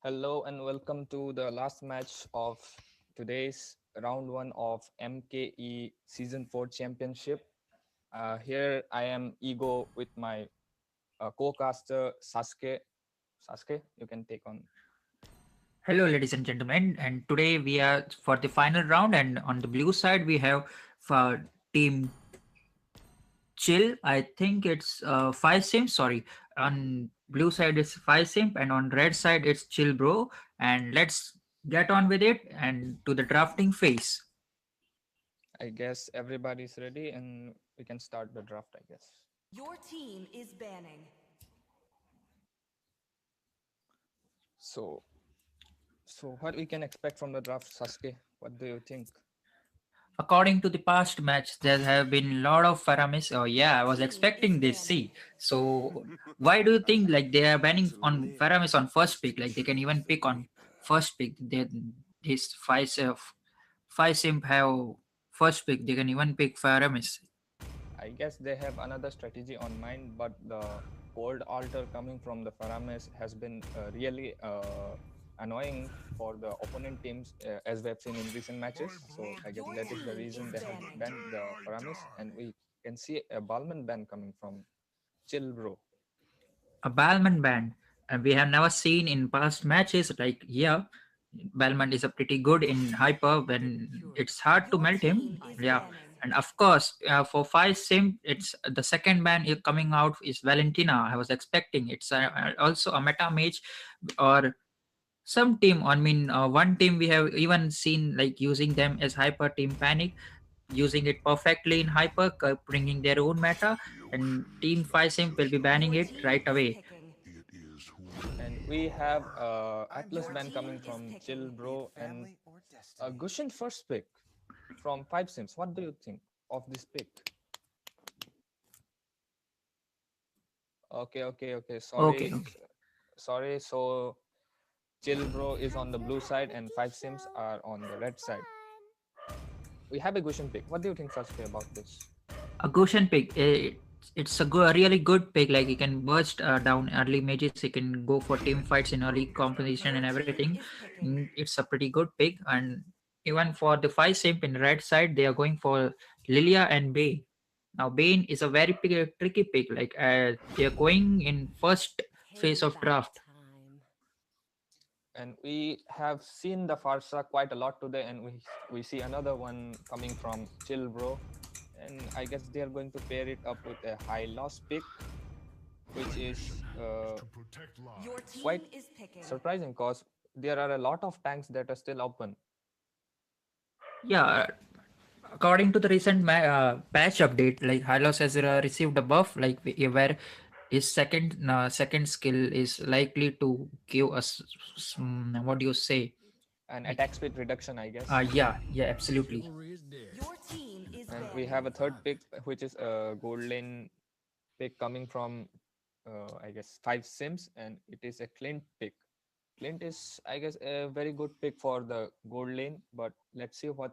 Hello and welcome to the last match of today's round one of MKE Season 4 Championship. Here I am Ego with my co-caster Sasuke. Sasuke, you can take on. Hello, ladies and gentlemen, and today we are for the final round. And on the blue side, we have for Team Chill. I think it's five Simp. Sorry, on blue side it's five Simp, and on red side it's Chill Bro. And let's get on with it and to the drafting phase. I guess everybody's ready and we can start the draft, I guess. Your team is banning. So, so what we can expect from the draft, Sasuke? What do you think? According to the past match, there have been a lot of Faramis. Oh yeah, I was expecting this. See, so why do you think like they are banning on Faramis on first pick? Like they can even pick on first pick. They this five simp have first pick. They can even pick Faramis. I guess they have another strategy on mind, but the cold altar coming from the Faramis has been really annoying for the opponent teams, as we have seen in recent matches. So I guess that is the reason they have banned the Faramis, and we can see a Balman ban coming from Chill Bro. A Balman ban, and we have never seen in past matches. Like yeah, Balman is a pretty good in hyper when it's hard to Your melt him. team is Yeah, banning. and of course for five sim, it's the second ban coming out is Valentina. I was expecting it's also a meta mage or some team. I mean, one team we have even seen like using them as hyper team panic, using it perfectly in hyper, bringing their own meta, and team five sim will be banning Your it team right is away. picking. And we have Atlas Your ban team coming is from Chill picking. Bro and Gushin first pick from 5 Sims. What do you think of this pick? Okay. Okay, Sorry. okay. Sorry. So Chill Bro is on the blue side and 5 Sims are on the red side. We have a Gushin pick. What do you think, Sasuke, about this? A Goshen pick. It's a really good pick. Like he can burst down early mages. He can go for team fights in early competition and Your team everything. is picking. It's a pretty good pick. And even for the five simp in red side, they are going for Lilia and Bane. Now Bane is a very tricky pick. Like they are going in first phase of Payback draft. time. And we have seen the Farsa quite a lot today, and we see another one coming from Chill Bro. And I guess they are going to pair it up with a high loss pick, which is Your team quite is picking. surprising because there are a lot of tanks that are still open. Yeah, according to the recent patch update, like Hylos has received a buff, like where his second skill is likely to give us what do you say? And Like, attack speed reduction, I guess. yeah, absolutely. Your team is And we have a banning. third pick, which is a gold lane pick coming from, I guess, 5 Sims, and it is a Clint pick. Clint is, I guess, a very good pick for the gold lane, but let's see what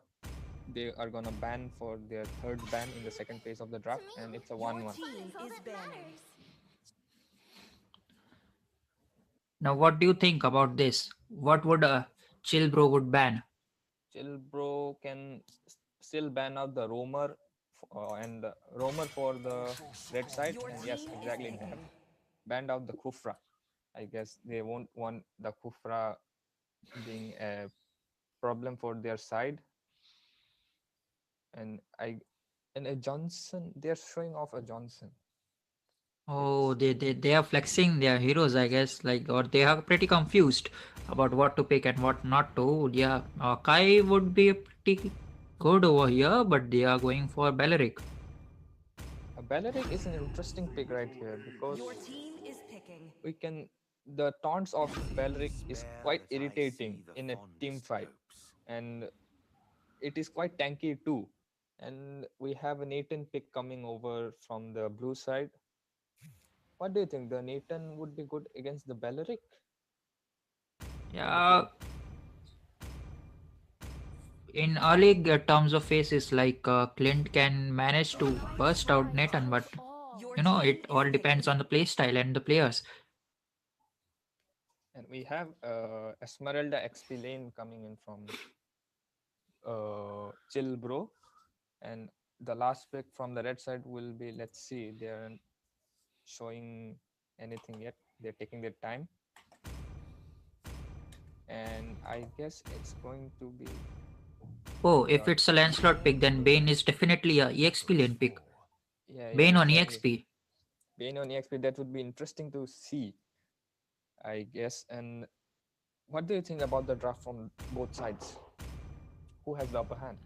they are gonna ban for their third ban in the second phase of the draft, and it's a Your 1-1. team is banning. Now, what do you think about this? What would Chill Bro would ban? Chill Bro can still ban out the roamer and the roamer for the red side, Your and yes, team is exactly, they have picking. banned out the Kufra. I guess they won't want the Kufra being a problem for their side. And a Johnson, they're showing off a Johnson. Oh, It's they are flexing their heroes, I guess, like, or they are pretty confused about what to pick and what not to. Yeah, Kai would be pretty good over here, but they are going for Belleric. a Balearic is an interesting pick right here because Your team is picking. we can the taunts of Balearic is quite irritating in a team fight, and it is quite tanky too. And we have a Nathan pick coming over from the blue side. What do you think? The Nathan would be good against the Balearic in the Yeah, team? in early terms of phases, like Clint can manage to burst out Nathan, but Your you know team it is all depends picking. on the play style and the players. And we have Esmeralda XP lane coming in from Chill Bro. And the last pick from the red side will be, let's see, they aren't showing anything yet. They're taking their time. And I guess it's going to be Oh, if the it's a Lancelot pick, then Bane is definitely a EXP lane pick. yeah, Bane on exactly. EXP. Bane on EXP, that would be interesting to see, I guess. And what do you think about the draft from both sides? Who has the upper hand?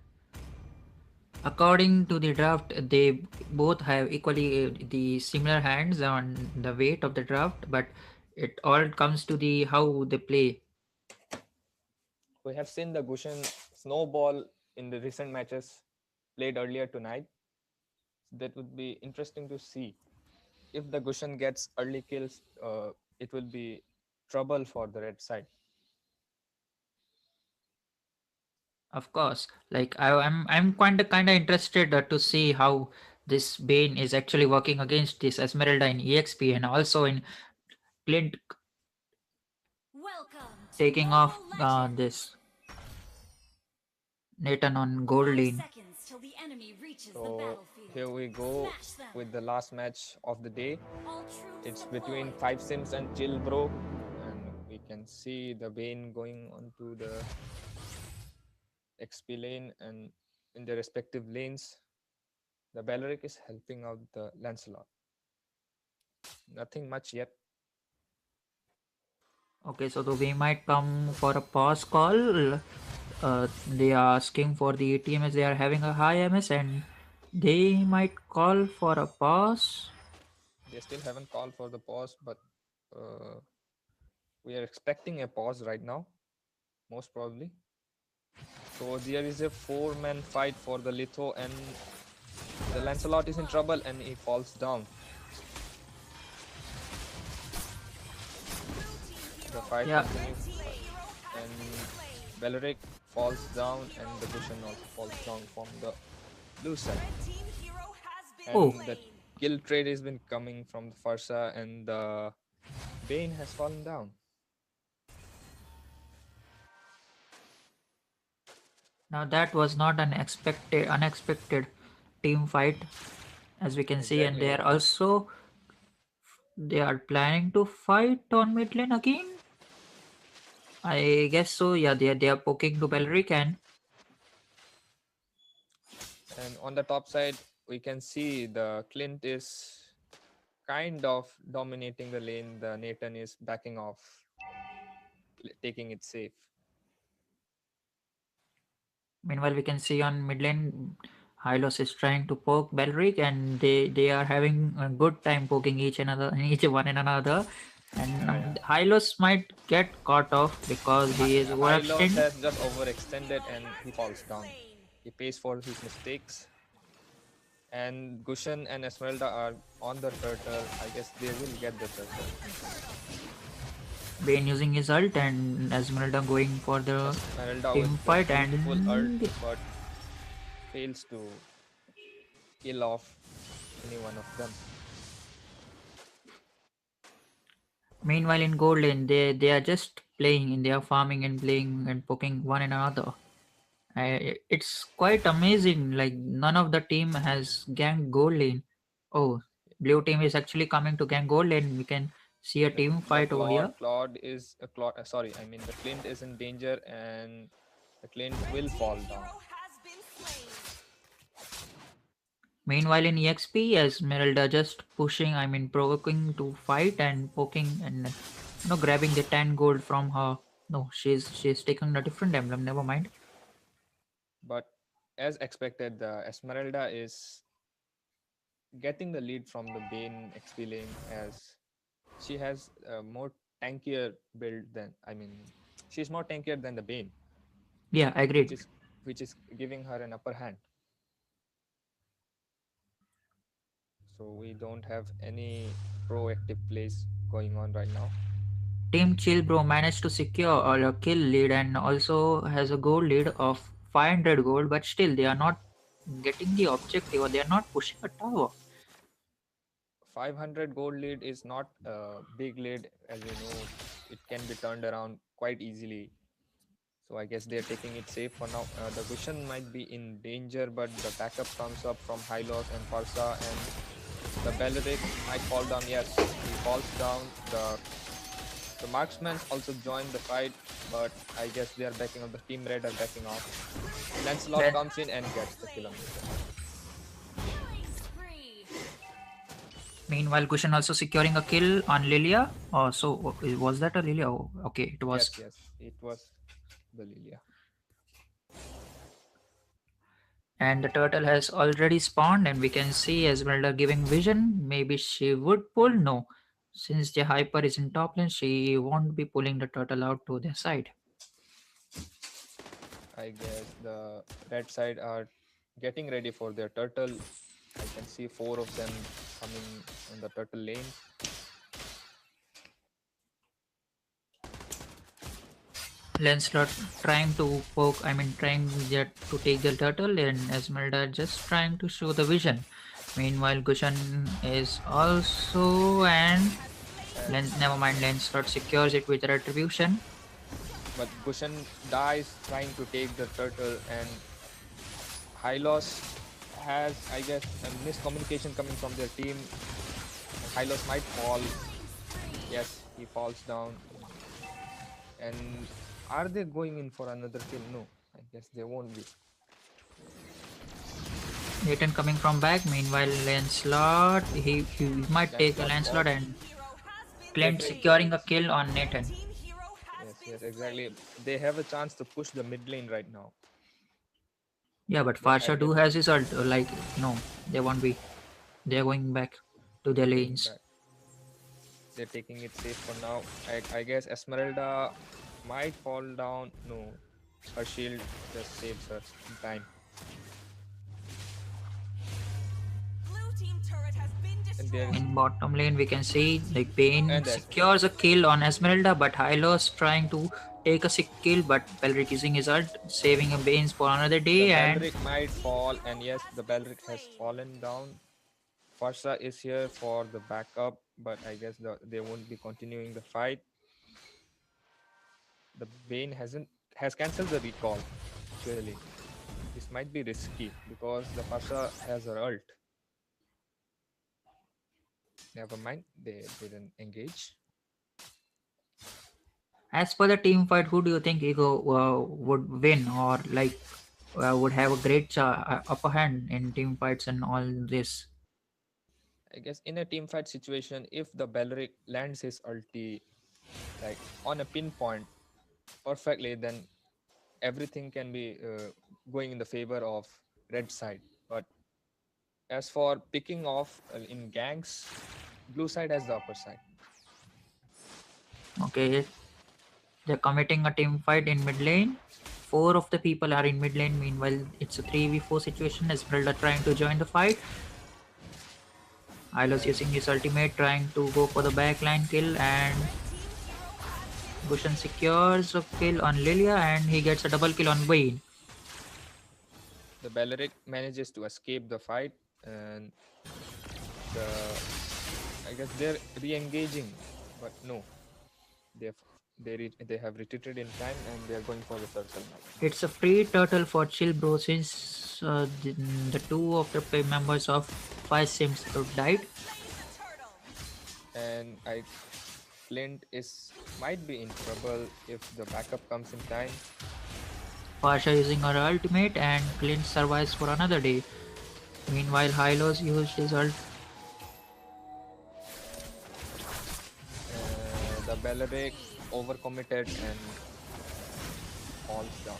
According to the draft, they both have equally the similar hands on the weight of the draft, but it all comes to the how they play. We have seen the Gushen snowball in the recent matches played earlier tonight. That would be interesting to see. If the Gushen gets early kills, it will be trouble for the red side. Of course, like I'm kind of interested to see how this Bane is actually working against this Esmeralda in EXP and also in Clint Welcome to taking off Mobile Legends! this Nathan on gold 5 lane. seconds till the enemy reaches the So battlefield. here we go Smash them. with the last match of the day. All troops It's deployed. between Five Sims and Chill Bro, and we can see the Bane going onto the XP lane, and in their respective lanes, the Baleric is helping out the Lancelot. Nothing much yet. Okay, so we might come for a pause call. They are asking for the ATMs. They are having a high MS and they might call for a pause. They still haven't called for the pause, but we are expecting a pause right now, most probably. So there is a four-man fight for the Litho, and the Lancelot is in trouble and he falls down. The fight Yeah. continues, and Beleric falls down, and the Gushen also falls down from the blue side. Team hero has been Oh. And the kill trade has been coming from the Farsa, and the Bane has fallen down. Now that was not an unexpected team fight, as we can see, and Exactly. they are planning to fight on mid lane again. I guess so. Yeah, they are poking to Belric and And on the top side, we can see the Clint is kind of dominating the lane. The Nathan is backing off, taking it safe. meanwhile we can see on mid lane Hylos is trying to poke Belric and they are having a good time poking each one and another. And Hylos might get caught off because he is Hylos overextended. has just overextended and he falls down. He pays for his mistakes. And Gushen and Esmeralda are on the turtle. I guess they will get the turtle. Bane using his ult and Esmeralda going for the Esmeralda team with fight the beautiful and ult, but fails to kill off any one of them. meanwhile in gold lane they are just playing and they are farming and playing and poking one another. It's quite amazing. Like none of the team has ganked gold lane. Oh, blue team is actually coming to gank gold lane. We can see a team fight over here. Claude is a Claude. Sorry, I mean the Clint is in danger, and the Clint will fall down. has been slain. Meanwhile in EXP, Esmeralda just pushing. I mean provoking to fight and poking and grabbing the 10 gold from her. No, she's taking a different emblem. Never mind. But as expected, the Esmeralda is getting the lead from the Bane XP lane, as she has a more tankier build than, I mean, she's more tankier than the Bane. Yeah, I agree. Which is giving her an upper hand. So we don't have any proactive plays going on right now. Team Chill Bro managed to secure a kill lead and also has a gold lead of 500 gold, but still they are not getting the objective or they are not pushing a tower. 500 gold lead is not a big lead, as you know. it can be turned around quite easily. So I guess they're taking it safe for now. The Gushan might be in danger, but the backup comes up from Hylos and Farsa, and the Beleric might fall down. Yes, he falls down. The marksmen also join the fight, but I guess they are backing off. The team red are backing off. Lancelot Then- comes in and gets the kill on this one. Meanwhile, Kushan also securing a kill on Lilia. Oh, so was that a Lilia? Oh, okay, it was. Yes, it was the Lilia. And the turtle has already spawned, and we can see Esmeralda giving vision. Maybe she would pull. No, since the hyper is in top lane, she won't be pulling the turtle out to their side. I guess the red side are getting ready for their turtle. I can see 4 of them coming on the turtle lane. Lancelot trying to poke, trying to take the turtle, and Esmeralda just trying to show the vision. Meanwhile, Gushan is also, and never mind, Lancelot secures it with retribution. But Gushan dies trying to take the turtle, and Hylos has, I guess, a miscommunication coming from their team. Hylos might fall. Yes, he falls down. And are they going in for another kill? No, I guess they won't be. Nathan coming from back. Meanwhile, Lancelot, he might take the Lancelot Lancelot, and Clint securing a kill on Nathan. Yes, exactly. They have a chance to push the mid lane right now. Yeah, but Farsha too has his ult. Like, no, they won't be. They're going back to their lanes. They're taking it safe for now. I guess Esmeralda might fall down. No, her shield just saves her in time. And there is In bottom lane, we can see like Bane And that's- secures a kill on Esmeralda, but Hylos trying to take a sick kill, but Belric using his ult, saving a Bane's for another day. the And Belric might fall, and yes, the Belric has fallen down. Farsa is here for the backup, but I guess they won't be continuing the fight. The Bane has cancelled the recall. Actually, this might be risky because the Farsa has her ult. Never mind, they didn't engage. as per the team fight, who do you think Ego would win, or like would have a great upper hand in team fights and all this? I guess in a team fight situation, if the Belric lands his ulti like on a pinpoint perfectly, then everything can be going in the favor of red side. But as for picking off in ganks, blue side has the upper side. Okay, they're committing a team fight in mid lane. 4 of the people are in mid lane. Meanwhile, it's a 3v4 situation. Esmeralda trying to join the fight. Hylos using his ultimate, trying to go for the backline kill, and Bushan secures a kill on Lilia, and he gets a double kill on Bane. The Beleric manages to escape the fight, and I guess they're re-engaging, but no, they have retreated in time, and they're going for the turtle now. It's a free turtle for Chill Bro, since the 2 of the members of 5 Simps died. And Clint might be in trouble if the backup comes in time. Pasha using her ultimate, and Clint survives for another day. Meanwhile, Hylos used his ult. The Beleric overcommitted and falls down.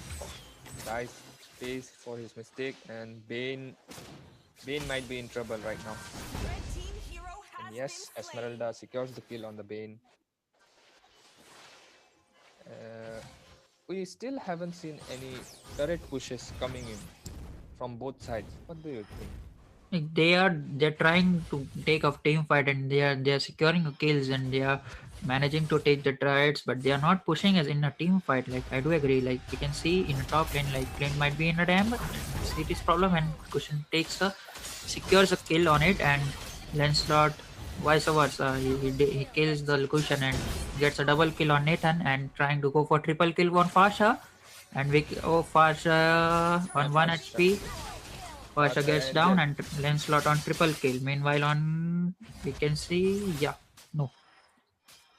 Dice pays for his mistake, and Bane might be in trouble right now. And yes, Esmeralda secures the kill on the Bane. We still haven't seen any turret pushes coming in from both sides. What do you think? Like, they're trying to take a team fight, and they're securing kills, and they are managing to take the turrets, but they are not pushing as in a team fight. Like, I do agree. Like, you can see in the top lane, like Clint might be in a dam, but it is problem, and Cushion secures a kill on it, and Lancelot vice versa. He kills the cushion and gets a double kill on Nathan and trying to go for triple kill on Fasha. And Fasha on And 1 Fasha, HP. Fasha Fasha gets get down and Lancelot on triple kill. Meanwhile, on we can see, yeah, no.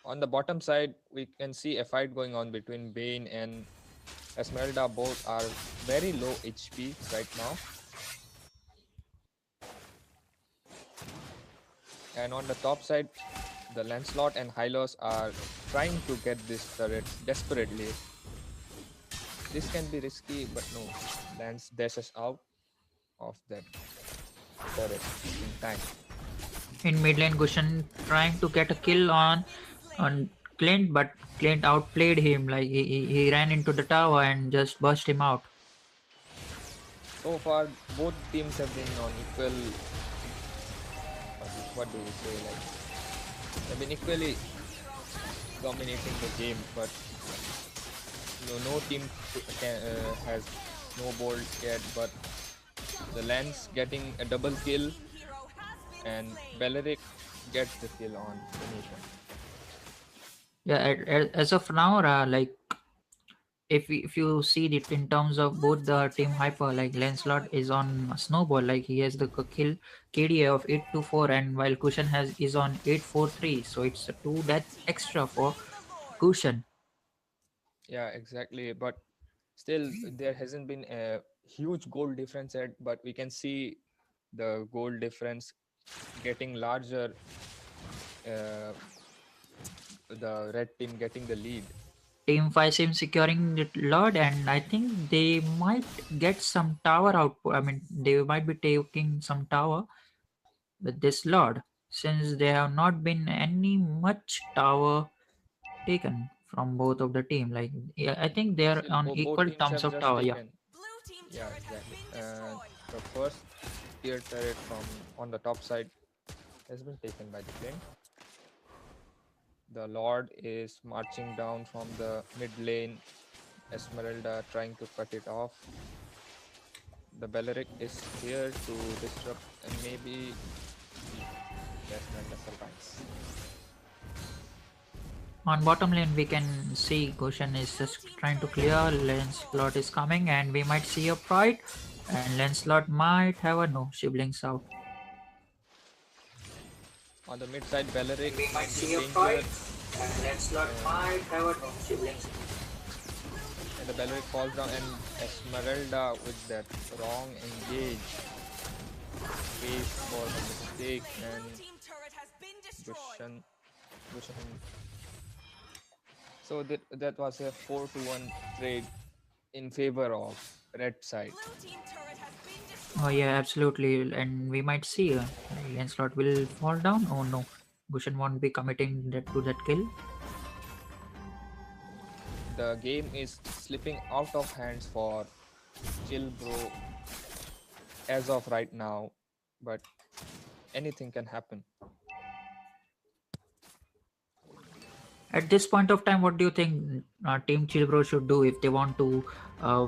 on the bottom side, we can see a fight going on between Bane and Esmeralda. Both are very low HP right now. And on the top side, the Lancelot and Hylos are trying to get this turret desperately. This can be risky, but no. Lance dashes out of that turret in time. In mid lane, Gushan trying to get a kill on Clint, but Clint outplayed him. Like he ran into the tower and just burst him out. So far, both teams have been on equal. What do we say? Like, they've been equally dominating the game, but no team has snowballed yet. But the Lance getting a double kill, and Beleric gets the kill on Phoenician. Yeah, as of now, like if you see it in terms of both the team hyper, like Lancelot is on snowball, like he has the kill KDA of 824, and while Cushion is on 843, so it's a 2 deaths extra for Cushion. Yeah, exactly. But still, there hasn't been a huge goal difference yet. But we can see the goal difference getting larger. Uh, the red team getting the lead. Team 5 seems securing the Lord, and I think they might get some tower output. I mean, they might be taking some tower with this Lord, since there have not been any much tower taken from both of the team. Like, yeah, I think they are Still, on both equal teams terms have of just tower. Yeah, taken. Yeah, exactly. And the first tier turret from on the top side has been taken by the Flint. The Lord is marching down from the mid lane. Esmeralda trying to cut it off. The Beleric is here to disrupt, and maybe the Esmeralda survives. on bottom lane we can see Goshen is just trying to clear. Lancelot is coming, and we might see a fight. And Lancelot might have a no. She blinks out. On the mid side, Beleric We might is in see a fight, danger, and Lancelot might have a no. She blinks. and the Beleric falls down, and Esmeralda with that wrong engage pays for the mistake, and Gushan. So that was a 4-1 trade in favor of red side. Oh yeah, absolutely. And we might see Lancelot will fall down. Oh no, Gushan won't be committing to that kill. The game is slipping out of hands for Chill Bro as of right now, but anything can happen. At this point of time, what do you think Team Chillbro should do if they want to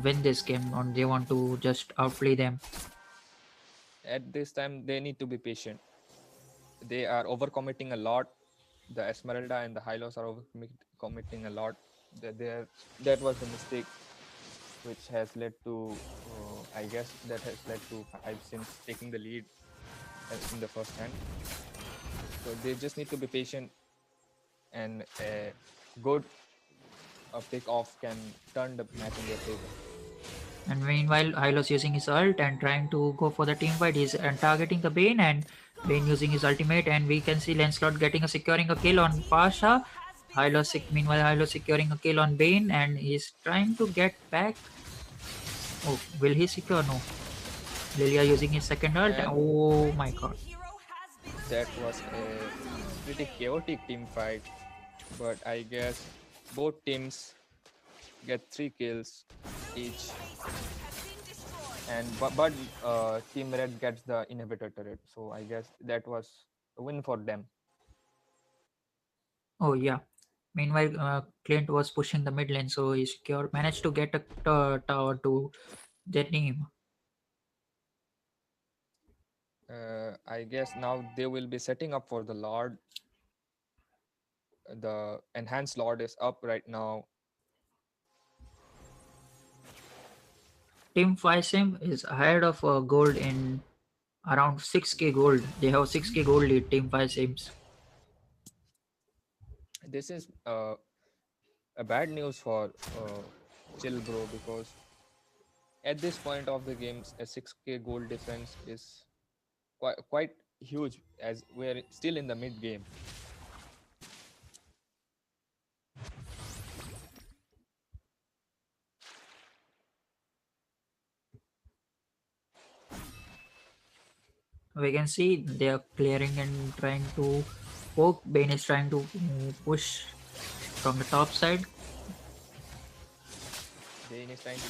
win this game, or they want to just outplay them? At this time, they need to be patient. They are overcommitting a lot. The Esmeralda and the Hylos are overcommitting a lot. That was the mistake which has led to, I guess, that has led to 5 Simps taking the lead in the first hand. So they just need to be patient, and a good pick off can turn the match in their favor. And meanwhile, Hylos using his ult and trying to go for the team fight. He's targeting the Bane, and Bane using his ultimate, and we can see Lancelot securing a kill on Pasha. Meanwhile, Hylos securing a kill on Bane, and he's trying to get back. Oh, will he secure? No. Lilia using his second ult. And Oh my god. that was a pretty chaotic team fight, but I guess both teams get 3 kills each, and but Team Red gets the inhibitor turret, so I guess that was a win for them. Oh yeah. Meanwhile, Clint was pushing the mid lane, so he managed to get a tower to the team. I guess now they will be setting up for the Lord. The enhanced Lord is up right now. Team 5 Sim is ahead of gold in around 6k gold. They have 6k gold lead, Team 5 Sims. This is a bad news for Chill Bro, because at this point of the games, a 6k gold difference is quite huge, as we're still in the mid game. We can see they are clearing and trying to poke. Bane is trying to push from the top side. Dane is trying to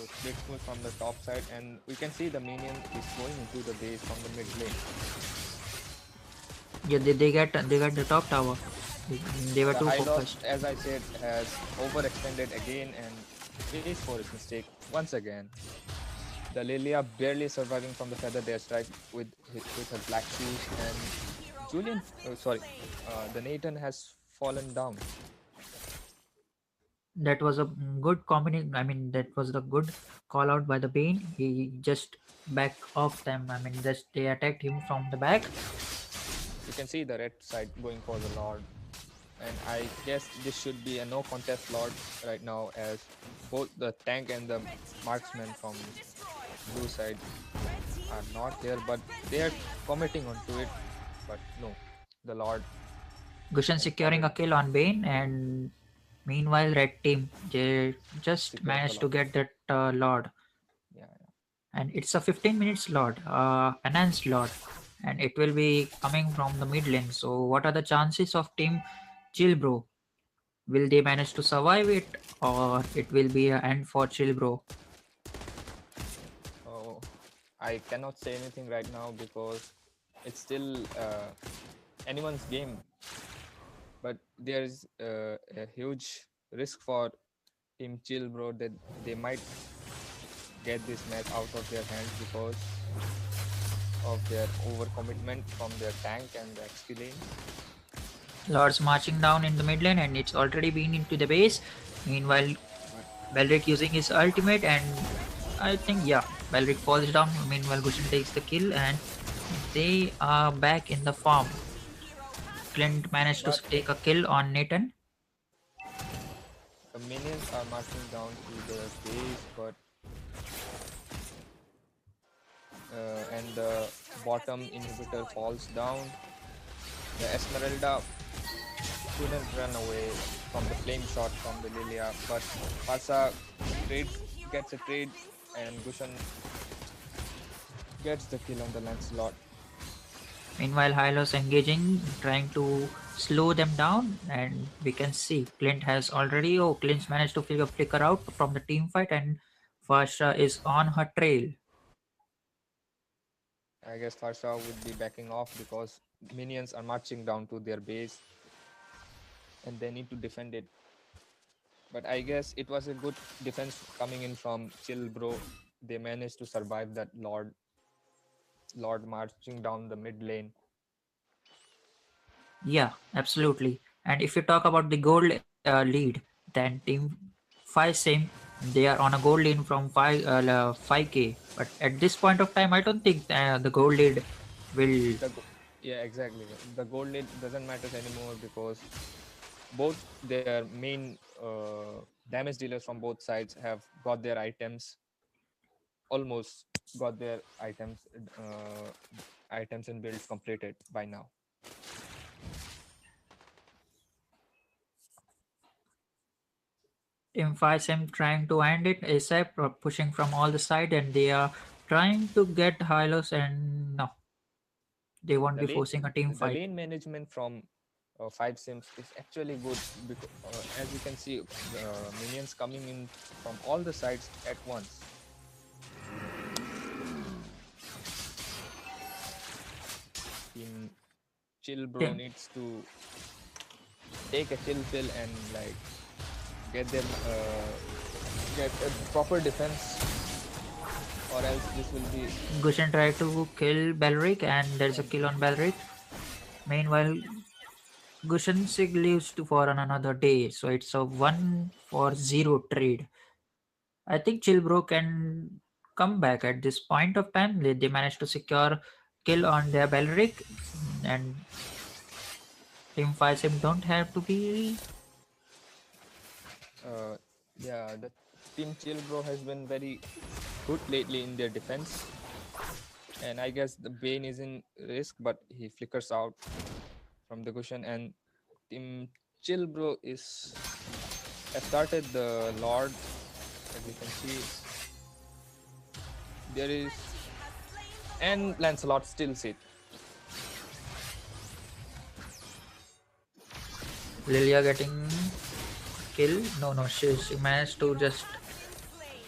split push from the top side, and we can see the minion is going into the base from the mid lane. Yeah, they get the top tower. They were The too high focused. loss, as I said, has overextended again, and it is for its mistake once again. The Lilia barely surviving from the feather dare strike with her black shoes, and Julian, the Nathan has fallen down. That was a good combination. I mean, that was the good call out by the Bane. He just back off them. I mean, just they attacked him from the back. You can see the red side going for the Lord, and I guess this should be a no contest Lord right now, as both the tank and the marksman from blue side are not here, but they are committing onto it. But no, the Lord Gushan and securing a Farid kill on Bane, and meanwhile, red team they just secures the managed to Lord. get that Lord, Yeah, and it's a 15 minutes Lord, enhanced Lord, and it will be coming from the mid lane. So, what are the chances of Team Chill Bro? Will they manage to survive it, or it will be an end for Chill Bro? oh, I cannot say anything right now because it's still anyone's game, but there's a huge risk for Team Chill, bro, that they might get this match out of their hands because of their overcommitment from their tank and the XP lanes. Lords marching down in the mid lane, and it's already been into the base. Meanwhile, Belric using his ultimate, and I think, yeah, Belric falls down. Meanwhile, Gushin takes the kill, and they are back in the farm. Clint managed to But take a kill on Nathan. the minions are marching down to their base, but and the bottom inhibitor falls down. The Esmeralda couldn't run away from the flame shot from the Lilia, but Pasa gets a trade, and Gushan gets the kill on the Lancelot. Meanwhile, Hylos engaging, trying to slow them down, and we can see Clint has already. Oh, Clint's managed to flicker out from the team fight, and Fasha is on her trail. I guess Farsha would be backing off because minions are marching down to their base and they need to defend it. But I guess it was a good defense coming in from Chill Bro. They managed to survive that Lord marching down the mid lane. Yeah, absolutely. And if you talk about the gold lead, then Team 5 same, they are on a gold lead from 5k. But at this point of time, I don't think the gold lead will. Yeah, exactly. The gold lead doesn't matter anymore because both their main damage dealers from both sides have got their items, almost got their items and builds completed by now. Team 5 same trying to end it ASAP, pushing from all the side, and they are trying to get Hylos, and no, they won't The be lane, forcing a team the fight. lane management from Five Sims is actually good because, as you can see, minions coming in from all the sides at once. Team Chill Bro Team, needs to take a chill pill and like get them get a proper defense or else this will be Gushen tried to kill Belric and there's a kill on Belric. Meanwhile, Gushen Sig lives for another day, so it's a 1-for-0 trade. I think Chilbro can come back at this point of time. They managed to secure kill on their Belric, and Team 5 Sim don't have to be. uh, yeah, the team Chill Bro has been very good lately in their defense. And I guess the Bane is in risk, but he flickers out from the cushion. And Team Chill Bro is have started the Lord. As you can see, there is, and Lancelot still sit. Lilia getting kill. No, she managed to just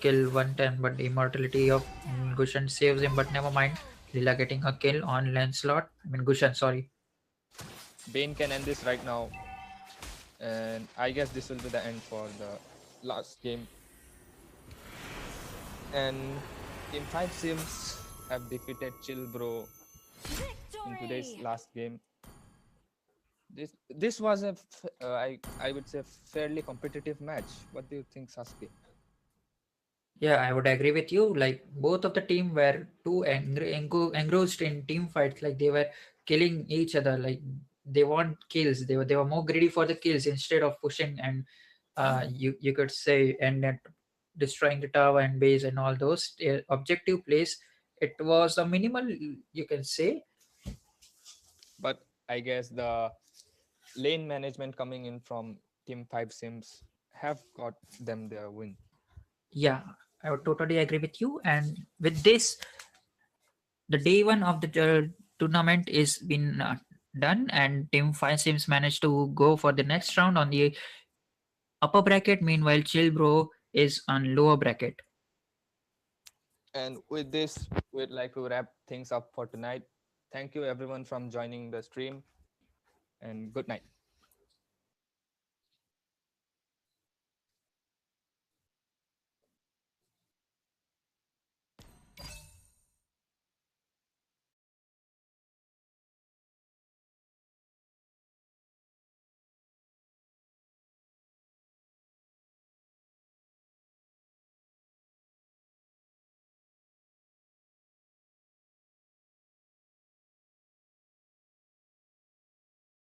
kill 110, but the immortality of Gushan saves him. But never mind. Lilia getting a kill on Lancelot. I mean Gushan, sorry. Bane can end this right now, and I guess this will be the end for the last game. And Team 5 Sims have defeated Chill Bro in today's last game. This was I would say fairly competitive match. What do you think, Sasuke? Yeah, I would agree with you. Like both of the team were too engrossed in team fights. Like they were killing each other. Like they want kills. They were more greedy for the kills instead of pushing and you could say and then destroying the tower and base and all those objective plays. It was a minimal, you can say. But I guess the lane management coming in from Team 5 Sims have got them their win. Yeah, I would totally agree with you. And with this, the day one of the tournament is been done, and Team 5 Sims managed to go for the next round on the upper bracket. Meanwhile, Chill Bro is on lower bracket. And with this, we'd like to wrap things up for tonight. Thank you everyone from joining the stream, and good night.